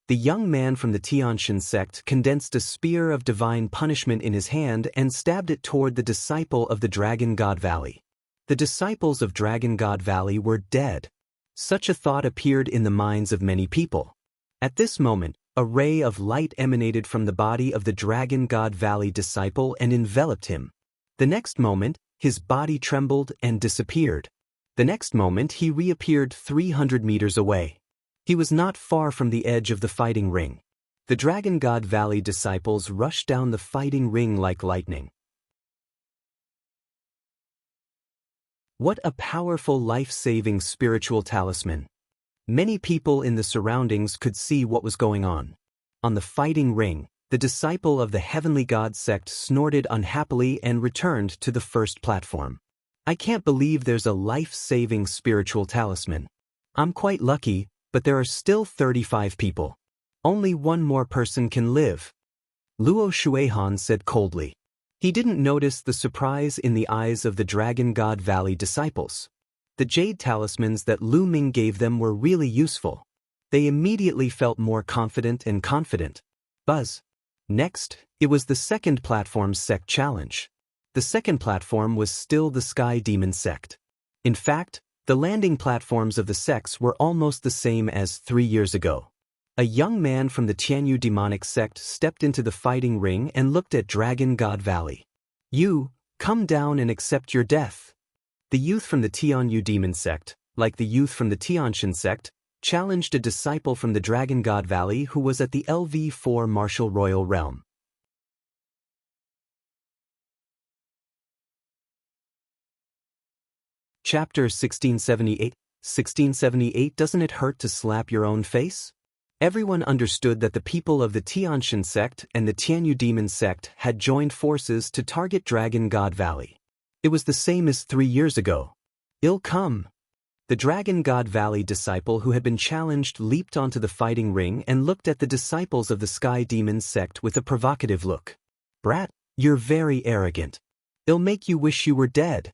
The young man from the Tianshan sect condensed a spear of divine punishment in his hand and stabbed it toward the disciple of the Dragon God Valley. The disciples of Dragon God Valley were dead. Such a thought appeared in the minds of many people. At this moment, a ray of light emanated from the body of the Dragon God Valley disciple and enveloped him. The next moment, his body trembled and disappeared. The next moment, he reappeared 300 meters away. He was not far from the edge of the fighting ring. The Dragon God Valley disciples rushed down the fighting ring like lightning. What a powerful life-saving spiritual talisman. Many people in the surroundings could see what was going on. On the fighting ring, the disciple of the Heavenly God sect snorted unhappily and returned to the first platform. I can't believe there's a life-saving spiritual talisman. I'm quite lucky, but there are still 35 people. Only one more person can live. Luo Shuihan said coldly. He didn't notice the surprise in the eyes of the Dragon God Valley disciples. The jade talismans that Lu Ming gave them were really useful. They immediately felt more confident and confident. Buzz. Next, it was the second platform's sect challenge. The second platform was still the Sky Demon sect. In fact, the landing platforms of the sects were almost the same as 3 years ago. A young man from the Tianyu demonic sect stepped into the fighting ring and looked at Dragon God Valley. You, come down and accept your death. The youth from the Tianyu demon sect, like the youth from the Tianshan sect, challenged a disciple from the Dragon God Valley who was at the LV4 Martial Royal Realm. Chapter 1678. 1678. Doesn't it hurt to slap your own face? Everyone understood that the people of the Tianshan sect and the Tianyu demon sect had joined forces to target Dragon God Valley. It was the same as 3 years ago. Ill come. The Dragon God Valley disciple who had been challenged leaped onto the fighting ring and looked at the disciples of the Sky Demon sect with a provocative look. Brat, you're very arrogant. It'll make you wish you were dead.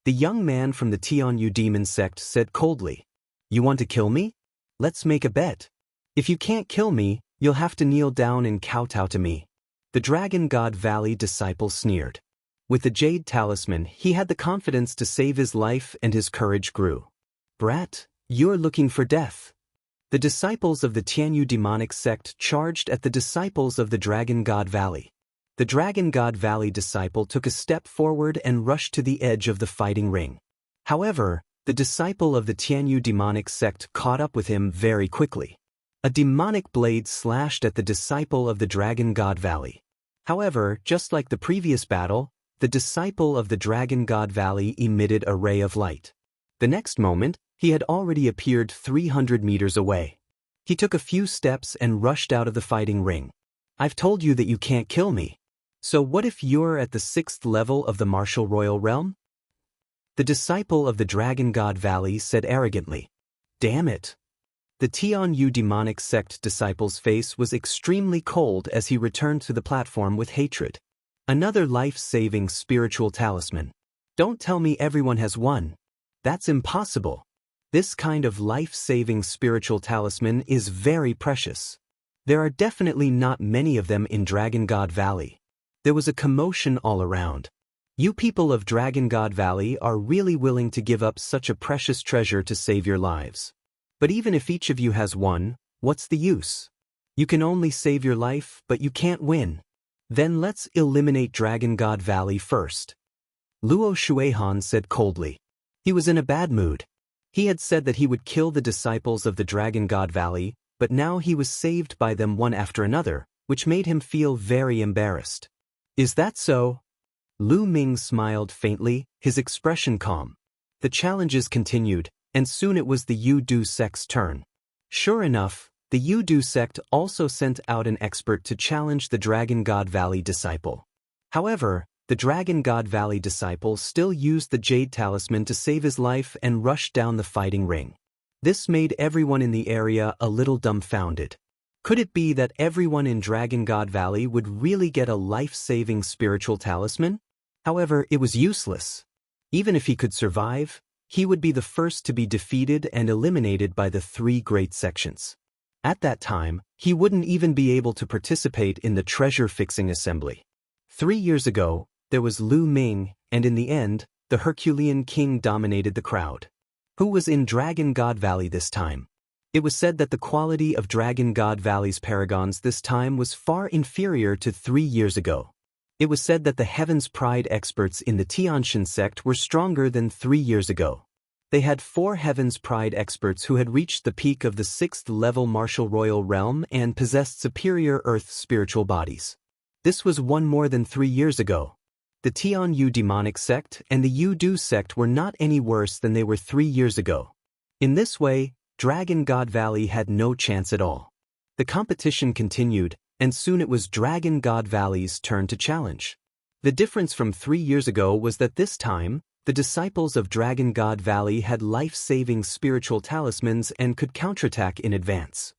The young man from the Tianyu demon sect said coldly. You want to kill me? Let's make a bet. If you can't kill me, you'll have to kneel down and kowtow to me. The Dragon God Valley disciple sneered. With the jade talisman, he had the confidence to save his life and his courage grew. Brat, you're looking for death. The disciples of the Tianyu demonic sect charged at the disciples of the Dragon God Valley. The Dragon God Valley disciple took a step forward and rushed to the edge of the fighting ring. However, the disciple of the Tianyu demonic sect caught up with him very quickly. A demonic blade slashed at the disciple of the Dragon God Valley. However, just like the previous battle, the disciple of the Dragon God Valley emitted a ray of light. The next moment, he had already appeared 300 meters away. He took a few steps and rushed out of the fighting ring. I've told you that you can't kill me. So what if you're at the 6th level of the Martial Royal Realm? The disciple of the Dragon God Valley said arrogantly. Damn it. The Tianyu demonic sect disciple's face was extremely cold as he returned to the platform with hatred. Another life-saving spiritual talisman. Don't tell me everyone has one. That's impossible. This kind of life-saving spiritual talisman is very precious. There are definitely not many of them in Dragon God Valley. There was a commotion all around. You people of Dragon God Valley are really willing to give up such a precious treasure to save your lives. But even if each of you has one, what's the use? You can only save your life, but you can't win. Then let's eliminate Dragon God Valley first. Luo Shuihan said coldly. He was in a bad mood. He had said that he would kill the disciples of the Dragon God Valley, but now he was saved by them one after another, which made him feel very embarrassed. Is that so? Lu Ming smiled faintly, his expression calm. The challenges continued, and soon it was the Yu-Du sect's turn. Sure enough, the Yu-Du sect also sent out an expert to challenge the Dragon God Valley disciple. However, the Dragon God Valley disciple still used the jade talisman to save his life and rushed down the fighting ring. This made everyone in the area a little dumbfounded. Could it be that everyone in Dragon God Valley would really get a life-saving spiritual talisman? However, it was useless. Even if he could survive, he would be the first to be defeated and eliminated by the 3 great sections. At that time, he wouldn't even be able to participate in the treasure-fixing assembly. 3 years ago, there was Lu Ming, and in the end, the Herculean king dominated the crowd. Who was in Dragon God Valley this time? It was said that the quality of Dragon God Valley's paragons this time was far inferior to 3 years ago. It was said that the Heaven's Pride experts in the Tianshan sect were stronger than 3 years ago. They had 4 Heaven's Pride experts who had reached the peak of the 6th level martial royal realm and possessed superior earth spiritual bodies. This was one more than 3 years ago. The Tianyu demonic sect and the Yudu sect were not any worse than they were 3 years ago. In this way, Dragon God Valley had no chance at all. The competition continued, and soon it was Dragon God Valley's turn to challenge. The difference from 3 years ago was that this time, the disciples of Dragon God Valley had life-saving spiritual talismans and could counterattack in advance.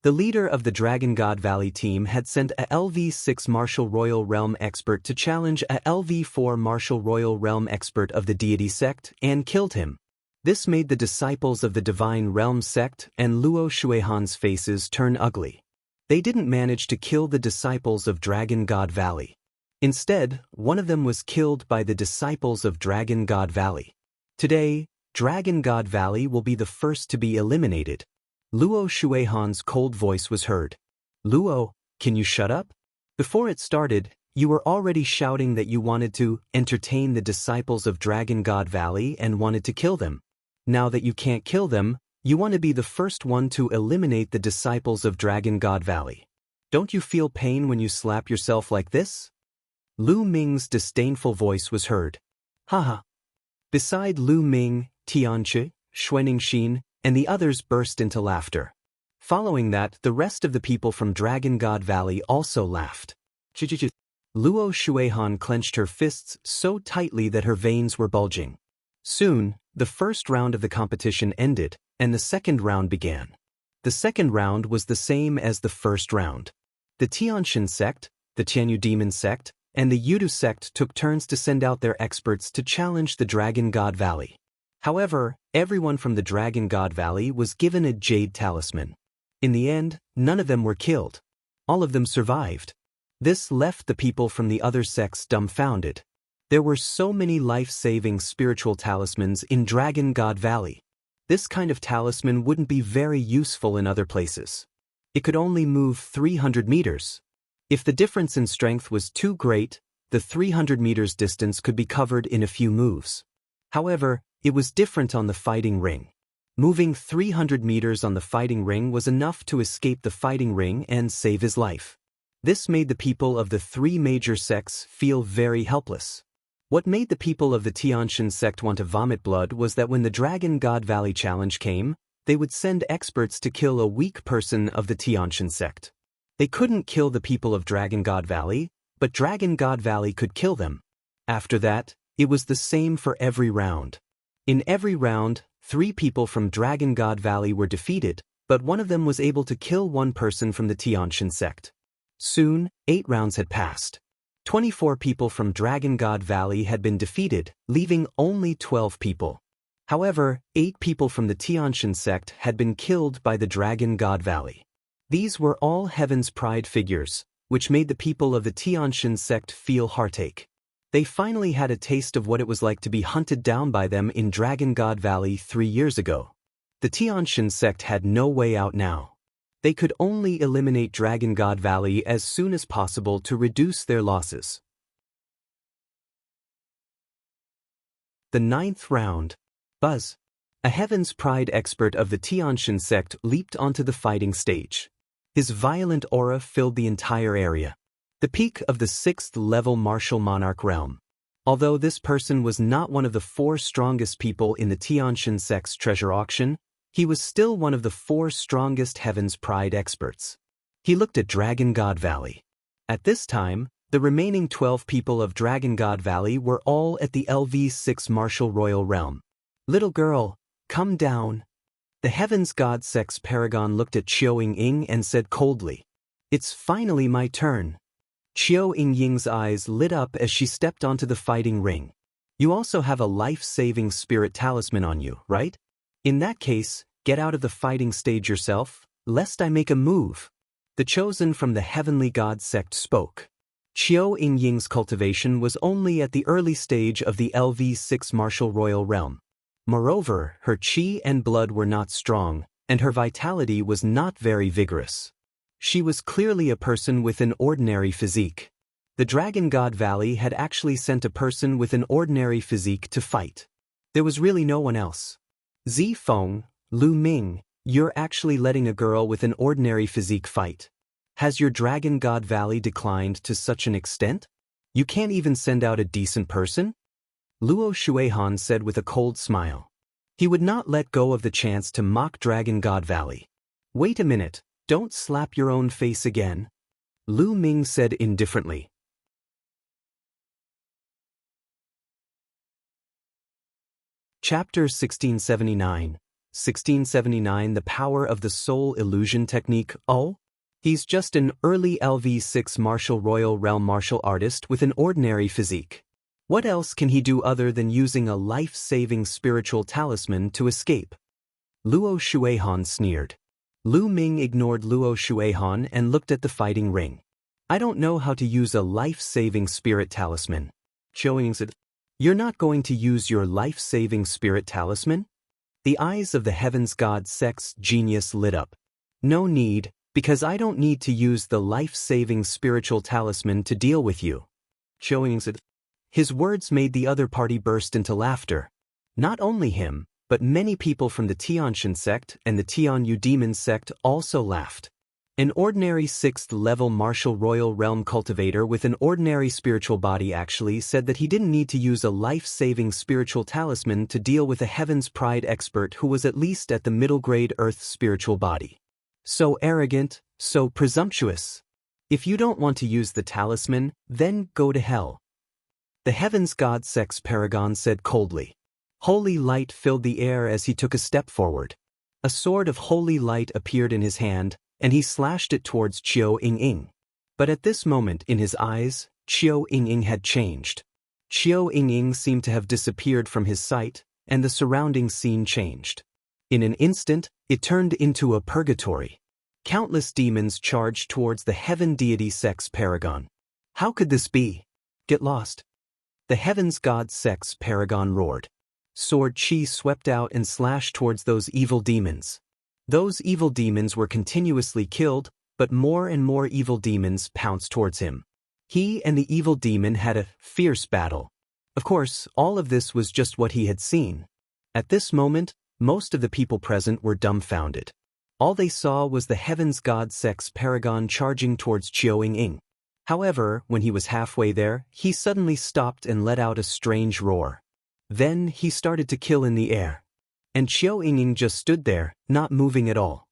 The leader of the Dragon God Valley team had sent a LV6 Martial Royal Realm expert to challenge a LV4 Martial Royal Realm expert of the Deity sect and killed him. This made the disciples of the Divine Realm sect and Luo Shuihan's faces turn ugly. They didn't manage to kill the disciples of Dragon God Valley. Instead, one of them was killed by the disciples of Dragon God Valley. Today, Dragon God Valley will be the first to be eliminated. Luo Shuihan's cold voice was heard. Luo, can you shut up? Before it started, you were already shouting that you wanted to entertain the disciples of Dragon God Valley and wanted to kill them. Now that you can't kill them, you want to be the first one to eliminate the disciples of Dragon God Valley. Don't you feel pain when you slap yourself like this? Lu Ming's disdainful voice was heard. Haha. Beside Lu Ming, Tianchi, Xuaningxin, and the others burst into laughter. Following that, the rest of the people from Dragon God Valley also laughed. Luo Shuihan clenched her fists so tightly that her veins were bulging. Soon, the first round of the competition ended, and the second round began. The second round was the same as the first round. The Tianshan sect, the Tianyu demon sect, and the Yudu sect took turns to send out their experts to challenge the Dragon God Valley. However, everyone from the Dragon God Valley was given a jade talisman. In the end, none of them were killed. All of them survived. This left the people from the other sects dumbfounded. There were so many life-saving spiritual talismans in Dragon God Valley. This kind of talisman wouldn't be very useful in other places. It could only move 300 meters. If the difference in strength was too great, the 300 meters distance could be covered in a few moves. However, it was different on the fighting ring. Moving 300 meters on the fighting ring was enough to escape the fighting ring and save his life. This made the people of the 3 major sects feel very helpless. What made the people of the Tianshan sect want to vomit blood was that when the Dragon God Valley challenge came, they would send experts to kill a weak person of the Tianshan sect. They couldn't kill the people of Dragon God Valley, but Dragon God Valley could kill them. After that, it was the same for every round. In every round, 3 people from Dragon God Valley were defeated, but one of them was able to kill one person from the Tianshan sect. Soon, 8 rounds had passed. 24 people from Dragon God Valley had been defeated, leaving only 12 people. However, 8 people from the Tianshan sect had been killed by the Dragon God Valley. These were all Heaven's Pride figures, which made the people of the Tianshan sect feel heartache. They finally had a taste of what it was like to be hunted down by them in Dragon God Valley 3 years ago. The Tianshan sect had no way out now. They could only eliminate Dragon God Valley as soon as possible to reduce their losses. The 9th round. Buzz. A Heaven's Pride expert of the Tianshan sect leaped onto the fighting stage. His violent aura filled the entire area. The peak of the 6th level martial monarch realm. Although this person was not one of the 4 strongest people in the Tianshan sect's treasure auction, he was still one of the 4 strongest Heaven's Pride experts. He looked at Dragon God Valley. At this time, the remaining 12 people of Dragon God Valley were all at the LV6 Martial Royal Realm. Little girl, come down. The Heaven's God Sect's paragon looked at Qiao Ying and said coldly, "It's finally my turn." Qiao Ying's eyes lit up as she stepped onto the fighting ring. "You also have a life-saving spirit talisman on you, right? In that case, Get out of the fighting stage yourself, lest I make a move. The chosen from the heavenly god sect spoke. Qiu Yingying's cultivation was only at the early stage of the LV6 martial royal realm. Moreover, her qi and blood were not strong, and her vitality was not very vigorous. She was clearly a person with an ordinary physique. The Dragon God Valley had actually sent a person with an ordinary physique to fight. There was really no one else. Zifeng, Lu Ming, you're actually letting a girl with an ordinary physique fight. Has your Dragon God Valley declined to such an extent? You can't even send out a decent person? Luo Shuihan said with a cold smile. He would not let go of the chance to mock Dragon God Valley. Wait a minute, don't slap your own face again. Lu Ming said indifferently. Chapter 1679. 1679 The Power of the Soul Illusion Technique. Oh? He's just an early LV6 martial royal realm martial artist with an ordinary physique. What else can he do other than using a life-saving spiritual talisman to escape? Luo Shuihan sneered. Lu Ming ignored Luo Shuihan and looked at the fighting ring. I don't know how to use a life-saving spirit talisman. Qiu said, You're not going to use your life-saving spirit talisman? The eyes of the Heavens God Sect's genius lit up. No need, because I don't need to use the life-saving spiritual talisman to deal with you. Qiu said. His words made the other party burst into laughter. Not only him, but many people from the Tianshan sect and the Tianyu demon sect also laughed. An ordinary 6th-level martial royal realm cultivator with an ordinary spiritual body actually said that he didn't need to use a life-saving spiritual talisman to deal with a Heaven's Pride expert who was at least at the middle-grade Earth spiritual body. So arrogant, so presumptuous. If you don't want to use the talisman, then go to hell. The Heavens God Sect's paragon said coldly. Holy light filled the air as he took a step forward. A sword of holy light appeared in his hand, and he slashed it towards Qiu Yingying. But at this moment in his eyes, Qiu Yingying had changed. Qiu Yingying seemed to have disappeared from his sight, and the surrounding scene changed. In an instant, it turned into a purgatory. Countless demons charged towards the Heaven Deity Sect's paragon. How could this be? Get lost. The Heavens God Sect's paragon roared. Sword Qi swept out and slashed towards those evil demons. Those evil demons were continuously killed, but more and more evil demons pounced towards him. He and the evil demon had a fierce battle. Of course, all of this was just what he had seen. At this moment, most of the people present were dumbfounded. All they saw was the Heavens God Sect's paragon charging towards Qiu Yingying. However, when he was halfway there, he suddenly stopped and let out a strange roar. Then he started to kill in the air. And Qiu Yingying just stood there, not moving at all.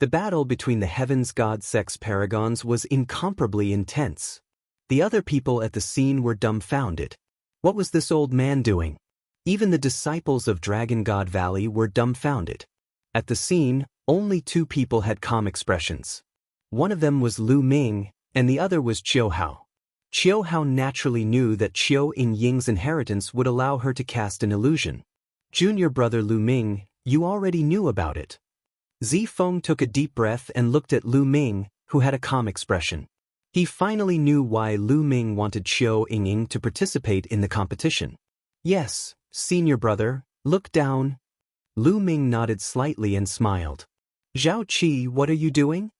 The battle between the Heavens God Sect's paragons was incomparably intense. The other people at the scene were dumbfounded. What was this old man doing? Even the disciples of Dragon God Valley were dumbfounded. At the scene, only two people had calm expressions. One of them was Lu Ming, and the other was Qiu Hao. Qiu Hao naturally knew that Qiu Yingying's inheritance would allow her to cast an illusion. Junior brother Lu Ming, you already knew about it. Zifeng took a deep breath and looked at Lu Ming, who had a calm expression. He finally knew why Lu Ming wanted Qiu Yingying to participate in the competition. Yes, senior brother, look down. Lu Ming nodded slightly and smiled. Zhao Qi, what are you doing?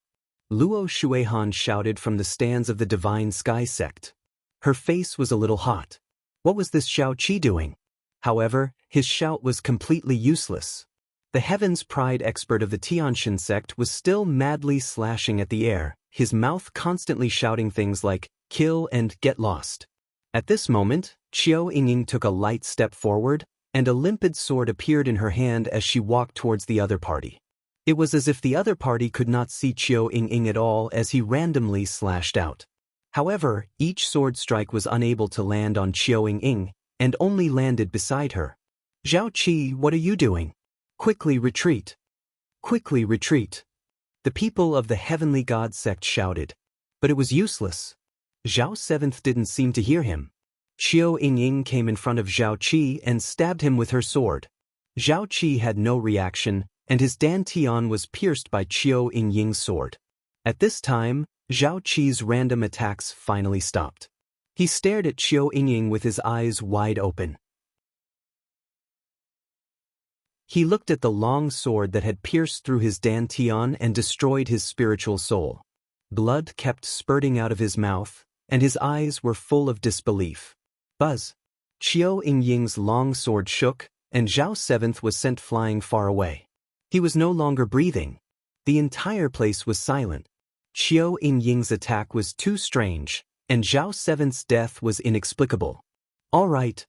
Luo Shuihan shouted from the stands of the Divine Sky sect. Her face was a little hot. What was this Zhao Qi doing? However, his shout was completely useless. The Heaven's Pride expert of the Tianshan sect was still madly slashing at the air, his mouth constantly shouting things like, kill and get lost. At this moment, Qiu Yingying took a light step forward, and a limpid sword appeared in her hand as she walked towards the other party. It was as if the other party could not see Qiu Yingying at all as he randomly slashed out. However, each sword strike was unable to land on Qiu Yingying, and only landed beside her. Zhao Qi, what are you doing? Quickly retreat. Quickly retreat. The people of the Heavenly God sect shouted. But it was useless. Zhao Seventh didn't seem to hear him. Qiu Yingying came in front of Zhao Qi and stabbed him with her sword. Zhao Qi had no reaction, and his dantian was pierced by Qiu Yingying's sword. At this time, Zhao Qi's random attacks finally stopped. He stared at Qiu Yingying with his eyes wide open. He looked at the long sword that had pierced through his dantian and destroyed his spiritual soul. Blood kept spurting out of his mouth, and his eyes were full of disbelief. Buzz! Qiu Yingying's long sword shook, and Zhao Seventh was sent flying far away. He was no longer breathing. The entire place was silent. Qiu Yingying's attack was too strange, and Zhao Seventh's death was inexplicable. All right.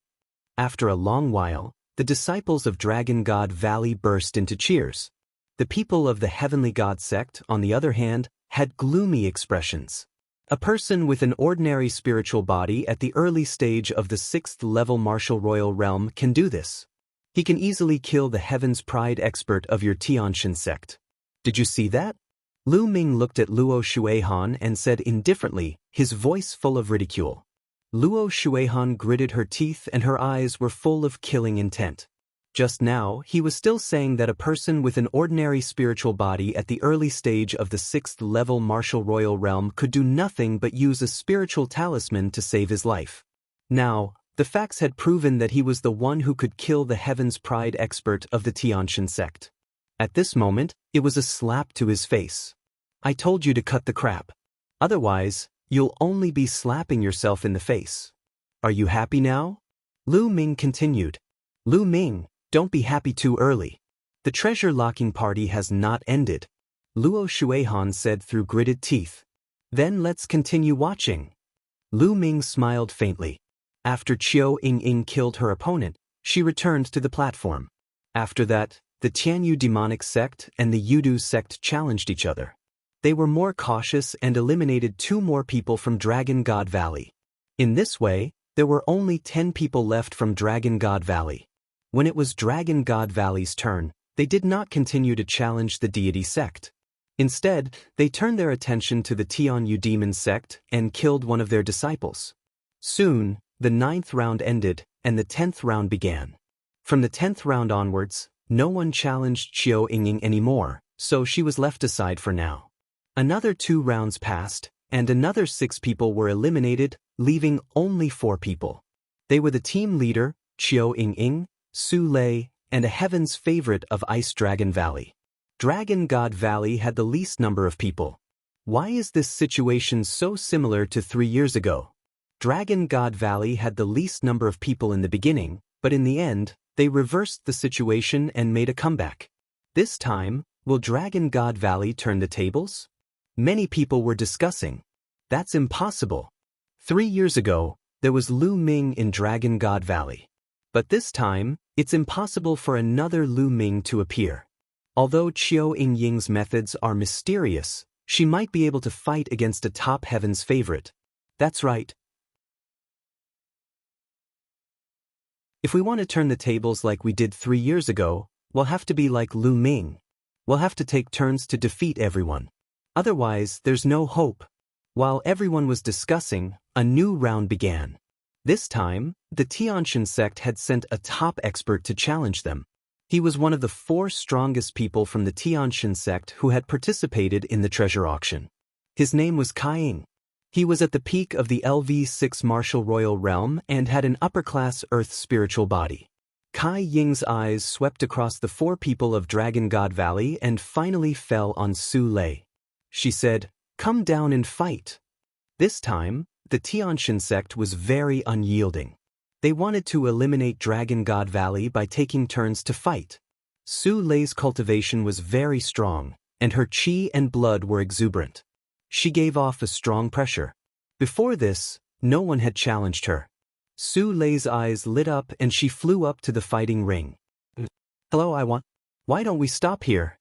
After a long while, the disciples of Dragon God Valley burst into cheers. The people of the Heavenly God sect, on the other hand, had gloomy expressions. A person with an ordinary spiritual body at the early stage of the 6th level martial royal realm can do this. He can easily kill the Heaven's Pride expert of your Tianshan sect. Did you see that? Lu Ming looked at Luo Shuihan and said indifferently, his voice full of ridicule. Luo Shuihan gritted her teeth and her eyes were full of killing intent. Just now, he was still saying that a person with an ordinary spiritual body at the early stage of the 6th level martial royal realm could do nothing but use a spiritual talisman to save his life. Now, the facts had proven that he was the one who could kill the Heaven's Pride expert of the Tianshan sect. At this moment, it was a slap to his face. I told you to cut the crap. Otherwise, you'll only be slapping yourself in the face. Are you happy now? Lu Ming continued. Lu Ming, don't be happy too early. The treasure-locking party has not ended, Luo Shuihan said through gritted teeth. Then let's continue watching. Lu Ming smiled faintly. After Qiu Yingying killed her opponent, she returned to the platform. After that, the Tianyu demonic sect and the Yudu sect challenged each other. They were more cautious and eliminated 2 more people from Dragon God Valley. In this way, there were only 10 people left from Dragon God Valley. When it was Dragon God Valley's turn, they did not continue to challenge the deity sect. Instead, they turned their attention to the Tianyu demon sect and killed one of their disciples. Soon, the 9th round ended, and the 10th round began. From the 10th round onwards, no one challenged Qiu Yingying anymore, so she was left aside for now. Another 2 rounds passed, and another 6 people were eliminated, leaving only 4 people. They were the team leader, Qiu Yingying, Su Lei, and a Heaven's favorite of Ice Dragon Valley. Dragon God Valley had the least number of people. Why is this situation so similar to 3 years ago? Dragon God Valley had the least number of people in the beginning, but in the end, they reversed the situation and made a comeback. This time, will Dragon God Valley turn the tables? Many people were discussing. That's impossible. 3 years ago, there was Lu Ming in Dragon God Valley. But this time, it's impossible for another Lu Ming to appear. Although Qiu Yingying's methods are mysterious, she might be able to fight against a top Heaven's favorite. That's right. If we want to turn the tables like we did 3 years ago, we'll have to be like Lu Ming. We'll have to take turns to defeat everyone. Otherwise, there's no hope. While everyone was discussing, a new round began. This time, the Tianshan sect had sent a top expert to challenge them. He was one of the 4 strongest people from the Tianshan sect who had participated in the treasure auction. His name was Kai Ying. He was at the peak of the LV6 martial royal realm and had an upper-class earth spiritual body. Kai Ying's eyes swept across the 4 people of Dragon God Valley and finally fell on Su Lei. She said, "Come down and fight." This time, the Tianshan sect was very unyielding. They wanted to eliminate Dragon God Valley by taking turns to fight. Su Lei's cultivation was very strong, and her qi and blood were exuberant. She gave off a strong pressure. Before this, no one had challenged her. Su Lei's eyes lit up and she flew up to the fighting ring. "Hello, Why don't we stop here?"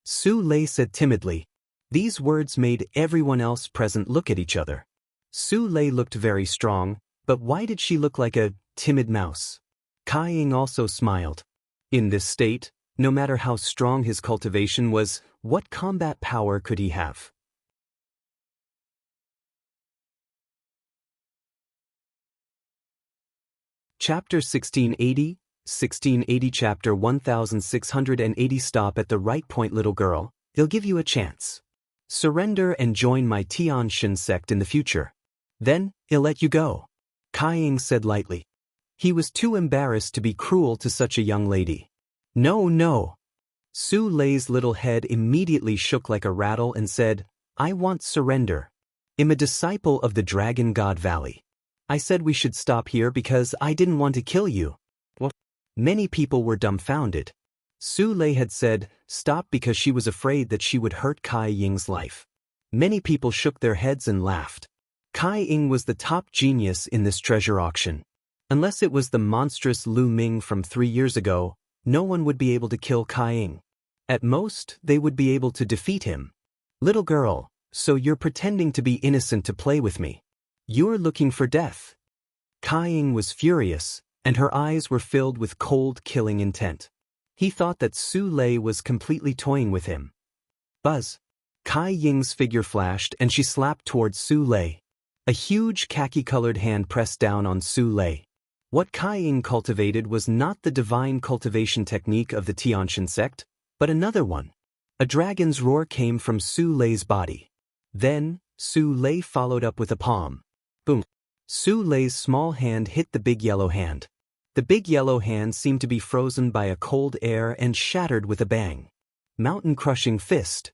Su Lei said timidly. These words made everyone else present look at each other. Su Lei looked very strong, but why did she look like a timid mouse? Kai Ying also smiled. In this state, no matter how strong his cultivation was, what combat power could he have? Chapter 1680, 1680 Chapter 1680 Stop at the right point, little girl, they'll give you a chance. Surrender and join my Tianshan sect in the future. Then, he'll let you go. Kai Ying said lightly. He was too embarrassed to be cruel to such a young lady. No, no. Su Lei's little head immediately shook like a rattle and said, I want surrender. I'm a disciple of the Dragon God Valley. I said we should stop here because I didn't want to kill you. What? Many people were dumbfounded. Su Lei had said, stop because she was afraid that she would hurt Kai Ying's life. Many people shook their heads and laughed. Kai Ying was the top genius in this treasure auction. Unless it was the monstrous Lu Ming from 3 years ago, no one would be able to kill Kai Ying. At most, they would be able to defeat him. Little girl, so you're pretending to be innocent to play with me. You're looking for death. Kai Ying was furious, and her eyes were filled with cold, killing intent. He thought that Su Lei was completely toying with him. Buzz. Kai Ying's figure flashed and she slapped towards Su Lei. A huge khaki-colored hand pressed down on Su Lei. What Kai Ying cultivated was not the divine cultivation technique of the Tianshan sect, but another one. A dragon's roar came from Su Lei's body. Then, Su Lei followed up with a palm. Boom. Su Lei's small hand hit the big yellow hand. The big yellow hand seemed to be frozen by a cold air and shattered with a bang. Mountain-crushing fist.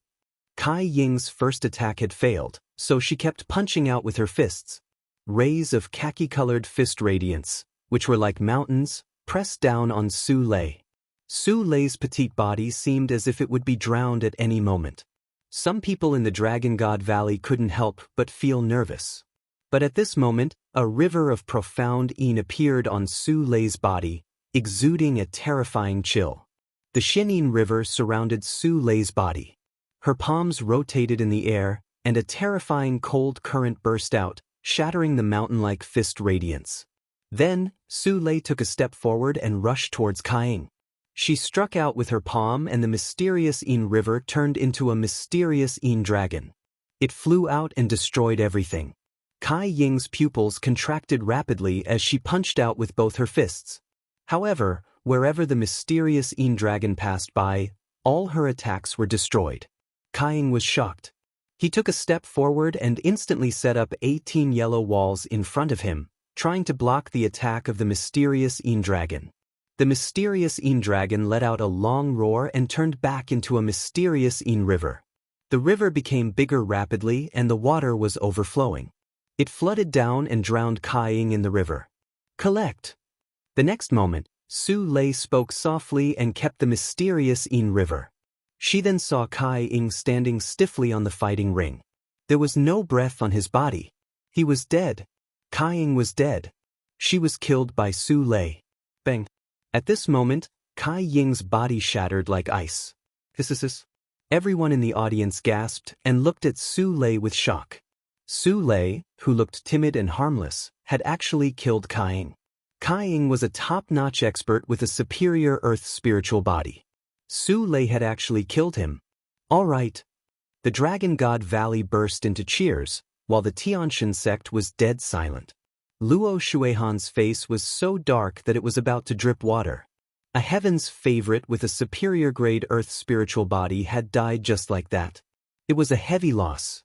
Kai Ying's first attack had failed, so she kept punching out with her fists. Rays of khaki-colored fist radiance, which were like mountains, pressed down on Su Lei. Su Lei's petite body seemed as if it would be drowned at any moment. Some people in the Dragon God Valley couldn't help but feel nervous. But at this moment, a river of profound yin appeared on Su Lei's body, exuding a terrifying chill. The Xianyin River surrounded Su Lei's body. Her palms rotated in the air, and a terrifying cold current burst out, shattering the mountain-like fist radiance. Then, Su Lei took a step forward and rushed towards Kai Ying. She struck out with her palm and the mysterious yin river turned into a mysterious yin dragon. It flew out and destroyed everything. Kai Ying's pupils contracted rapidly as she punched out with both her fists. However, wherever the mysterious yin dragon passed by, all her attacks were destroyed. Kai Ying was shocked. He took a step forward and instantly set up 18 yellow walls in front of him, trying to block the attack of the mysterious yin dragon. The mysterious yin dragon let out a long roar and turned back into a mysterious yin river. The river became bigger rapidly and the water was overflowing. It flooded down and drowned Kai Ying in the river. Collect. The next moment, Su Lei spoke softly and kept the mysterious yin river. She then saw Kai Ying standing stiffly on the fighting ring. There was no breath on his body. He was dead. Kai Ying was dead. She was killed by Su Lei. Bang. At this moment, Kai Ying's body shattered like ice. Hiss. Everyone in the audience gasped and looked at Su Lei with shock. Su Lei, who looked timid and harmless, had actually killed Kai Ying. Kai Ying was a top-notch expert with a superior earth spiritual body. Su Lei had actually killed him. All right. The Dragon God Valley burst into cheers, while the Tianshan sect was dead silent. Luo Shuihan's face was so dark that it was about to drip water. A heaven's favorite with a superior-grade earth spiritual body had died just like that. It was a heavy loss.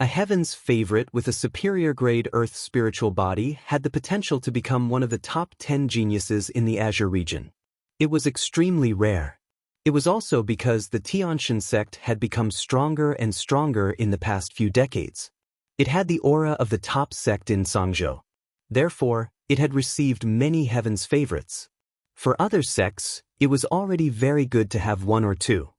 A heaven's favorite with a superior-grade earth spiritual body had the potential to become one of the top 10 geniuses in the Azure region. It was extremely rare. It was also because the Tianshan sect had become stronger and stronger in the past few decades. It had the aura of the top sect in Sangzhou. Therefore, it had received many heaven's favorites. For other sects, it was already very good to have one or two.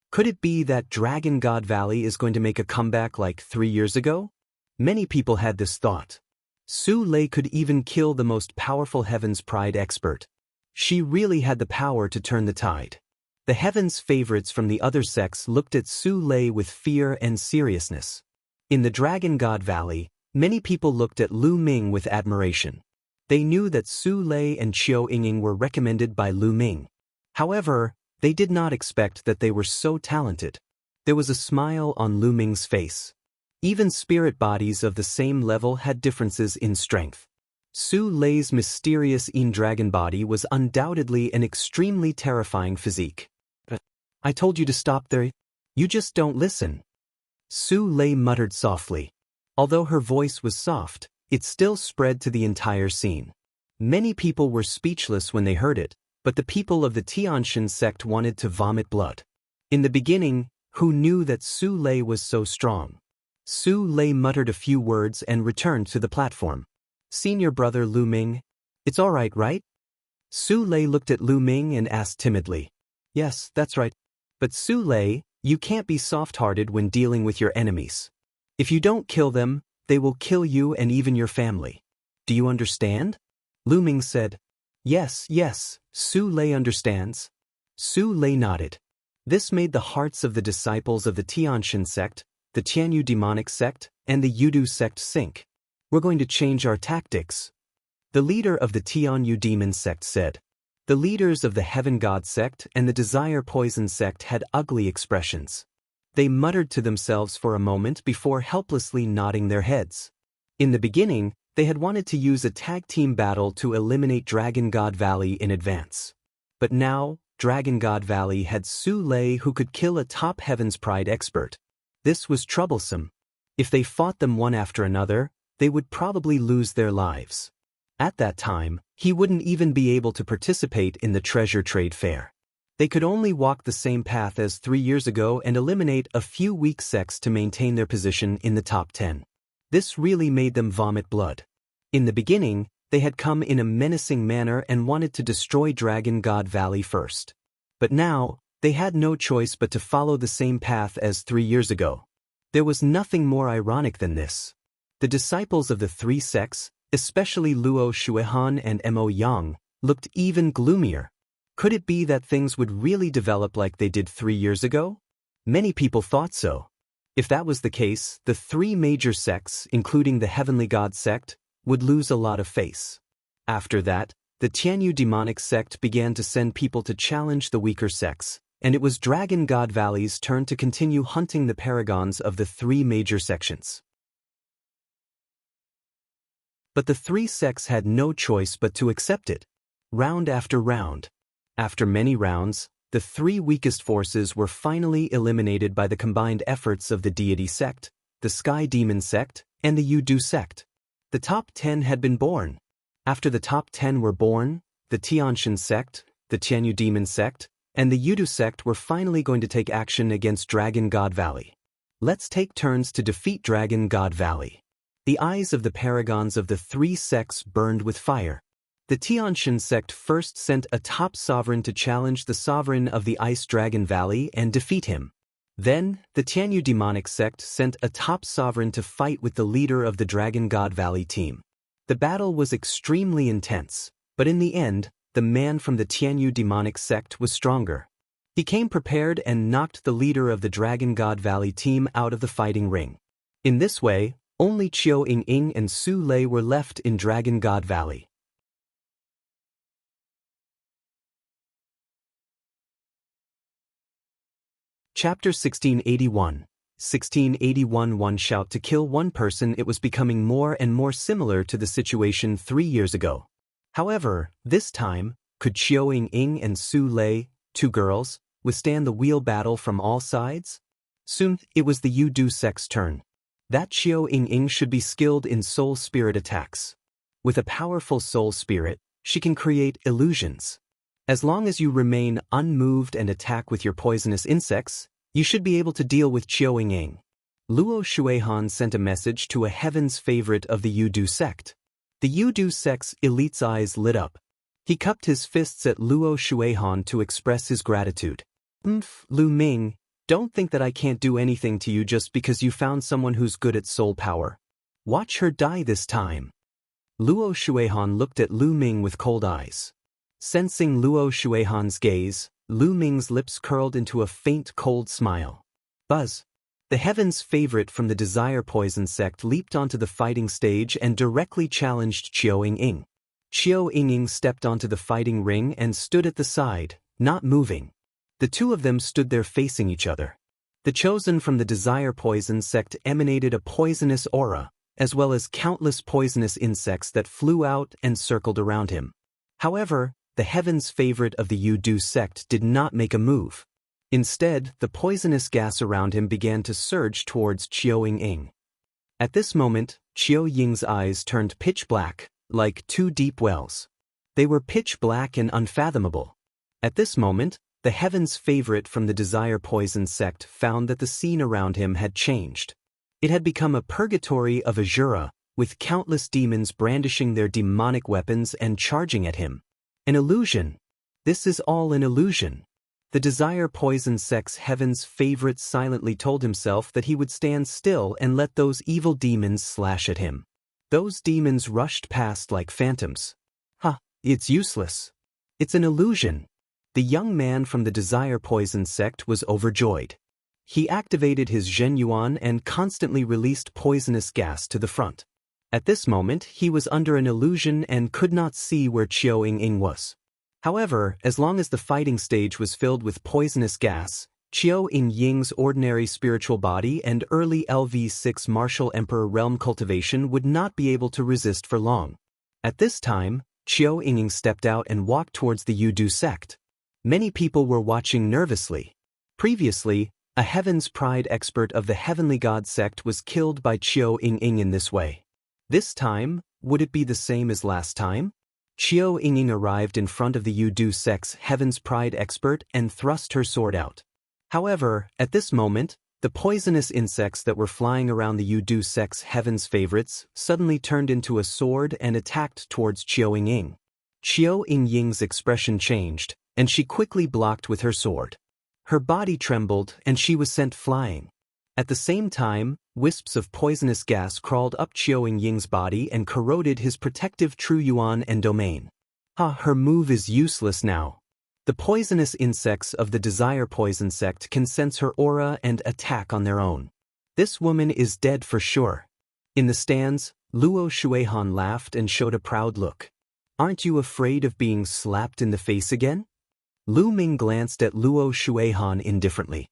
Could it be that Dragon God Valley is going to make a comeback like 3 years ago? Many people had this thought. Su Lei could even kill the most powerful Heaven's Pride expert. She really had the power to turn the tide. The Heaven's favorites from the other sects looked at Su Lei with fear and seriousness. In the Dragon God Valley, many people looked at Lu Ming with admiration. They knew that Su Lei and Qiu Yingying were recommended by Lu Ming. However, they did not expect that they were so talented. There was a smile on Lu Ming's face. Even spirit bodies of the same level had differences in strength. Su Lei's mysterious dragon body was undoubtedly an extremely terrifying physique. But I told you to stop there. You just don't listen. Su Lei muttered softly. Although her voice was soft, it still spread to the entire scene. Many people were speechless when they heard it, but the people of the Tianshan sect wanted to vomit blood. In the beginning, who knew that Su Lei was so strong? Su Lei muttered a few words and returned to the platform. Senior brother Lu Ming, it's all right? Su Lei looked at Lu Ming and asked timidly. Yes, that's right. But Su Lei, you can't be soft-hearted when dealing with your enemies. If you don't kill them, they will kill you and even your family. Do you understand? Lu Ming said. Yes, Su Lei understands. Su Lei nodded. This made the hearts of the disciples of the Tianshan sect, the Tianyu demonic sect, and the Yudu sect sink. We're going to change our tactics. The leader of the Tianyu demon sect said. The leaders of the Heaven God sect and the Desire Poison sect had ugly expressions. They muttered to themselves for a moment before helplessly nodding their heads. In the beginning, they had wanted to use a tag team battle to eliminate Dragon God Valley in advance. But now, Dragon God Valley had Su Lei who could kill a top Heaven's Pride expert. This was troublesome. If they fought them one after another, they would probably lose their lives. At that time, he wouldn't even be able to participate in the treasure trade fair. They could only walk the same path as 3 years ago and eliminate a few weak sects to maintain their position in the top 10. This really made them vomit blood. In the beginning, they had come in a menacing manner and wanted to destroy Dragon God Valley first. But now, they had no choice but to follow the same path as 3 years ago. There was nothing more ironic than this. The disciples of the three sects, especially Luo Shuehan and Mo Yang, looked even gloomier. Could it be that things would really develop like they did 3 years ago? Many people thought so. If that was the case, the three major sects, including the Heavenly God sect, would lose a lot of face. After that, the Tianyu demonic sect began to send people to challenge the weaker sects, and it was Dragon God Valley's turn to continue hunting the paragons of the three major sections. But the three sects had no choice but to accept it. Round after round. After many rounds, the three weakest forces were finally eliminated by the combined efforts of the Deity sect, the Sky Demon sect, and the Yudu sect. The top 10 had been born. After the top 10 were born, the Tianshan sect, the Tianyu demon sect, and the Yudu sect were finally going to take action against Dragon God Valley. Let's take turns to defeat Dragon God Valley. The eyes of the paragons of the three sects burned with fire. The Tianshan sect first sent a top sovereign to challenge the sovereign of the Ice Dragon Valley and defeat him. Then, the Tianyu demonic sect sent a top sovereign to fight with the leader of the Dragon God Valley team. The battle was extremely intense, but in the end, the man from the Tianyu demonic sect was stronger. He came prepared and knocked the leader of the Dragon God Valley team out of the fighting ring. In this way, only Qiu Ying and Su Lei were left in Dragon God Valley. Chapter 1681. 1681. One shout to kill one person. It was becoming more and more similar to the situation 3 years ago. However, this time, could Qiu Ying and Su Lei, two girls, withstand the wheel battle from all sides? Soon, it was the Yudu sect's turn. That Qiu Ying should be skilled in soul spirit attacks. With a powerful soul spirit, she can create illusions. As long as you remain unmoved and attack with your poisonous insects, you should be able to deal with Qiu Ying. Luo Shuehan sent a message to a heaven's favorite of the Yudu sect. The Yudu sect's elite's eyes lit up. He cupped his fists at Luo Shuehan to express his gratitude. Lu Ming, don't think that I can't do anything to you just because you found someone who's good at soul power. Watch her die this time. Luo Shuehan looked at Lu Ming with cold eyes. Sensing Luo Shuehan's gaze, Lu Ming's lips curled into a faint cold smile. Buzz. The heaven's favorite from the Desire Poison sect leaped onto the fighting stage and directly challenged Qiu Ying. Qiu Ying stepped onto the fighting ring and stood at the side, not moving. The two of them stood there facing each other. The chosen from the Desire Poison sect emanated a poisonous aura, as well as countless poisonous insects that flew out and circled around him. However, the heaven's favorite of the Yudu sect did not make a move. Instead, the poisonous gas around him began to surge towards Qiao Ying. At this moment, Qiao Ying's eyes turned pitch black, like two deep wells. They were pitch black and unfathomable. At this moment, the heaven's favorite from the desire poison sect found that the scene around him had changed. It had become a purgatory of Azura, with countless demons brandishing their demonic weapons and charging at him. An illusion. This is all an illusion. The desire poison sect's heaven's favorite silently told himself that he would stand still and let those evil demons slash at him. Those demons rushed past like phantoms. It's useless. It's an illusion. The young man from the desire poison sect was overjoyed. He activated his Zhen Yuan and constantly released poisonous gas to the front. At this moment, he was under an illusion and could not see where Qiao Ying was. However, as long as the fighting stage was filled with poisonous gas, Qiao Ying's ordinary spiritual body and early LV6 martial emperor realm cultivation would not be able to resist for long. At this time, Qiao Ying stepped out and walked towards the Yudu sect. Many people were watching nervously. Previously, a Heaven's Pride expert of the Heavenly God sect was killed by Qiao Ying in this way. This time, would it be the same as last time? Qiao Ying arrived in front of the Yudu sect's Heaven's Pride expert and thrust her sword out. However, at this moment, the poisonous insects that were flying around the Yudu sect's Heaven's favorites suddenly turned into a sword and attacked towards Qiao Ying. Qiao Ying's expression changed, and she quickly blocked with her sword. Her body trembled and she was sent flying. At the same time, wisps of poisonous gas crawled up Qiao Ying's body and corroded his protective True Yuan and domain. Her move is useless now. The poisonous insects of the desire poison sect can sense her aura and attack on their own. This woman is dead for sure. In the stands, Luo Shuihan laughed and showed a proud look. Aren't you afraid of being slapped in the face again? Lu Ming glanced at Luo Shuihan indifferently.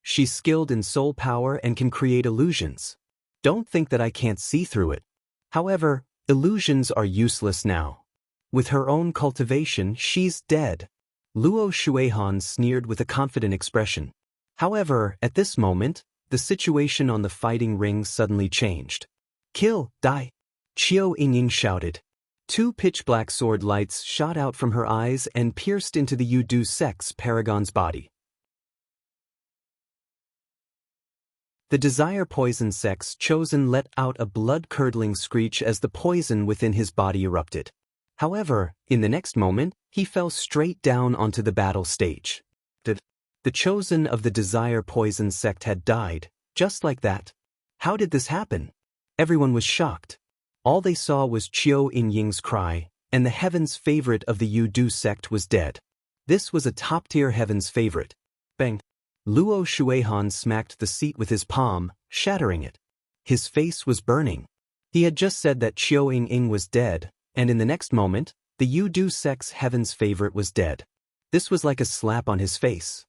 She's skilled in soul power and can create illusions. Don't think that I can't see through it. However, illusions are useless now. With her own cultivation, she's dead. Luo Shuihan sneered with a confident expression. However, at this moment, the situation on the fighting ring suddenly changed. Kill, die! Qiao Ying shouted. Two pitch-black sword lights shot out from her eyes and pierced into the Yudu sect's paragon's body. The desire poison sect's chosen let out a blood-curdling screech as the poison within his body erupted. However, in the next moment, he fell straight down onto the battle stage. The chosen of the desire poison sect had died, just like that. How did this happen? Everyone was shocked. All they saw was Qiao Ying's cry, and the heaven's favorite of the Yudu sect was dead. This was a top-tier heaven's favorite. Bang! Luo Shuihan smacked the seat with his palm, shattering it. His face was burning. He had just said that Qiao Ying was dead, and in the next moment, the Yudu sect's heaven's favorite was dead. This was like a slap on his face.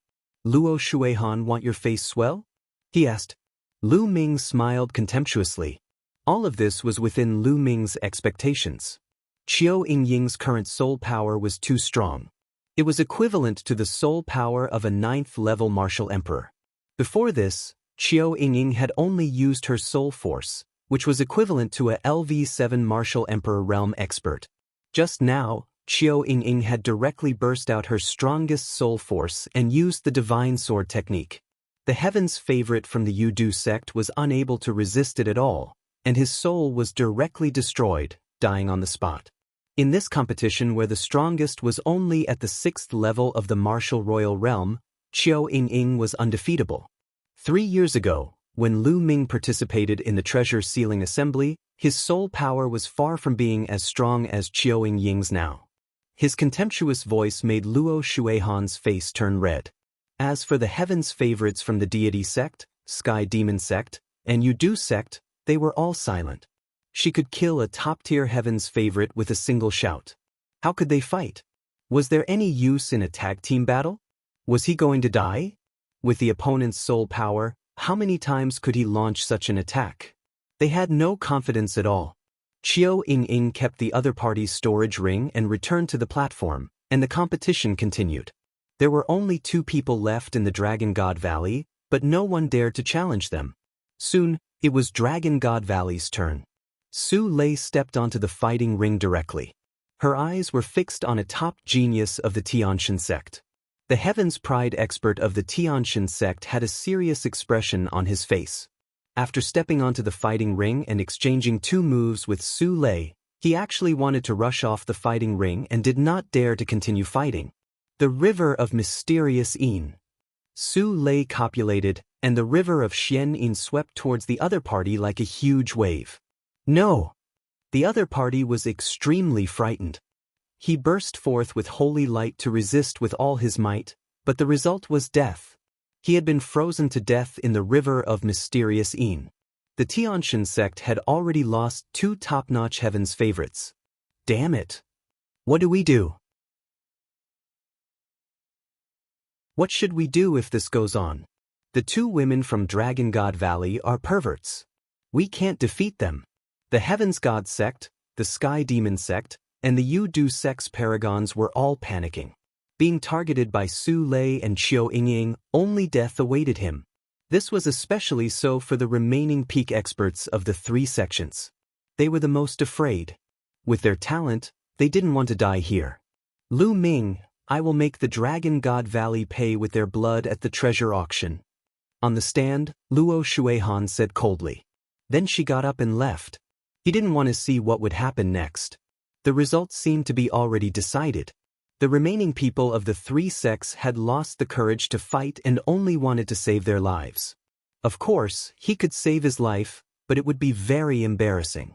Luo Shuihan, want your face swell? He asked. Lu Ming smiled contemptuously. All of this was within Lu Ming's expectations. Qiao Ying's current soul power was too strong. It was equivalent to the soul power of a 9th-level martial emperor. Before this, Qiao Ying had only used her soul force, which was equivalent to a LV7 martial emperor realm expert. Just now, Qiao Ying had directly burst out her strongest soul force and used the divine sword technique. The heaven's favorite from the Yudu sect was unable to resist it at all, and his soul was directly destroyed, dying on the spot. In this competition where the strongest was only at the 6th level of the martial royal realm, Qiao Ying was undefeatable. 3 years ago, when Lu Ming participated in the treasure sealing assembly, his soul power was far from being as strong as Qiao Ying's now. His contemptuous voice made Luo Shuihan's face turn red. As for the heaven's favorites from the deity sect, sky demon sect, and Yudu sect, they were all silent. She could kill a top-tier heaven's favorite with a single shout. How could they fight? Was there any use in a tag team battle? Was he going to die? With the opponent's soul power, how many times could he launch such an attack? They had no confidence at all. Qiu Ying kept the other party's storage ring and returned to the platform, and the competition continued. There were only 2 people left in the Dragon God Valley, but no one dared to challenge them. Soon, it was Dragon God Valley's turn. Su Lei stepped onto the fighting ring directly. Her eyes were fixed on a top genius of the Tianshan sect. The Heaven's Pride expert of the Tianshan sect had a serious expression on his face. After stepping onto the fighting ring and exchanging 2 moves with Su Lei, he actually wanted to rush off the fighting ring and did not dare to continue fighting. The River of Mysterious Yin. Su Lei copulated, and the River of Xian Yin swept towards the other party like a huge wave. No! The other party was extremely frightened. He burst forth with holy light to resist with all his might, but the result was death. He had been frozen to death in the River of Mysterious Yin. The Tianshan sect had already lost 2 top-notch Heaven's favorites. Damn it! What do we do? What should we do if this goes on? The 2 women from Dragon God Valley are perverts. We can't defeat them. The Heaven's God sect, the Sky Demon sect, and the Yu-Du sect's paragons were all panicking. Being targeted by Su Lei and Qiu Ying, only death awaited him. This was especially so for the remaining peak experts of the 3 sections. They were the most afraid. With their talent, they didn't want to die here. Lu Ming, I will make the Dragon God Valley pay with their blood at the treasure auction. On the stand, Luo Shuihan said coldly. Then she got up and left. He didn't want to see what would happen next. The results seemed to be already decided. The remaining people of the 3 sects had lost the courage to fight and only wanted to save their lives. Of course, he could save his life, but it would be very embarrassing.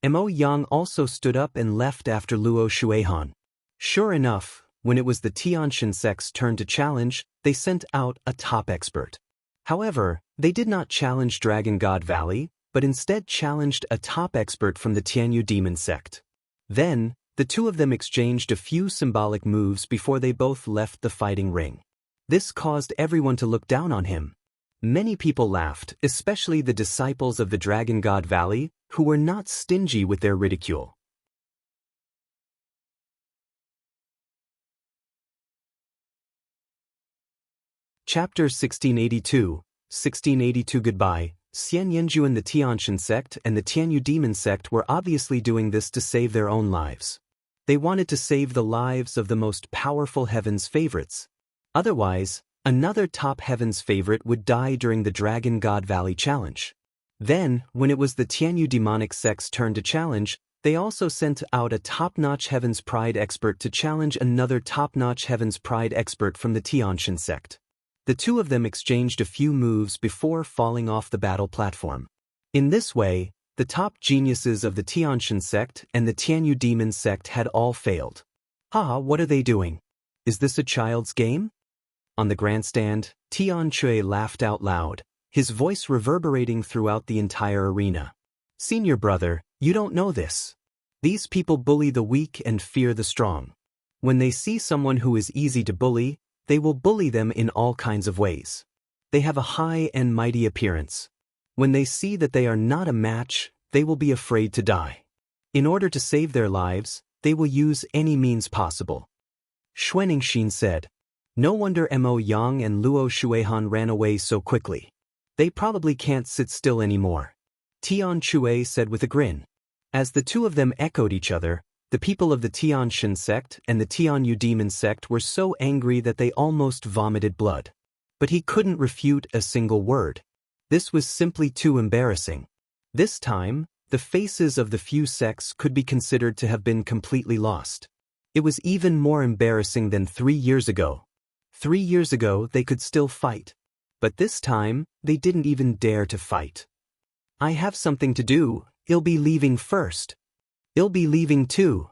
Mo Yang also stood up and left after Luo Shuihan. Sure enough, when it was the Tianshan sect's turn to challenge, they sent out a top expert. However, they did not challenge Dragon God Valley, but instead challenged a top expert from the Tianyu Demon sect. Then, the 2 of them exchanged a few symbolic moves before they both left the fighting ring. This caused everyone to look down on him. Many people laughed, especially the disciples of the Dragon God Valley, who were not stingy with their ridicule. Chapter 1682 Goodbye. Xian Yanjuan, the Tianshan sect and the Tianyu Demon sect were obviously doing this to save their own lives. They wanted to save the lives of the most powerful Heaven's favorites. Otherwise, another top Heaven's favorite would die during the Dragon God Valley challenge. Then, when it was the Tianyu demonic sect's turn to challenge, they also sent out a top-notch Heaven's Pride expert to challenge another top-notch Heaven's Pride expert from the Tianshan sect. The 2 of them exchanged a few moves before falling off the battle platform. In this way, the top geniuses of the Tianshan sect and the Tianyu Demon sect had all failed. Haha, what are they doing? Is this a child's game? On the grandstand, Tian Chui laughed out loud, his voice reverberating throughout the entire arena. Senior brother, you don't know this. These people bully the weak and fear the strong. When they see someone who is easy to bully, they will bully them in all kinds of ways. They have a high and mighty appearance. When they see that they are not a match, they will be afraid to die. In order to save their lives, they will use any means possible. Xuanixin said. No wonder Mo Yang and Luo Shuihan ran away so quickly. They probably can't sit still anymore. Tian Chui said with a grin. As the 2 of them echoed each other, the people of the Tianshan sect and the Tianyu Demon sect were so angry that they almost vomited blood. But he couldn't refute a single word. This was simply too embarrassing. This time, the faces of the few sects could be considered to have been completely lost. It was even more embarrassing than 3 years ago. 3 years ago they could still fight. But this time, they didn't even dare to fight. I have something to do, I'll be leaving first. I'll be leaving too.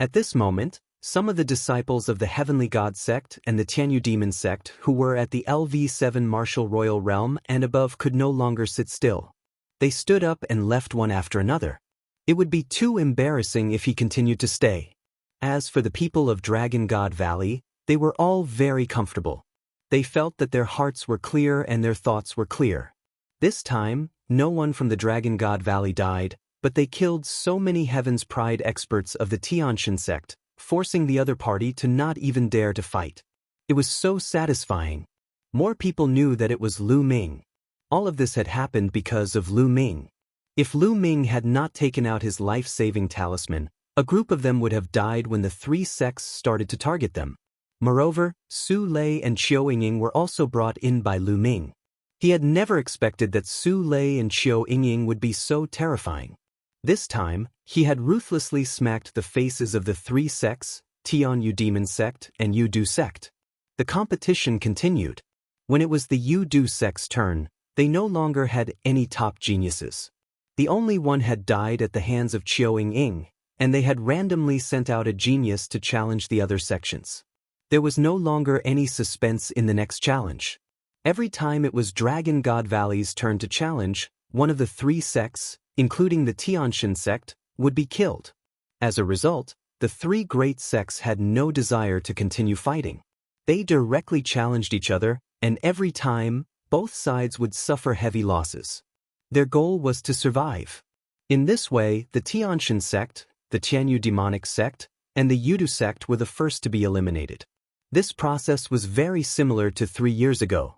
At this moment, some of the disciples of the Heavenly God sect and the Tianyu Demon sect who were at the LV7 Martial Royal Realm and above could no longer sit still. They stood up and left one after another. It would be too embarrassing if he continued to stay. As for the people of Dragon God Valley, they were all very comfortable. They felt that their hearts were clear and their thoughts were clear. This time, no one from the Dragon God Valley died, but they killed so many Heaven's Pride experts of the Tianshan sect, forcing the other party to not even dare to fight. It was so satisfying. More people knew that it was Lu Ming. All of this had happened because of Lu Ming. If Lu Ming had not taken out his life-saving talisman, a group of them would have died when the three sects started to target them. Moreover, Su Lei and Qiu Yingying were also brought in by Lu Ming. He had never expected that Su Lei and Qiu Yingying would be so terrifying. This time, he had ruthlessly smacked the faces of the three sects, Tianyu Demon Sect and Yu Du Sect. The competition continued. When it was the Yu Du sect's turn, they no longer had any top geniuses. The only one had died at the hands of Qiu Yingying, and they had randomly sent out a genius to challenge the other sections. There was no longer any suspense in the next challenge. Every time it was Dragon God Valley's turn to challenge, one of the three sects, including the Tianshan sect, would be killed. As a result, the three great sects had no desire to continue fighting. They directly challenged each other, and every time, both sides would suffer heavy losses. Their goal was to survive. In this way, the Tianshan sect, the Tianyu demonic sect, and the Yudu sect were the first to be eliminated. This process was very similar to 3 years ago.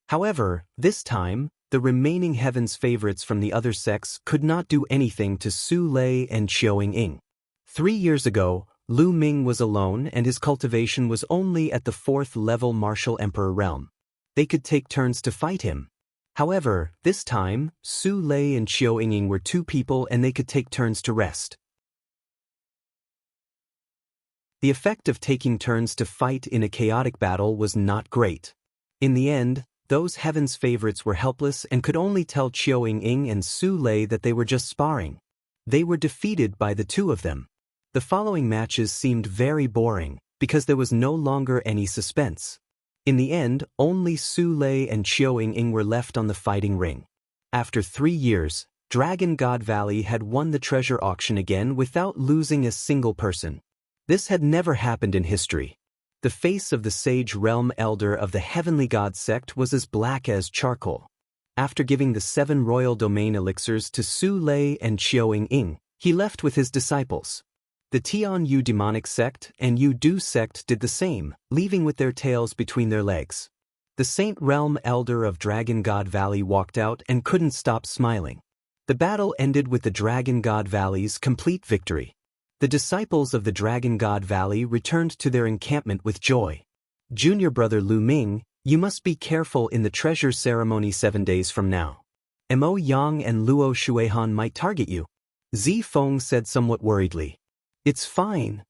However, this time, the remaining Heaven's favorites from the other sects could not do anything to Su Lei and Qiu Yingying. 3 years ago, Lu Ming was alone and his cultivation was only at the 4th level martial emperor realm. They could take turns to fight him. However, this time, Su Lei and Qiu Yingying were 2 people and they could take turns to rest. The effect of taking turns to fight in a chaotic battle was not great. In the end, those Heaven's favorites were helpless and could only tell Qiu Yingying and Su Lei that they were just sparring. They were defeated by the 2 of them. The following matches seemed very boring, because there was no longer any suspense. In the end, only Su Lei and Qiu Yingying were left on the fighting ring. After 3 years, Dragon God Valley had won the treasure auction again without losing a single person. This had never happened in history. The face of the Sage Realm Elder of the Heavenly God sect was as black as charcoal. After giving the 7 royal domain elixirs to Su Lei and Qiu Yingying, he left with his disciples. The Tianyu demonic sect and Yu Du sect did the same, leaving with their tails between their legs. The Saint Realm Elder of Dragon God Valley walked out and couldn't stop smiling. The battle ended with the Dragon God Valley's complete victory. The disciples of the Dragon God Valley returned to their encampment with joy. Junior brother Lu Ming, you must be careful in the treasure ceremony 7 days from now. Mo Yang and Luo Shuihan might target you. Zi Feng said somewhat worriedly. It's fine.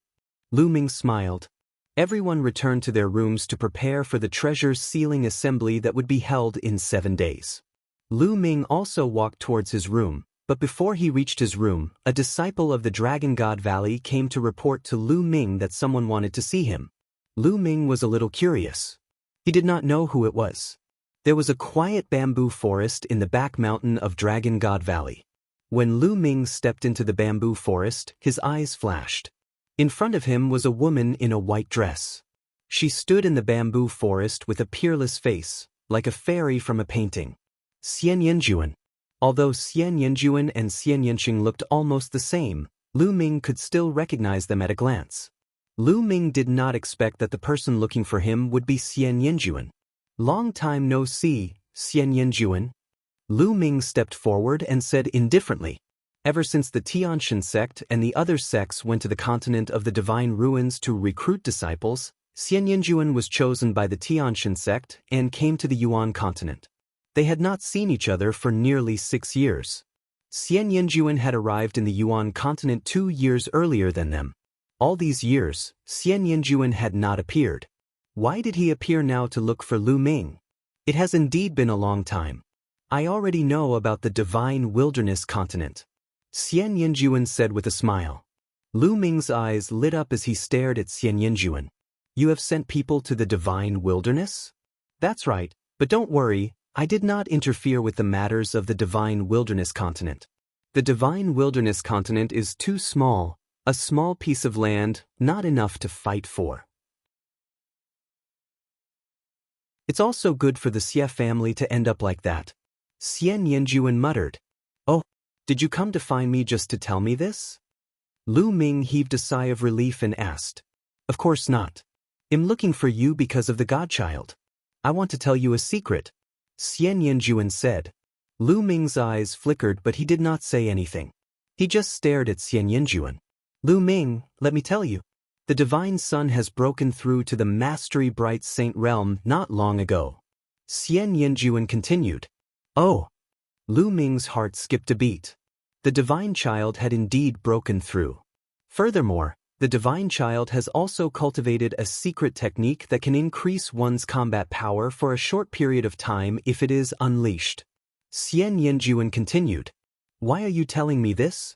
Lu Ming smiled. Everyone returned to their rooms to prepare for the treasure sealing assembly that would be held in 7 days. Lu Ming also walked towards his room, but before he reached his room, a disciple of the Dragon God Valley came to report to Lu Ming that someone wanted to see him. Lu Ming was a little curious. He did not know who it was. There was a quiet bamboo forest in the back mountain of Dragon God Valley. When Lu Ming stepped into the bamboo forest, his eyes flashed. In front of him was a woman in a white dress. She stood in the bamboo forest with a peerless face, like a fairy from a painting. Xian Yanjuan. Although Xian Yanjuan and Xian Yanqing looked almost the same, Lu Ming could still recognize them at a glance. Lu Ming did not expect that the person looking for him would be Xian Yanjuan. Long time no see, Xian Yanjuan. Lu Ming stepped forward and said indifferently. Ever since the Tianshan sect and the other sects went to the continent of the Divine Ruins to recruit disciples, Xian Yanjuan was chosen by the Tianshan sect and came to the Yuan continent. They had not seen each other for nearly 6 years. Xian Yanjuan had arrived in the Yuan continent 2 years earlier than them. All these years, Xian Yanjuan had not appeared. Why did he appear now to look for Lu Ming? It has indeed been a long time. I already know about the Divine Wilderness continent. Xian Yanjuan said with a smile. Lu Ming's eyes lit up as he stared at Xian Yanjuan. You have sent people to the Divine Wilderness? That's right, but don't worry, I did not interfere with the matters of the Divine Wilderness continent. The Divine Wilderness continent is too small, a small piece of land, not enough to fight for. It's also good for the Xie family to end up like that. Xian Yanjuan muttered. Oh, did you come to find me just to tell me this? Lu Ming heaved a sigh of relief and asked. Of course not. I'm looking for you because of the godchild. I want to tell you a secret, Xian Yanjuan said. Lu Ming's eyes flickered, but he did not say anything. He just stared at Xian Yanjuan. Lu Ming, let me tell you. The Divine Sun has broken through to the Mastery Bright Saint realm not long ago. Xian Yanjuan continued. Oh. Lu Ming's heart skipped a beat. The Divine Child had indeed broken through. Furthermore, the Divine Child has also cultivated a secret technique that can increase one's combat power for a short period of time if it is unleashed. Xian Yanjuan continued. Why are you telling me this?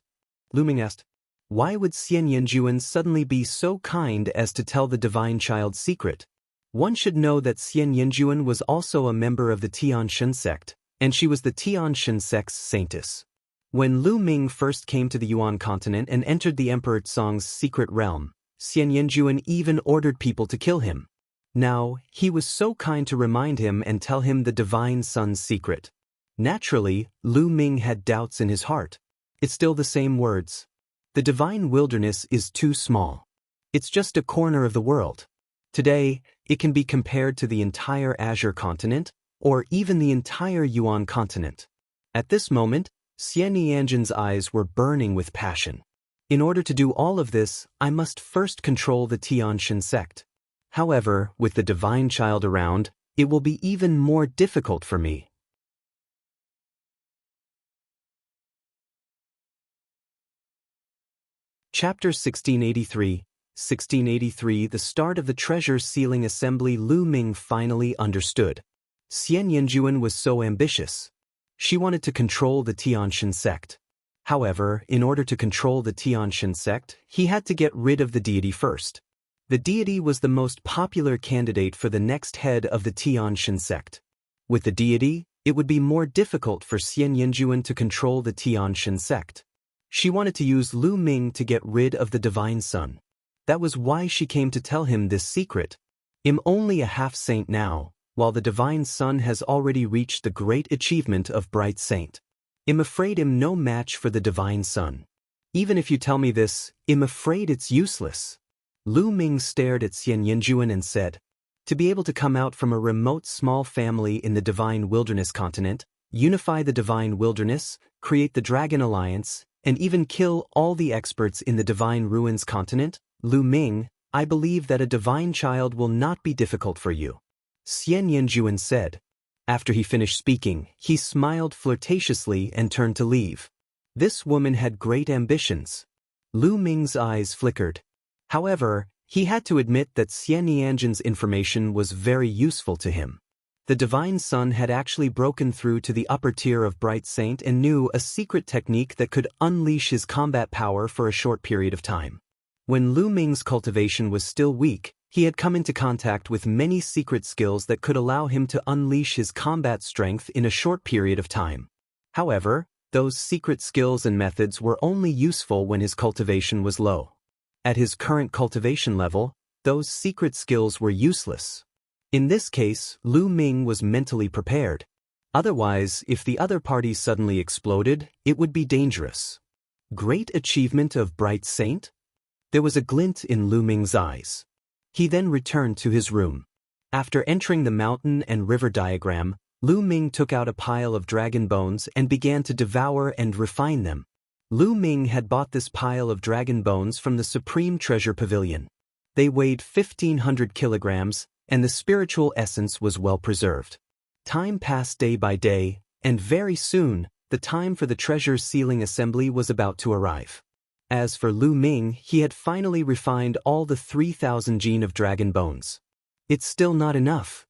Lu Ming asked. Why would Xian Yanjuan suddenly be so kind as to tell the Divine Child's secret? One should know that Xian Yanjuan was also a member of the Tianshan sect, and she was the Tianshan sect's saintess. When Lu Ming first came to the Yuan continent and entered the Emperor Tsong's secret realm, Xian Yanjuan even ordered people to kill him. Now, he was so kind to remind him and tell him the Divine Sun's secret. Naturally, Lu Ming had doubts in his heart. It's still the same words. The divine wilderness is too small. It's just a corner of the world. Today, it can be compared to the entire Azure continent, or even the entire Yuan continent. At this moment, Xian Yanjuan's eyes were burning with passion. In order to do all of this, I must first control the Tianshan sect. However, with the Divine Child around, it will be even more difficult for me. Chapter 1683, 1683 The start of the treasure sealing assembly. Lu Ming finally understood. Xian Yanjuan was so ambitious. She wanted to control the Tianshan sect. However, in order to control the Tianshan sect, he had to get rid of the deity first. The deity was the most popular candidate for the next head of the Tianshan sect. With the deity, it would be more difficult for Xian Yanjuan to control the Tianshan sect. She wanted to use Lu Ming to get rid of the Divine Sun. That was why she came to tell him this secret. I'm only a half-saint now, while the Divine Sun has already reached the great achievement of Bright Saint. I'm afraid I'm no match for the Divine Sun. Even if you tell me this, I'm afraid it's useless. Lu Ming stared at Xian Yanjuan and said, to be able to come out from a remote small family in the Divine Wilderness continent, unify the Divine Wilderness, create the Dragon Alliance, and even kill all the experts in the Divine Ruins continent, Lu Ming, I believe that a Divine Child will not be difficult for you. Xian Yanjuan said. After he finished speaking, he smiled flirtatiously and turned to leave. This woman had great ambitions. Lu Ming's eyes flickered. However, he had to admit that Xian Yanjuan's information was very useful to him. The Divine Sun had actually broken through to the upper tier of Bright Saint and knew a secret technique that could unleash his combat power for a short period of time. When Lu Ming's cultivation was still weak, he had come into contact with many secret skills that could allow him to unleash his combat strength in a short period of time. However, those secret skills and methods were only useful when his cultivation was low. At his current cultivation level, those secret skills were useless. In this case, Lu Ming was mentally prepared. Otherwise, if the other party suddenly exploded, it would be dangerous. Great achievement of Bright Saint? There was a glint in Lu Ming's eyes. He then returned to his room. After entering the mountain and river diagram, Lu Ming took out a pile of dragon bones and began to devour and refine them. Lu Ming had bought this pile of dragon bones from the Supreme Treasure Pavilion. They weighed 1,500 kilograms, and the spiritual essence was well preserved. Time passed day by day, and very soon, the time for the treasure sealing assembly was about to arrive. As for Lu Ming, he had finally refined all the 3,000 gene of dragon bones. It's still not enough.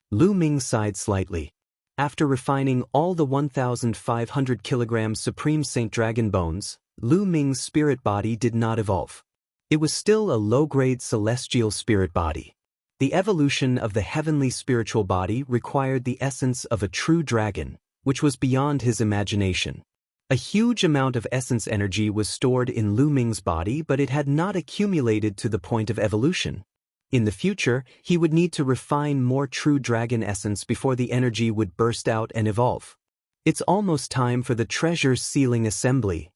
Lu Ming sighed slightly. After refining all the 1,500 kilogram Supreme Saint Dragon bones, Lu Ming's spirit body did not evolve. It was still a low-grade celestial spirit body. The evolution of the heavenly spiritual body required the essence of a true dragon, which was beyond his imagination. A huge amount of essence energy was stored in Lu Ming's body, but it had not accumulated to the point of evolution. In the future, he would need to refine more true dragon essence before the energy would burst out and evolve. It's almost time for the treasure sealing assembly.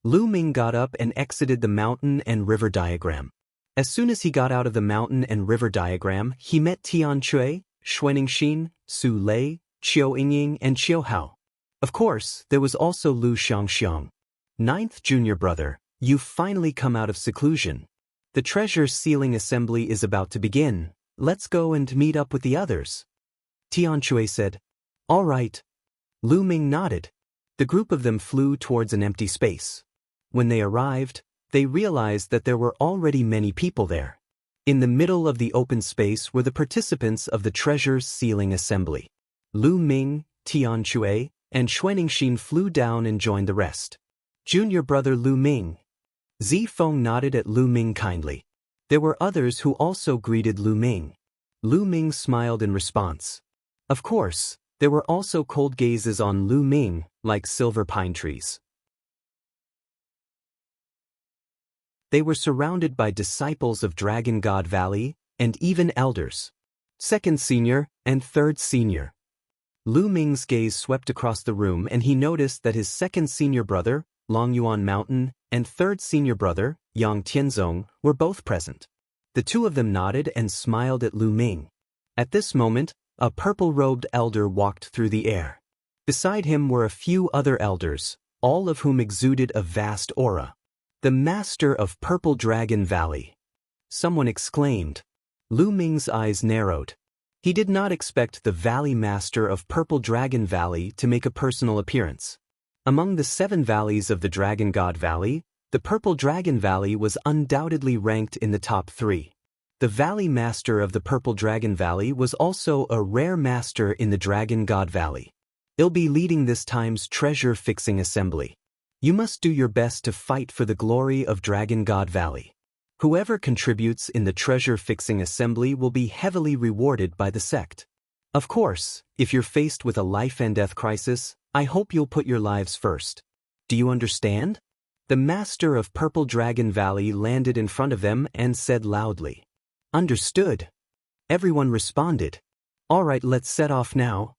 Lu Ming got up and exited the mountain and river diagram. As soon as he got out of the mountain and river diagram, he met Tian Chui, Xuaningxin, Su Lei, Qiu Yingying, and Qiu Hao. Of course, there was also Lu Xiangxiang. Ninth junior brother, you've finally come out of seclusion. The treasure sealing assembly is about to begin. Let's go and meet up with the others. Tian Chui said. All right. Lu Ming nodded. The group of them flew towards an empty space. When they arrived, they realized that there were already many people there. In the middle of the open space were the participants of the treasure sealing assembly. Lu Ming, Tian Chui, and Xuaningxin flew down and joined the rest. Junior brother Lu Ming. Zi Feng nodded at Lu Ming kindly. There were others who also greeted Lu Ming. Lu Ming smiled in response. Of course, there were also cold gazes on Lu Ming, like silver pine trees. They were surrounded by disciples of Dragon God Valley, and even elders. Second senior and third senior. Lu Ming's gaze swept across the room and he noticed that his second senior brother, Long Yuan Mountain, and third senior brother, Yang Tianzong, were both present. The two of them nodded and smiled at Lu Ming. At this moment, a purple-robed elder walked through the air. Beside him were a few other elders, all of whom exuded a vast aura. The master of Purple Dragon Valley. Someone exclaimed. Lu Ming's eyes narrowed. He did not expect the Valley Master of Purple Dragon Valley to make a personal appearance. Among the 7 valleys of the Dragon God Valley, the Purple Dragon Valley was undoubtedly ranked in the top 3. The Valley Master of the Purple Dragon Valley was also a rare master in the Dragon God Valley. He'll be leading this time's treasure-fixing assembly. You must do your best to fight for the glory of Dragon God Valley. Whoever contributes in the treasure-fixing assembly will be heavily rewarded by the sect. Of course, if you're faced with a life-and-death crisis, I hope you'll put your lives first. Do you understand? The master of Purple Dragon Valley landed in front of them and said loudly. Understood. Everyone responded. All right, let's set off now.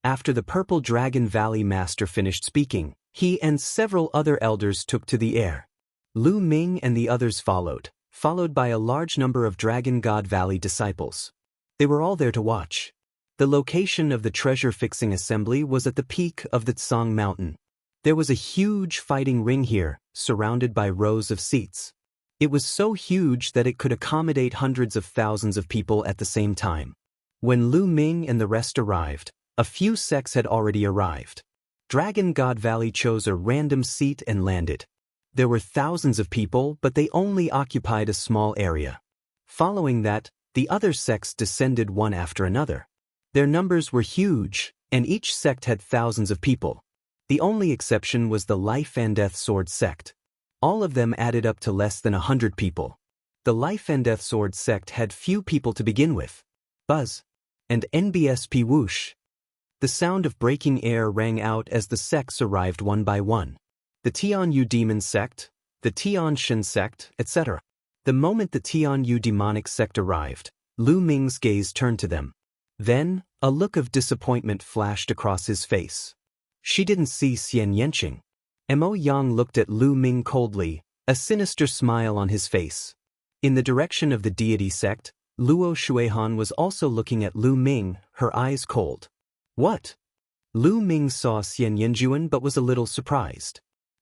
After the Purple Dragon Valley master finished speaking, he and several other elders took to the air. Lu Ming and the others followed by a large number of Dragon God Valley disciples. They were all there to watch. The location of the treasure-fixing assembly was at the peak of the Tsang Mountain. There was a huge fighting ring here, surrounded by rows of seats. It was so huge that it could accommodate hundreds of thousands of people at the same time. When Lu Ming and the rest arrived, a few sects had already arrived. Dragon God Valley chose a random seat and landed. There were thousands of people, but they only occupied a small area. Following that, the other sects descended one after another. Their numbers were huge, and each sect had thousands of people. The only exception was the Life and Death Sword sect. All of them added up to less than 100 people. The Life and Death Sword sect had few people to begin with. Buzz. And NBSP whoosh. The sound of breaking air rang out as the sects arrived one by one. The Tianyu Demon sect, the Tianshan sect, etc. The moment the Tianyu Demonic sect arrived, Lu Ming's gaze turned to them. Then, a look of disappointment flashed across his face. She didn't see Xian Yanqing. Mo Yang looked at Lu Ming coldly, a sinister smile on his face. In the direction of the deity sect, Luo Shuihan was also looking at Lu Ming, her eyes cold. What? Lu Ming saw Xian Yanjuan but was a little surprised.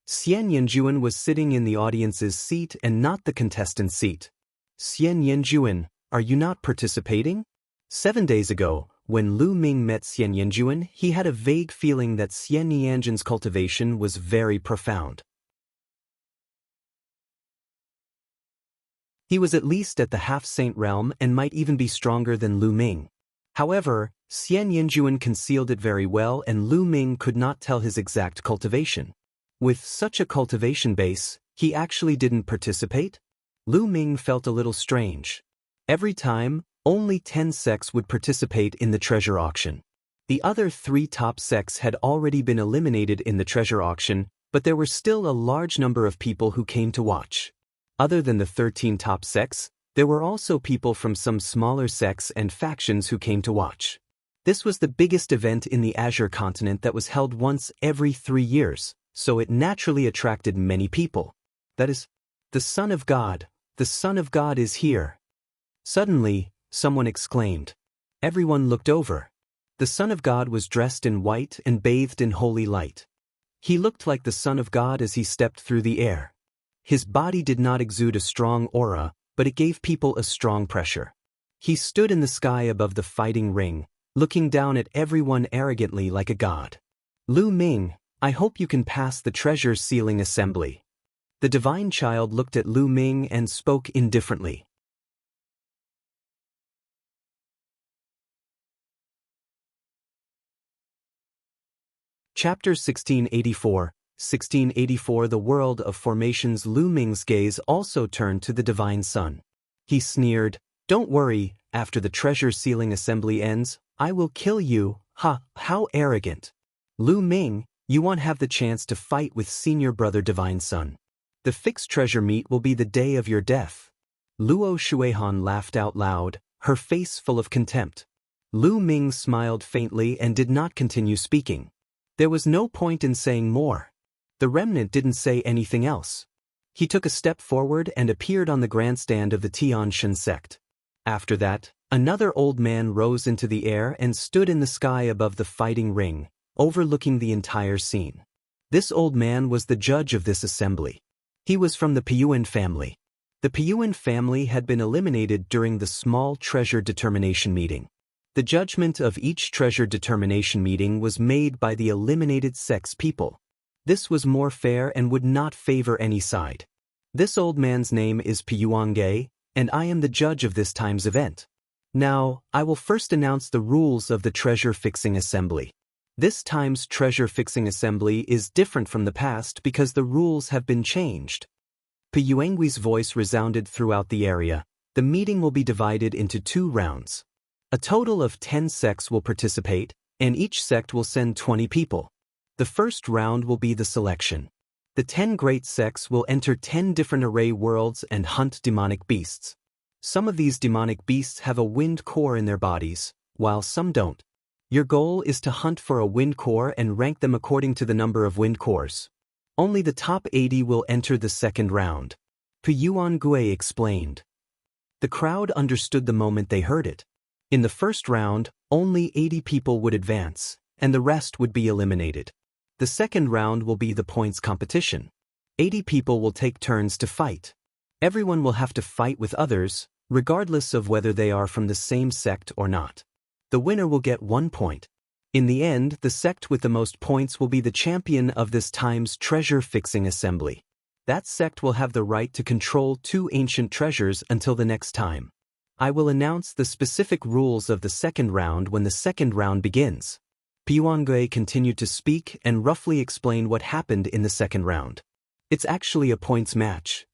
Xian Yanjuan was sitting in the audience's seat and not the contestant's seat. Xian Yanjuan, are you not participating? 7 days ago, when Lu Ming met Xian Yanjuan, he had a vague feeling that Xian Yanjuan's cultivation was very profound. He was at least at the half-saint realm and might even be stronger than Lu Ming. However, Xian Yanjuan concealed it very well and Lu Ming could not tell his exact cultivation. With such a cultivation base, he actually didn't participate? Lu Ming felt a little strange. Every time, only 10 sects would participate in the treasure auction. The other 3 top sects had already been eliminated in the treasure auction, but there were still a large number of people who came to watch. Other than the 13 top sects, there were also people from some smaller sects and factions who came to watch. This was the biggest event in the Azure continent that was held once every 3 years, so it naturally attracted many people. That is, the Son of God is here. Suddenly, someone exclaimed. Everyone looked over. The Son of God was dressed in white and bathed in holy light. He looked like the Son of God as he stepped through the air. His body did not exude a strong aura, but it gave people a strong pressure. He stood in the sky above the fighting ring, looking down at everyone arrogantly like a god. Lu Ming, I hope you can pass the treasure sealing assembly. The divine child looked at Lu Ming and spoke indifferently. Chapter 1684, The World of Formations. Lu Ming's gaze also turned to the Divine Son. He sneered, Don't worry, after the treasure sealing assembly ends, I will kill you. Ha, how arrogant. Lu Ming, you won't have the chance to fight with senior brother Divine Son. The fixed treasure meet will be the day of your death. Luo Shuihan laughed out loud, her face full of contempt. Lu Ming smiled faintly and did not continue speaking. There was no point in saying more. The remnant didn't say anything else. He took a step forward and appeared on the grandstand of the Tianshan sect. After that, another old man rose into the air and stood in the sky above the fighting ring, overlooking the entire scene. This old man was the judge of this assembly. He was from the Piyuan family. The Piyuan family had been eliminated during the small treasure determination meeting. The judgment of each treasure determination meeting was made by the eliminated sect's people. This was more fair and would not favor any side. This old man's name is Piyuange, and I am the judge of this time's event. Now, I will first announce the rules of the treasure fixing assembly. This time's treasure fixing assembly is different from the past because the rules have been changed. Piyuangui's voice resounded throughout the area. The meeting will be divided into 2 rounds. A total of 10 sects will participate, and each sect will send 20 people. The first round will be the selection. The 10 great sects will enter 10 different array worlds and hunt demonic beasts. Some of these demonic beasts have a wind core in their bodies, while some don't. Your goal is to hunt for a wind core and rank them according to the number of wind cores. Only the top 80 will enter the second round. Piyuan explained. The crowd understood the moment they heard it. In the first round, only 80 people would advance, and the rest would be eliminated. The second round will be the points competition. 80 people will take turns to fight. Everyone will have to fight with others, regardless of whether they are from the same sect or not. The winner will get 1 point. In the end, the sect with the most points will be the champion of this time's treasure-fixing assembly. That sect will have the right to control 2 ancient treasures until the next time. I will announce the specific rules of the second round when the second round begins. Piyuangue continued to speak and roughly explain what happened in the second round. It's actually a points match.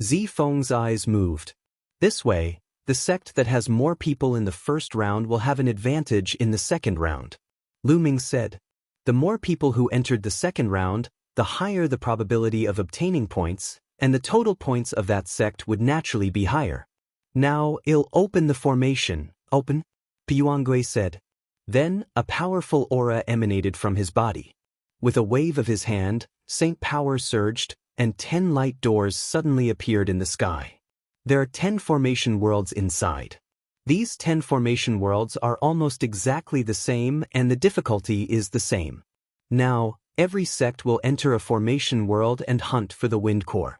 Zifeng's eyes moved. This way, the sect that has more people in the first round will have an advantage in the second round. Lu Ming said. The more people who entered the second round, the higher the probability of obtaining points, and the total points of that sect would naturally be higher. Now, I'll open the formation. Open? Piyuangue said. Then, a powerful aura emanated from his body. With a wave of his hand, Saint Power surged, and 10 light doors suddenly appeared in the sky. There are 10 formation worlds inside. These 10 formation worlds are almost exactly the same and the difficulty is the same. Now, every sect will enter a formation world and hunt for the wind core.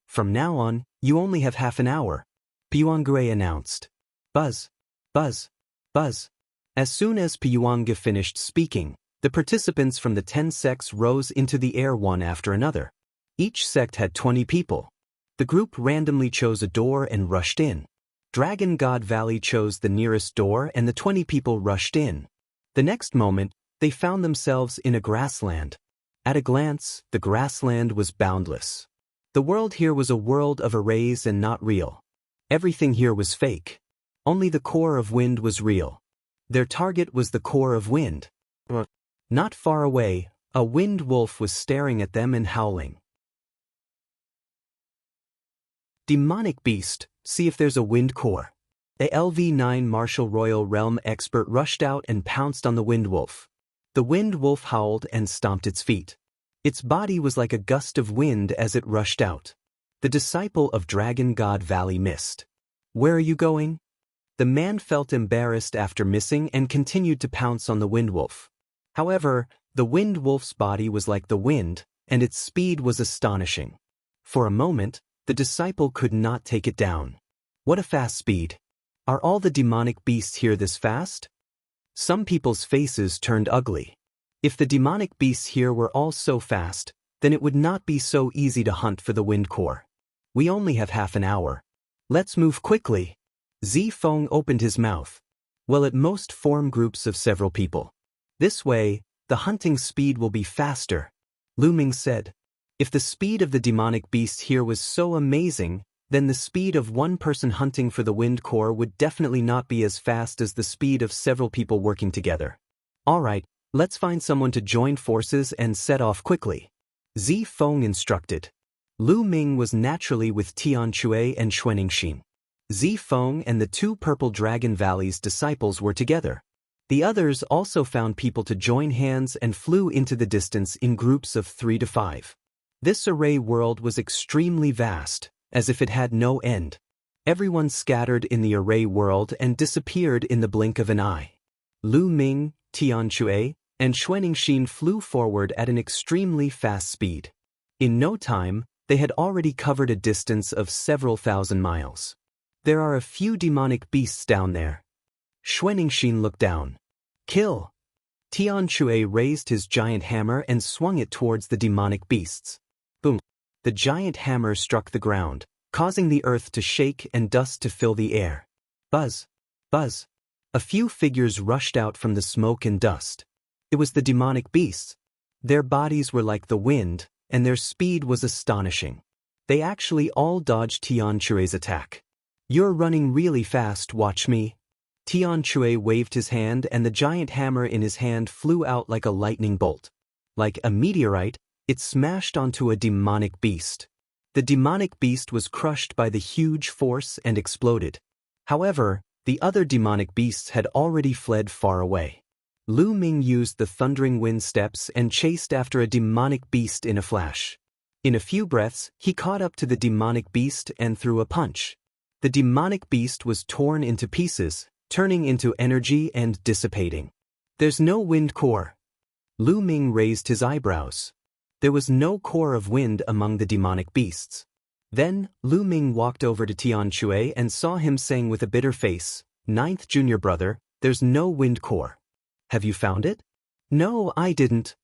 From now on, you only have half an hour. Piyuangue announced. Buzz. Buzz. Buzz. As soon as Piyuangue finished speaking, the participants from the 10 sects rose into the air one after another. Each sect had 20 people. The group randomly chose a door and rushed in. Dragon God Valley chose the nearest door and the 20 people rushed in. The next moment, they found themselves in a grassland. At a glance, the grassland was boundless. The world here was a world of arrays and not real. Everything here was fake. Only the core of wind was real. Their target was the core of wind. Not far away, a wind wolf was staring at them and howling. Demonic beast, see if there's a wind core. The LV9 Martial Royal Realm expert rushed out and pounced on the wind wolf. The wind wolf howled and stomped its feet. Its body was like a gust of wind as it rushed out. The disciple of Dragon God Valley missed. Where are you going? The man felt embarrassed after missing and continued to pounce on the wind wolf. However, the wind wolf's body was like the wind, and its speed was astonishing. For a moment, the disciple could not take it down. What a fast speed! Are all the demonic beasts here this fast? Some people's faces turned ugly. If the demonic beasts here were all so fast, then it would not be so easy to hunt for the wind core. We only have half an hour. Let's move quickly. Zifeng opened his mouth. Well, at most form groups of several people. This way, the hunting speed will be faster. Lu Ming said. If the speed of the demonic beasts here was so amazing, then the speed of one person hunting for the wind core would definitely not be as fast as the speed of several people working together. Alright, let's find someone to join forces and set off quickly. Zifeng instructed. Lu Ming was naturally with Tianque and Xuanxin. Zifeng and the two Purple Dragon Valley's disciples were together. The others also found people to join hands and flew into the distance in groups of 3 to 5. This array world was extremely vast, as if it had no end. Everyone scattered in the array world and disappeared in the blink of an eye. Lu Ming, Tianque, and Xuanxin flew forward at an extremely fast speed. In no time, they had already covered a distance of several thousand miles. There are a few demonic beasts down there. Xuanxin looked down. Kill! Tianque raised his giant hammer and swung it towards the demonic beasts. Boom! The giant hammer struck the ground, causing the earth to shake and dust to fill the air. Buzz! Buzz! A few figures rushed out from the smoke and dust. It was the demonic beasts. Their bodies were like the wind, and their speed was astonishing. They actually all dodged Tianque's attack. You're running really fast, watch me. Tianque waved his hand and the giant hammer in his hand flew out like a lightning bolt. Like a meteorite, it smashed onto a demonic beast. The demonic beast was crushed by the huge force and exploded. However, the other demonic beasts had already fled far away. Lu Ming used the thundering wind steps and chased after a demonic beast in a flash. In a few breaths, he caught up to the demonic beast and threw a punch. The demonic beast was torn into pieces, turning into energy and dissipating. There's no wind core. Lu Ming raised his eyebrows. There was no core of wind among the demonic beasts. Then, Lu Ming walked over to Tianque and saw him saying with a bitter face, "Ninth junior brother, there's no wind core. Have you found it?" "No, I didn't."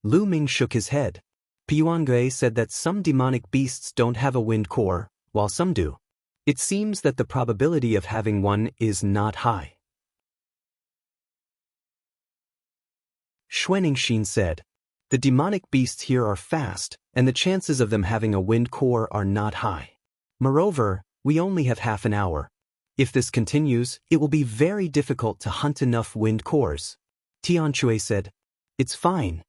Lu Ming shook his head. Piuangui said that some demonic beasts don't have a wind core, while some do. It seems that the probability of having one is not high. Xuanxin said, "The demonic beasts here are fast, and the chances of them having a wind core are not high. Moreover, we only have half an hour. If this continues, it will be very difficult to hunt enough wind cores." Tianque said, "It's fine.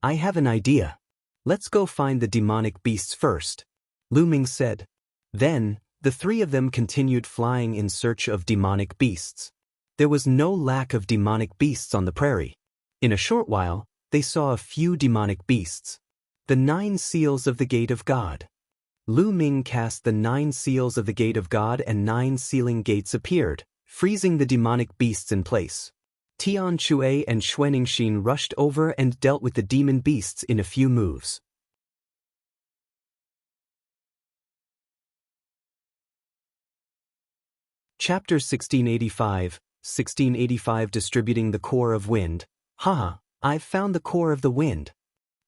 I have an idea. Let's go find the demonic beasts first." Lu Ming said. Then, the three of them continued flying in search of demonic beasts. There was no lack of demonic beasts on the prairie. In a short while, they saw a few demonic beasts. The 9 seals of the Gate of God. Lu Ming cast the 9 seals of the Gate of God and 9 sealing gates appeared, freezing the demonic beasts in place. Tianque and Xuanxin rushed over and dealt with the demon beasts in a few moves. Chapter 1685 Distributing the Core of Wind. Haha, I've found the core of the wind.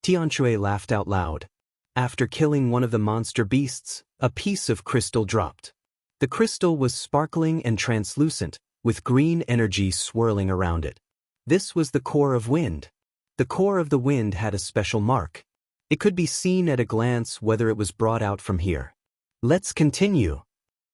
Tianque laughed out loud. After killing one of the monster beasts, a piece of crystal dropped. The crystal was sparkling and translucent, with green energy swirling around it. This was the core of wind. The core of the wind had a special mark. It could be seen at a glance whether it was brought out from here. "Let's continue,"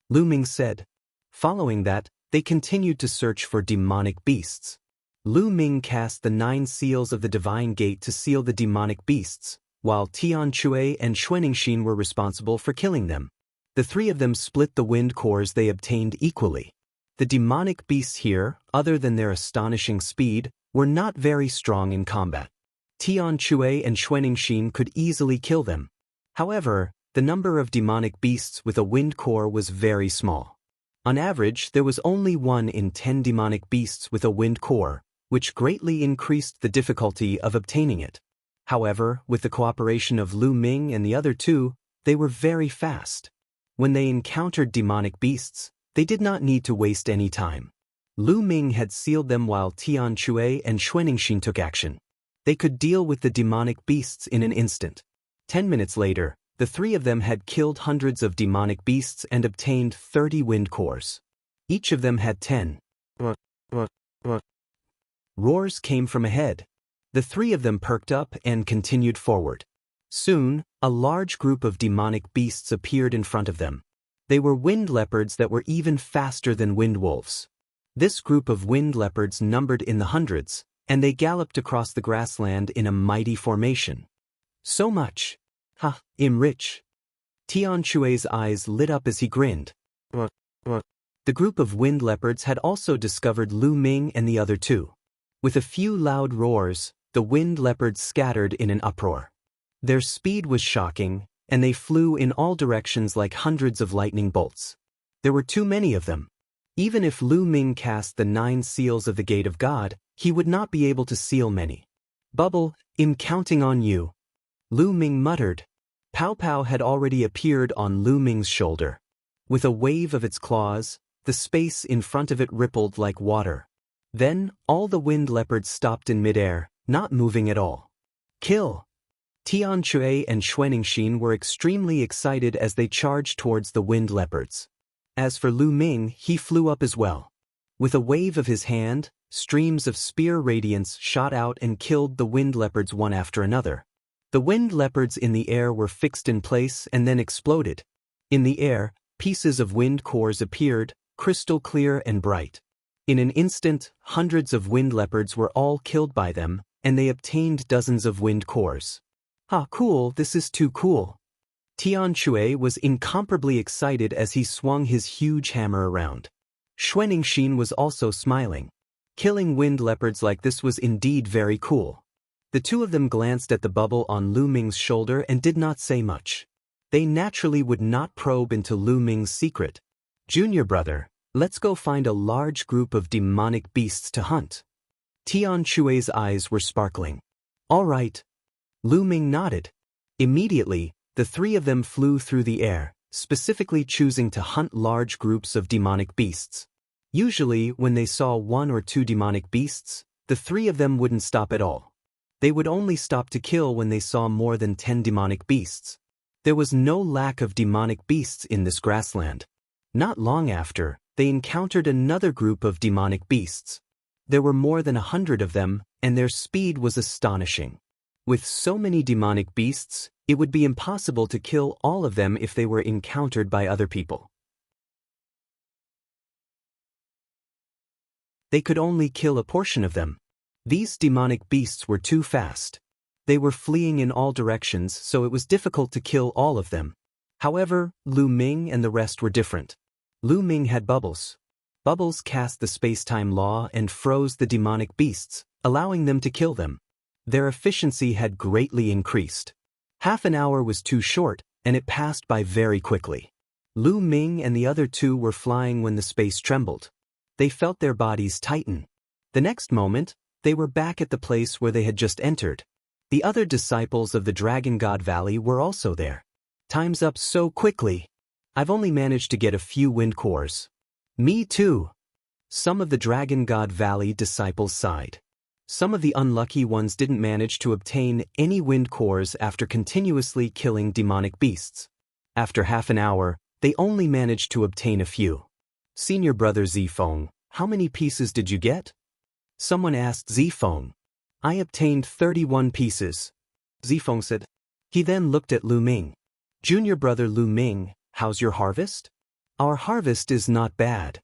Lu Ming said. Following that, they continued to search for demonic beasts. Lu Ming cast the 9 seals of the Divine Gate to seal the demonic beasts, while Tianque and Xuanxin were responsible for killing them. The three of them split the wind cores they obtained equally. The demonic beasts here, other than their astonishing speed, were not very strong in combat. Tian Chui and Xuaningxin could easily kill them. However, the number of demonic beasts with a wind core was very small. On average, there was only 1 in 10 demonic beasts with a wind core, which greatly increased the difficulty of obtaining it. However, with the cooperation of Lu Ming and the other 2, they were very fast. When they encountered demonic beasts, they did not need to waste any time. Lu Ming had sealed them while Tian Chui and Xuaningxin took action. They could deal with the demonic beasts in an instant. 10 minutes later, the 3 of them had killed hundreds of demonic beasts and obtained 30 wind cores. Each of them had 10. Roars came from ahead. The 3 of them perked up and continued forward. Soon, a large group of demonic beasts appeared in front of them. They were wind leopards that were even faster than wind wolves. This group of wind leopards numbered in the hundreds, and they galloped across the grassland in a mighty formation. So much. Ha, I'm rich. Tian Chui's eyes lit up as he grinned. The group of wind leopards had also discovered Lu Ming and the other 2. With a few loud roars, the wind leopards scattered in an uproar. Their speed was shocking, and they flew in all directions like hundreds of lightning bolts. There were too many of them. Even if Lu Ming cast the 9 seals of the Gate of God, he would not be able to seal many. Bubble, I'm counting on you. Lu Ming muttered. Pow Pow had already appeared on Lu Ming's shoulder. With a wave of its claws, the space in front of it rippled like water. Then, all the wind leopards stopped in midair, not moving at all. Kill! Tian Chui and Xuaningxin were extremely excited as they charged towards the wind leopards. As for Lu Ming, he flew up as well. With a wave of his hand, streams of spear radiance shot out and killed the wind leopards one after another. The wind leopards in the air were fixed in place and then exploded. In the air, pieces of wind cores appeared, crystal clear and bright. In an instant, hundreds of wind leopards were all killed by them, and they obtained dozens of wind cores. Ah, cool, this is too cool. Tian Chui was incomparably excited as he swung his huge hammer around. Xuaningxin was also smiling. Killing wind leopards like this was indeed very cool. The 2 of them glanced at the bubble on Lu Ming's shoulder and did not say much. They naturally would not probe into Lu Ming's secret. Junior brother, let's go find a large group of demonic beasts to hunt. Tian Chui's eyes were sparkling. All right. Lu Ming nodded. Immediately, the 3 of them flew through the air, specifically choosing to hunt large groups of demonic beasts. Usually, when they saw 1 or 2 demonic beasts, the 3 of them wouldn't stop at all. They would only stop to kill when they saw more than 10 demonic beasts. There was no lack of demonic beasts in this grassland. Not long after, they encountered another group of demonic beasts. There were more than 100 of them, and their speed was astonishing. With so many demonic beasts, it would be impossible to kill all of them if they were encountered by other people. They could only kill a portion of them. These demonic beasts were too fast. They were fleeing in all directions, so it was difficult to kill all of them. However, Lu Ming and the rest were different. Lu Ming had bubbles. Bubbles cast the space-time law and froze the demonic beasts, allowing them to kill them. Their efficiency had greatly increased. Half an hour was too short, and it passed by very quickly. Lu Ming and the other 2 were flying when the space trembled. They felt their bodies tighten. The next moment, they were back at the place where they had just entered. The other disciples of the Dragon God Valley were also there. Time's up so quickly. I've only managed to get a few wind cores. Me too. Some of the Dragon God Valley disciples sighed. Some of the unlucky ones didn't manage to obtain any wind cores after continuously killing demonic beasts. After half an hour, they only managed to obtain a few. Senior brother Zifeng, how many pieces did you get? Someone asked Zifeng. I obtained 31 pieces. Zifeng said. He then looked at Lu Ming. Junior brother Lu Ming, how's your harvest? Our harvest is not bad.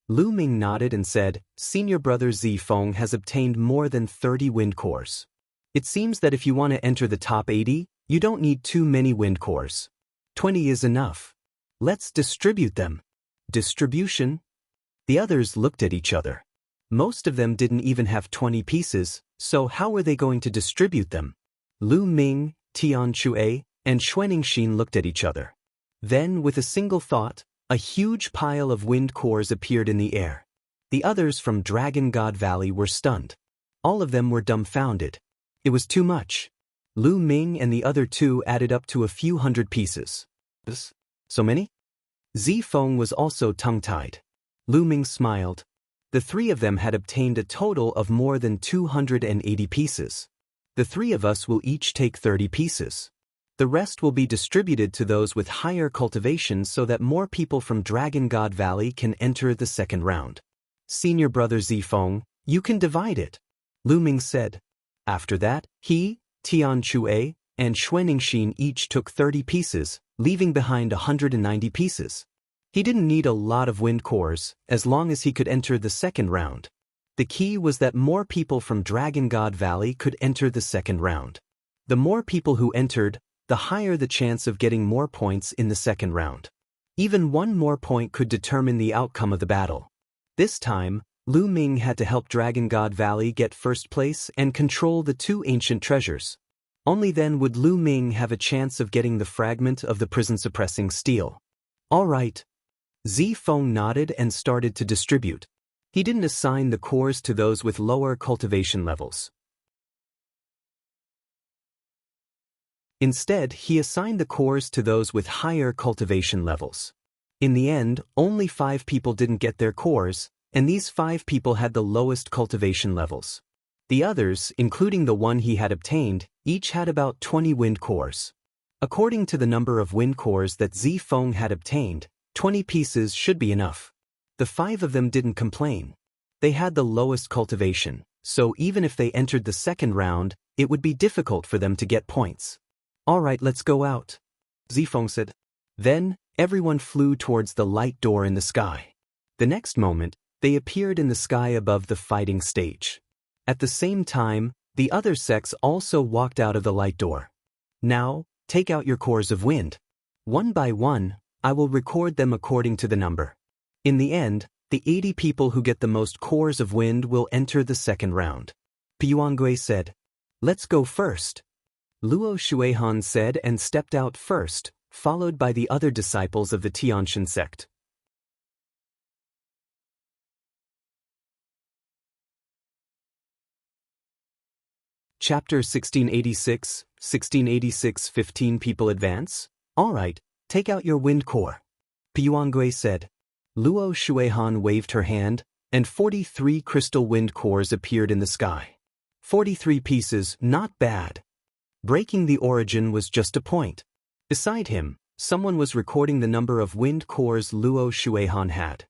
Lu Ming nodded and said, Senior brother Zifeng has obtained more than 30 wind cores. It seems that if you want to enter the top 80, you don't need too many wind cores. 20 is enough. Let's distribute them. Distribution? The others looked at each other. Most of them didn't even have 20 pieces, so how were they going to distribute them? Lu Ming, Tian Chue, and Xuaningxin looked at each other. Then, with a single thought, a huge pile of wind cores appeared in the air. The others from Dragon God Valley were stunned. All of them were dumbfounded. It was too much. Lu Ming and the other two added up to a few hundred pieces. So many? Zifeng was also tongue-tied. Lu Ming smiled. The three of them had obtained a total of more than 280 pieces. The three of us will each take 30 pieces. The rest will be distributed to those with higher cultivation so that more people from Dragon God Valley can enter the second round. Senior brother Zifeng, you can divide it, Lu Ming said. After that, he, Tian Chue, and Xuaningxin each took 30 pieces, leaving behind 190 pieces. He didn't need a lot of wind cores, as long as he could enter the second round. The key was that more people from Dragon God Valley could enter the second round. The more people who entered, the higher the chance of getting more points in the second round. Even one more point could determine the outcome of the battle. This time, Lu Ming had to help Dragon God Valley get first place and control the two ancient treasures. Only then would Lu Ming have a chance of getting the fragment of the prison-suppressing steel. All right. Zifeng nodded and started to distribute. He didn't assign the cores to those with lower cultivation levels. Instead, he assigned the cores to those with higher cultivation levels. In the end, only 5 people didn't get their cores, and these 5 people had the lowest cultivation levels. The others, including the one he had obtained, each had about 20 wind cores. According to the number of wind cores that Zifeng had obtained, 20 pieces should be enough. The 5 of them didn't complain. They had the lowest cultivation, so even if they entered the second round, it would be difficult for them to get points. All right, let's go out, Zifeng said. Then, everyone flew towards the light door in the sky. The next moment, they appeared in the sky above the fighting stage. At the same time, the other sects also walked out of the light door. Now, take out your cores of wind. One by one, I will record them according to the number. In the end, the 80 people who get the most cores of wind will enter the second round. Puangui said. Let's go first. Luo Shuihan said and stepped out first, followed by the other disciples of the Tianshan sect. Chapter 1686, 1686 15 people advance? All right, take out your wind core, Puangui said. Luo Shuihan waved her hand, and 43 crystal wind cores appeared in the sky. 43 pieces, not bad. Breaking the origin was just a point. Beside him, someone was recording the number of wind cores Luo Shuihan had.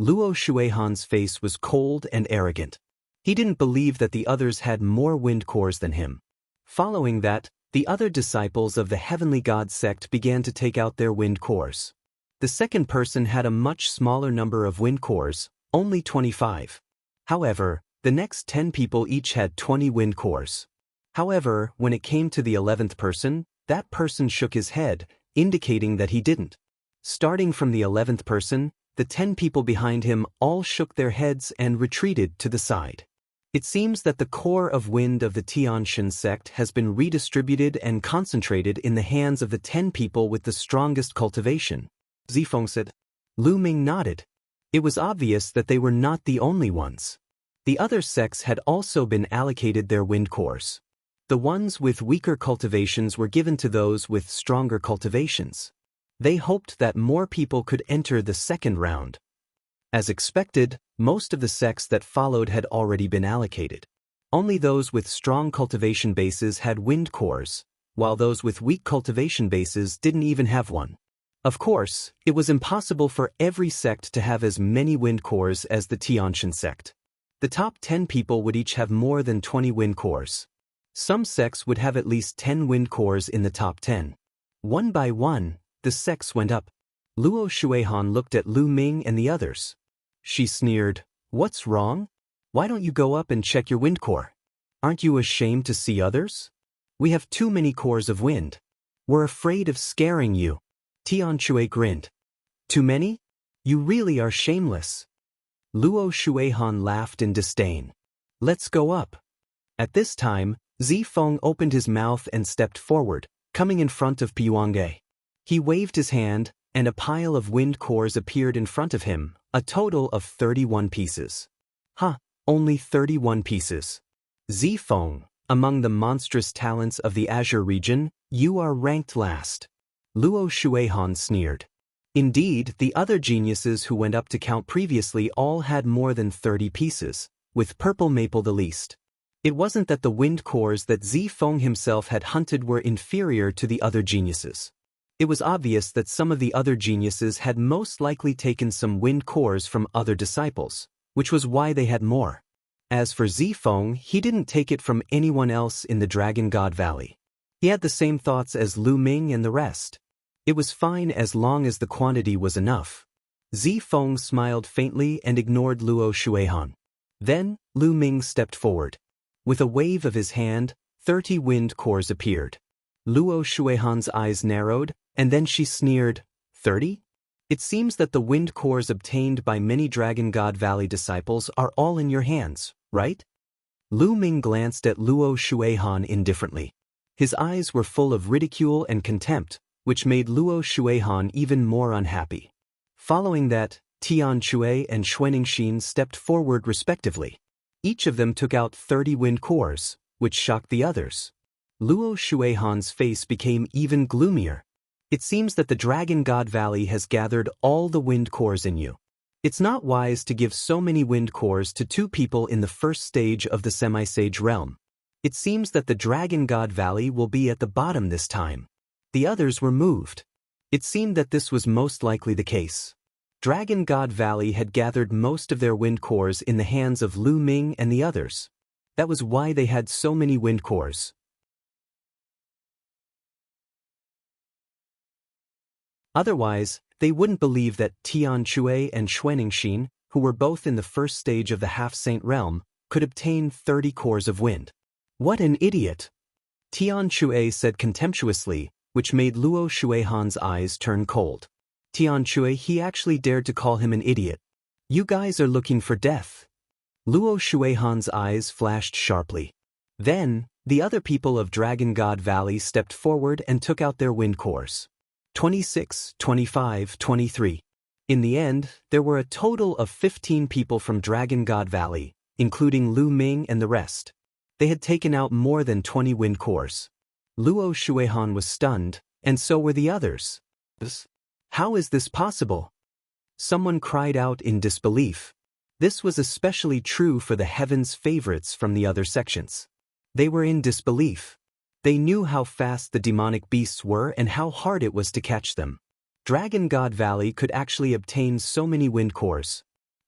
Luo Shuihan's face was cold and arrogant. He didn't believe that the others had more wind cores than him. Following that, the other disciples of the Heavenly God sect began to take out their wind cores. The second person had a much smaller number of wind cores, only 25. However, the next 10 people each had 20 wind cores. However, when it came to the 11th person, that person shook his head, indicating that he didn't. Starting from the 11th person, the 10 people behind him all shook their heads and retreated to the side. It seems that the core of wind of the Tianshan sect has been redistributed and concentrated in the hands of the 10 people with the strongest cultivation, Zifeng said. Lu Ming nodded. It was obvious that they were not the only ones. The other sects had also been allocated their wind cores. The ones with weaker cultivations were given to those with stronger cultivations. They hoped that more people could enter the second round. As expected, most of the sects that followed had already been allocated. Only those with strong cultivation bases had wind cores, while those with weak cultivation bases didn't even have one. Of course, it was impossible for every sect to have as many wind cores as the Tianshan sect. The top 10 people would each have more than 20 wind cores. Some sects would have at least 10 wind cores in the top 10. One by one, the sects went up. Luo Shuihan looked at Lu Ming and the others. She sneered, "What's wrong? Why don't you go up and check your wind core? Aren't you ashamed to see others? We have too many cores of wind. We're afraid of scaring you." Tian Chue grinned. "Too many? You really are shameless." Luo Shuihan laughed in disdain. Let's go up. At this time, Zifeng opened his mouth and stepped forward, coming in front of Piuange. He waved his hand, and a pile of wind cores appeared in front of him, a total of 31 pieces. Only 31 pieces. Zifeng, among the monstrous talents of the Azure region, you are ranked last. Luo Shuihan sneered. Indeed, the other geniuses who went up to count previously all had more than 30 pieces, with Purple Maple the least. It wasn't that the wind cores that Zifeng himself had hunted were inferior to the other geniuses. It was obvious that some of the other geniuses had most likely taken some wind cores from other disciples, which was why they had more. As for Zifeng, he didn't take it from anyone else in the Dragon God Valley. He had the same thoughts as Lu Ming and the rest. It was fine as long as the quantity was enough. Zifeng smiled faintly and ignored Luo Shuihan. Then, Lu Ming stepped forward. With a wave of his hand, 30 wind cores appeared. Luo Shuihan's eyes narrowed, and then she sneered, 30? It seems that the wind cores obtained by many Dragon God Valley disciples are all in your hands, right? Lu Ming glanced at Luo Shuihan indifferently. His eyes were full of ridicule and contempt, which made Luo Shuihan even more unhappy. Following that, Tian Chui and Xuanixin stepped forward respectively. Each of them took out 30 wind cores, which shocked the others. Luo Shuihan's face became even gloomier. It seems that the Dragon God Valley has gathered all the wind cores in you. It's not wise to give so many wind cores to 2 people in the first stage of the semi-sage realm. It seems that the Dragon God Valley will be at the bottom this time. The others were moved. It seemed that this was most likely the case. Dragon God Valley had gathered most of their wind cores in the hands of Lu Ming and the others. That was why they had so many wind cores. Otherwise, they wouldn't believe that Tian Chui and Xuanixin, who were both in the first stage of the half-saint realm, could obtain 30 cores of wind. What an idiot! Tian Chui said contemptuously, which made Luo Shuihan's eyes turn cold. Tian Chui, he actually dared to call him an idiot. You guys are looking for death. Luo Shuihan's eyes flashed sharply. Then, the other people of Dragon God Valley stepped forward and took out their wind cores. 26, 25, 23. In the end, there were a total of 15 people from Dragon God Valley, including Lu Ming and the rest. They had taken out more than 20 wind cores. Luo Shuihan was stunned, and so were the others. How is this possible? Someone cried out in disbelief. This was especially true for the Heaven's favorites from the other sections. They were in disbelief. They knew how fast the demonic beasts were and how hard it was to catch them. Dragon God Valley could actually obtain so many wind cores.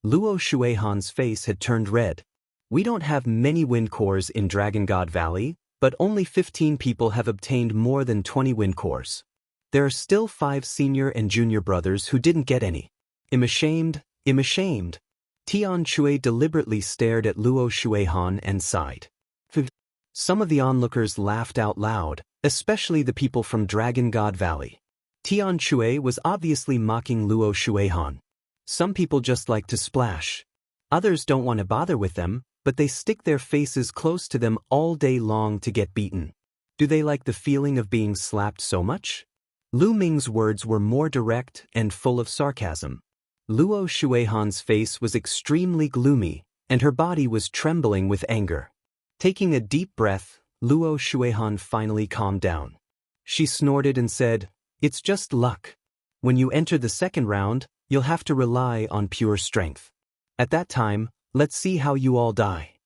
Luo Shuihan's face had turned red. We don't have many wind cores in Dragon God Valley, but only 15 people have obtained more than 20 wind cores. There are still 5 senior and junior brothers who didn't get any. I'm ashamed, I'm ashamed. Tian Chui deliberately stared at Luo Shuihan and sighed. Some of the onlookers laughed out loud, especially the people from Dragon God Valley. Tian Chui was obviously mocking Luo Shuihan. Some people just like to splash. Others don't want to bother with them, but they stick their faces close to them all day long to get beaten. Do they like the feeling of being slapped so much? Lu Ming's words were more direct and full of sarcasm. Luo Shuihan's face was extremely gloomy, and her body was trembling with anger. Taking a deep breath, Luo Shuihan finally calmed down. She snorted and said, "It's just luck. When you enter the second round, you'll have to rely on pure strength. At that time, let's see how you all die."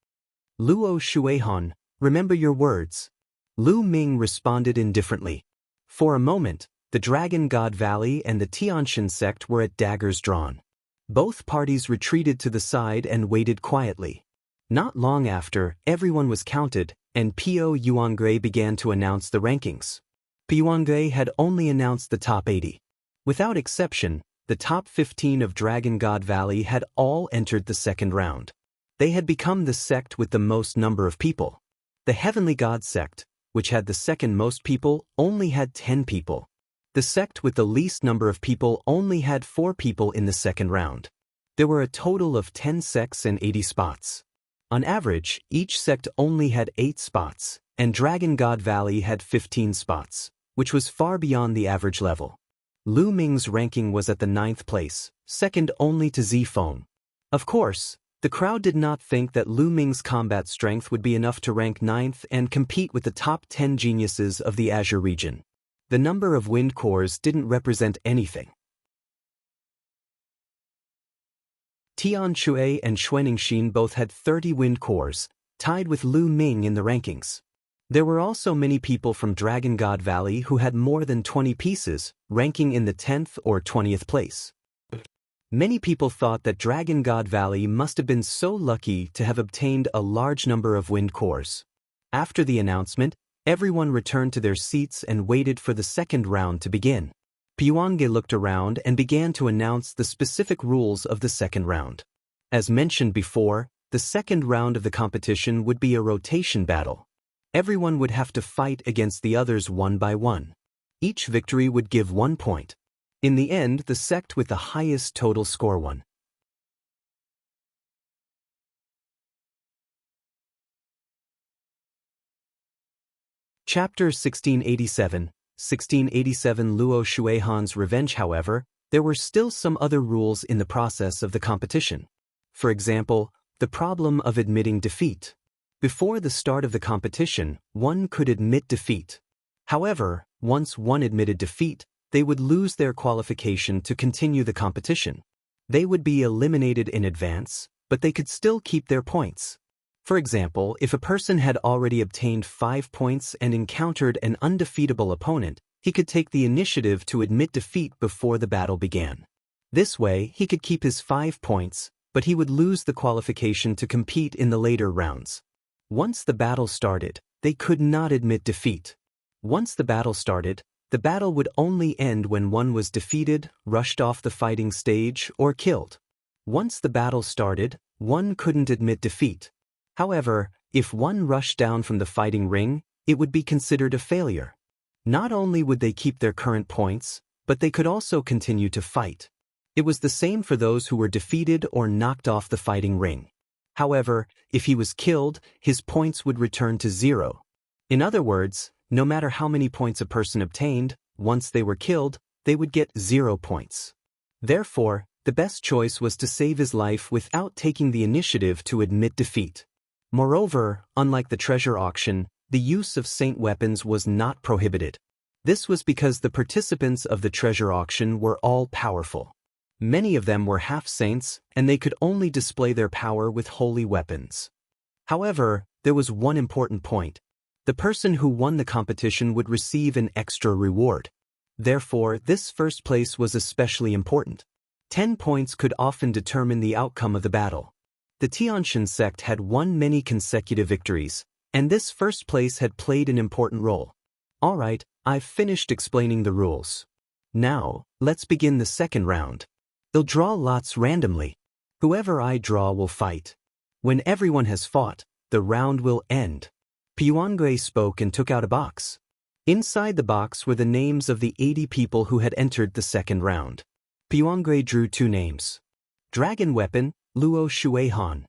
Luo Shuihan, remember your words. Lu Ming responded indifferently. For a moment, the Dragon God Valley and the Tianshan sect were at daggers drawn. Both parties retreated to the side and waited quietly. Not long after, everyone was counted, and Po Yuangui began to announce the rankings. Yuangui had only announced the top 80. Without exception, the top 15 of Dragon God Valley had all entered the second round. They had become the sect with the most number of people. The Heavenly God sect, which had the second most people, only had 10 people. The sect with the least number of people only had 4 people in the second round. There were a total of 10 sects and 80 spots. On average, each sect only had 8 spots, and Dragon God Valley had 15 spots, which was far beyond the average level. Lu Ming's ranking was at the 9th place, second only to Zifeng. Of course, the crowd did not think that Lu Ming's combat strength would be enough to rank 9th and compete with the top 10 geniuses of the Azure region. The number of wind cores didn't represent anything. Tian Shui and Xuaningxin both had 30 wind cores, tied with Lu Ming in the rankings. There were also many people from Dragon God Valley who had more than 20 pieces, ranking in the 10th or 20th place. Many people thought that Dragon God Valley must have been so lucky to have obtained a large number of wind cores. After the announcement, everyone returned to their seats and waited for the second round to begin. Piwange looked around and began to announce the specific rules of the second round. As mentioned before, the second round of the competition would be a rotation battle. Everyone would have to fight against the others one by one. Each victory would give 1 point. In the end, the sect with the highest total score won. Chapter 1687, 1687 Luo Shuihan's Revenge. However, there were still some other rules in the process of the competition. For example, the problem of admitting defeat. Before the start of the competition, one could admit defeat. However, once one admitted defeat, they would lose their qualification to continue the competition. They would be eliminated in advance, but they could still keep their points. For example, if a person had already obtained 5 points and encountered an undefeatable opponent, he could take the initiative to admit defeat before the battle began. This way, he could keep his 5 points, but he would lose the qualification to compete in the later rounds. Once the battle started, they could not admit defeat. Once the battle started, the battle would only end when one was defeated, rushed off the fighting stage, or killed. Once the battle started, one couldn't admit defeat. However, if one rushed down from the fighting ring, it would be considered a failure. Not only would they keep their current points, but they could also continue to fight. It was the same for those who were defeated or knocked off the fighting ring. However, if he was killed, his points would return to 0. In other words, no matter how many points a person obtained, once they were killed, they would get 0 points. Therefore, the best choice was to save his life without taking the initiative to admit defeat. Moreover, unlike the treasure auction, the use of saint weapons was not prohibited. This was because the participants of the treasure auction were all powerful. Many of them were half-saints, and they could only display their power with holy weapons. However, there was one important point. The person who won the competition would receive an extra reward. Therefore, this first place was especially important. 10 points could often determine the outcome of the battle. The Tianshan sect had won many consecutive victories, and this first place had played an important role. Alright, I've finished explaining the rules. Now, let's begin the second round. They'll draw lots randomly. Whoever I draw will fight. When everyone has fought, the round will end. Piwange spoke and took out a box. Inside the box were the names of the 80 people who had entered the second round. Piwange drew 2 names. Dragon Weapon, Luo Shuihan.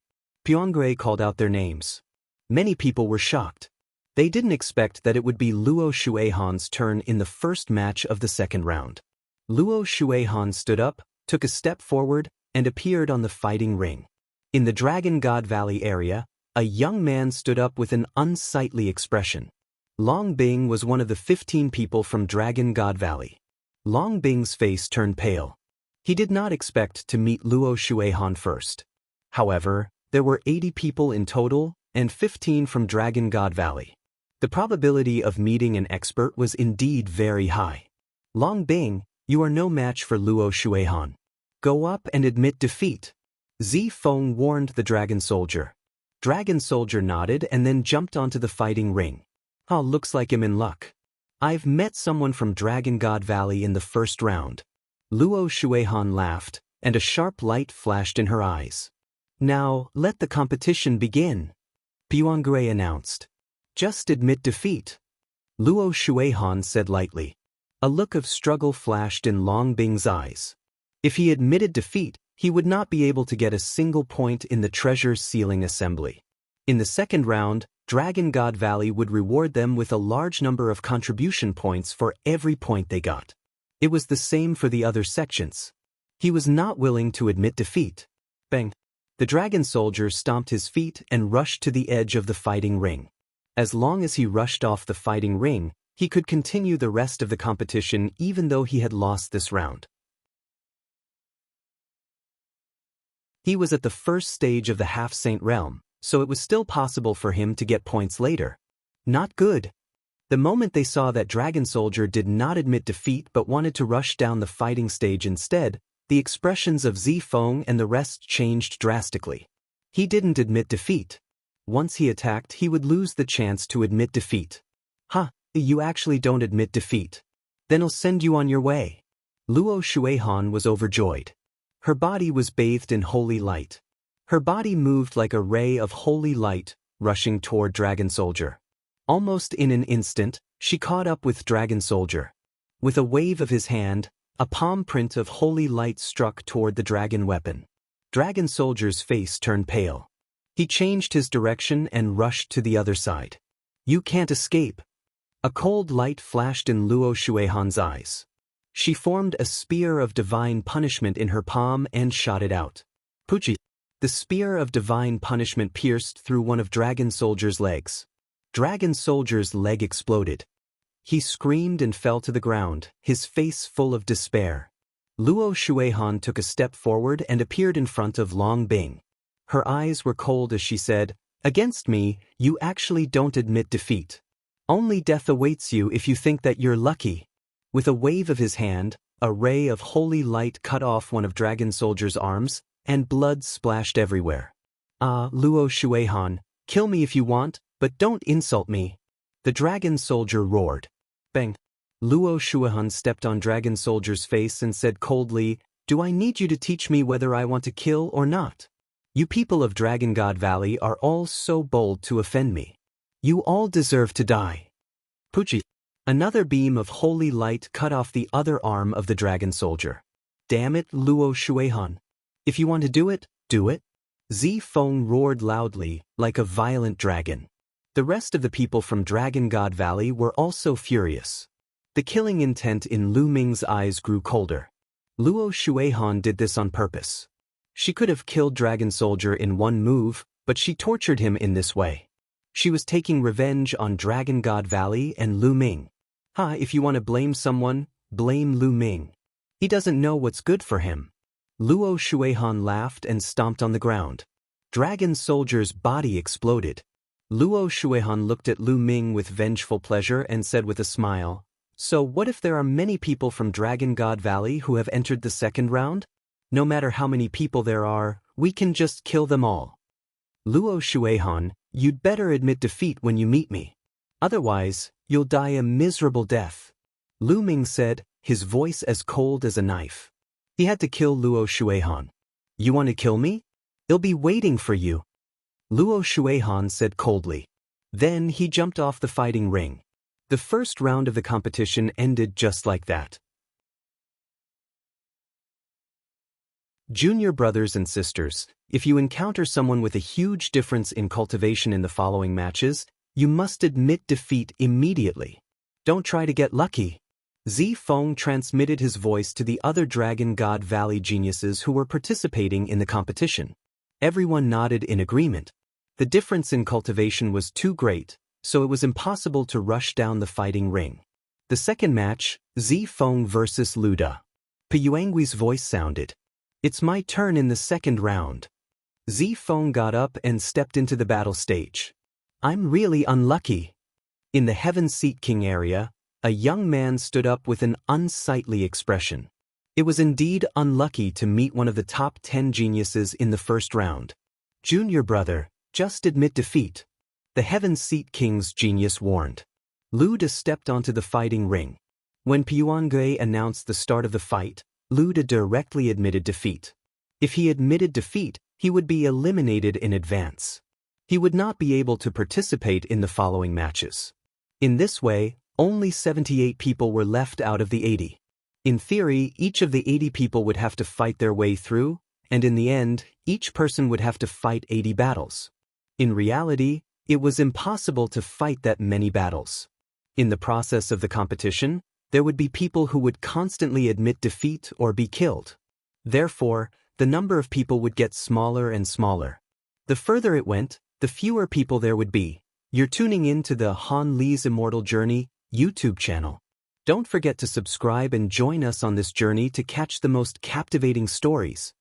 Piwange called out their names. Many people were shocked. They didn't expect that it would be Luo Shuihan's turn in the first match of the second round. Luo Shuihan stood up, took a step forward, and appeared on the fighting ring. In the Dragon God Valley area, a young man stood up with an unsightly expression. Long Bing was one of the 15 people from Dragon God Valley. Long Bing's face turned pale. He did not expect to meet Luo Shuihan first. However, there were 80 people in total, and 15 from Dragon God Valley. The probability of meeting an expert was indeed very high. Long Bing, you are no match for Luo Shuihan. Go up and admit defeat. Zifeng warned the Dragon Soldier. Dragon Soldier nodded and then jumped onto the fighting ring. Oh, looks like I'm in luck. I've met someone from Dragon God Valley in the first round. Luo Shuihan laughed, and a sharp light flashed in her eyes. Now, let the competition begin, Piwange announced. Just admit defeat. Luo Shuihan said lightly. A look of struggle flashed in Long Bing's eyes. If he admitted defeat, He would not be able to get a single point in the treasure sealing assembly. In the second round, Dragon God Valley would reward them with a large number of contribution points for every point they got. It was the same for the other sections. He was not willing to admit defeat. Bang! The dragon soldier stomped his feet and rushed to the edge of the fighting ring. As long as he rushed off the fighting ring, he could continue the rest of the competition even though he had lost this round. He was at the first stage of the half-saint realm, so it was still possible for him to get points later. Not good. The moment they saw that Dragon Soldier did not admit defeat but wanted to rush down the fighting stage instead, the expressions of Zifeng and the rest changed drastically. He didn't admit defeat. Once he attacked, he would lose the chance to admit defeat. "Ha, you actually don't admit defeat. Then I'll send you on your way." Luo Shuihan was overjoyed. Her body was bathed in holy light. Her body moved like a ray of holy light, rushing toward Dragon Soldier. Almost in an instant, she caught up with Dragon Soldier. With a wave of his hand, a palm print of holy light struck toward the dragon weapon. Dragon Soldier's face turned pale. He changed his direction and rushed to the other side. "You can't escape." A cold light flashed in Luo Shuihan's eyes. She formed a spear of divine punishment in her palm and shot it out. Puchi! The spear of divine punishment pierced through one of Dragon Soldier's legs. Dragon Soldier's leg exploded. He screamed and fell to the ground, his face full of despair. Luo Shuihan took a step forward and appeared in front of Long Bing. Her eyes were cold as she said, "Against me, you actually don't admit defeat. Only death awaits you if you think that you're lucky." With a wave of his hand, a ray of holy light cut off one of Dragon Soldier's arms, and blood splashed everywhere. "Ah, Luo Shuihan, kill me if you want, but don't insult me." The Dragon Soldier roared. Bang! Luo Shuihan stepped on Dragon Soldier's face and said coldly, "Do I need you to teach me whether I want to kill or not? You people of Dragon God Valley are all so bold to offend me. You all deserve to die." Puchi! Another beam of holy light cut off the other arm of the Dragon Soldier. "Damn it, Luo Shuihan. If you want to do it, do it." Zifeng roared loudly, like a violent dragon. The rest of the people from Dragon God Valley were also furious. The killing intent in Lu Ming's eyes grew colder. Luo Shuihan did this on purpose. She could have killed Dragon Soldier in one move, but she tortured him in this way. She was taking revenge on Dragon God Valley and Lu Ming. If you want to blame someone, blame Lu Ming. He doesn't know what's good for him. Luo Shuihan laughed and stomped on the ground. Dragon Soldier's body exploded. Luo Shuihan looked at Lu Ming with vengeful pleasure and said with a smile, "So what if there are many people from Dragon God Valley who have entered the second round? No matter how many people there are, we can just kill them all." "Luo Shuihan, you'd better admit defeat when you meet me. Otherwise, you'll die a miserable death," Lu Ming said, his voice as cold as a knife. He had to kill Luo Shuihan. "You want to kill me? They'll be waiting for you," Luo Shuihan said coldly. Then he jumped off the fighting ring. The first round of the competition ended just like that. Junior brothers and sisters, if you encounter someone with a huge difference in cultivation in the following matches, you must admit defeat immediately. Don't try to get lucky. Zifeng transmitted his voice to the other Dragon God Valley geniuses who were participating in the competition. Everyone nodded in agreement. The difference in cultivation was too great, so it was impossible to rush down the fighting ring. The second match, Zifeng versus Luda. Piyuangui's voice sounded. "It's my turn in the second round." Zifeng got up and stepped into the battle stage. "I'm really unlucky." In the Heaven Seat King area, a young man stood up with an unsightly expression. It was indeed unlucky to meet one of the top 10 geniuses in the first round. "Junior brother, just admit defeat," the Heaven Seat King's genius warned. Luda stepped onto the fighting ring. When Piyuangui announced the start of the fight, Luda directly admitted defeat. If he admitted defeat, he would be eliminated in advance. He would not be able to participate in the following matches. In this way, only 78 people were left out of the 80. In theory, each of the 80 people would have to fight their way through, And in the end, each person would have to fight 80 battles. In reality, it was impossible to fight that many battles. In the process of the competition, there would be people who would constantly admit defeat or be killed. Therefore, the number of people would get smaller and smaller. The further it went, the fewer people there would be. You're tuning in to the Han Li's Immortal Journey YouTube channel. Don't forget to subscribe and join us on this journey to catch the most captivating stories.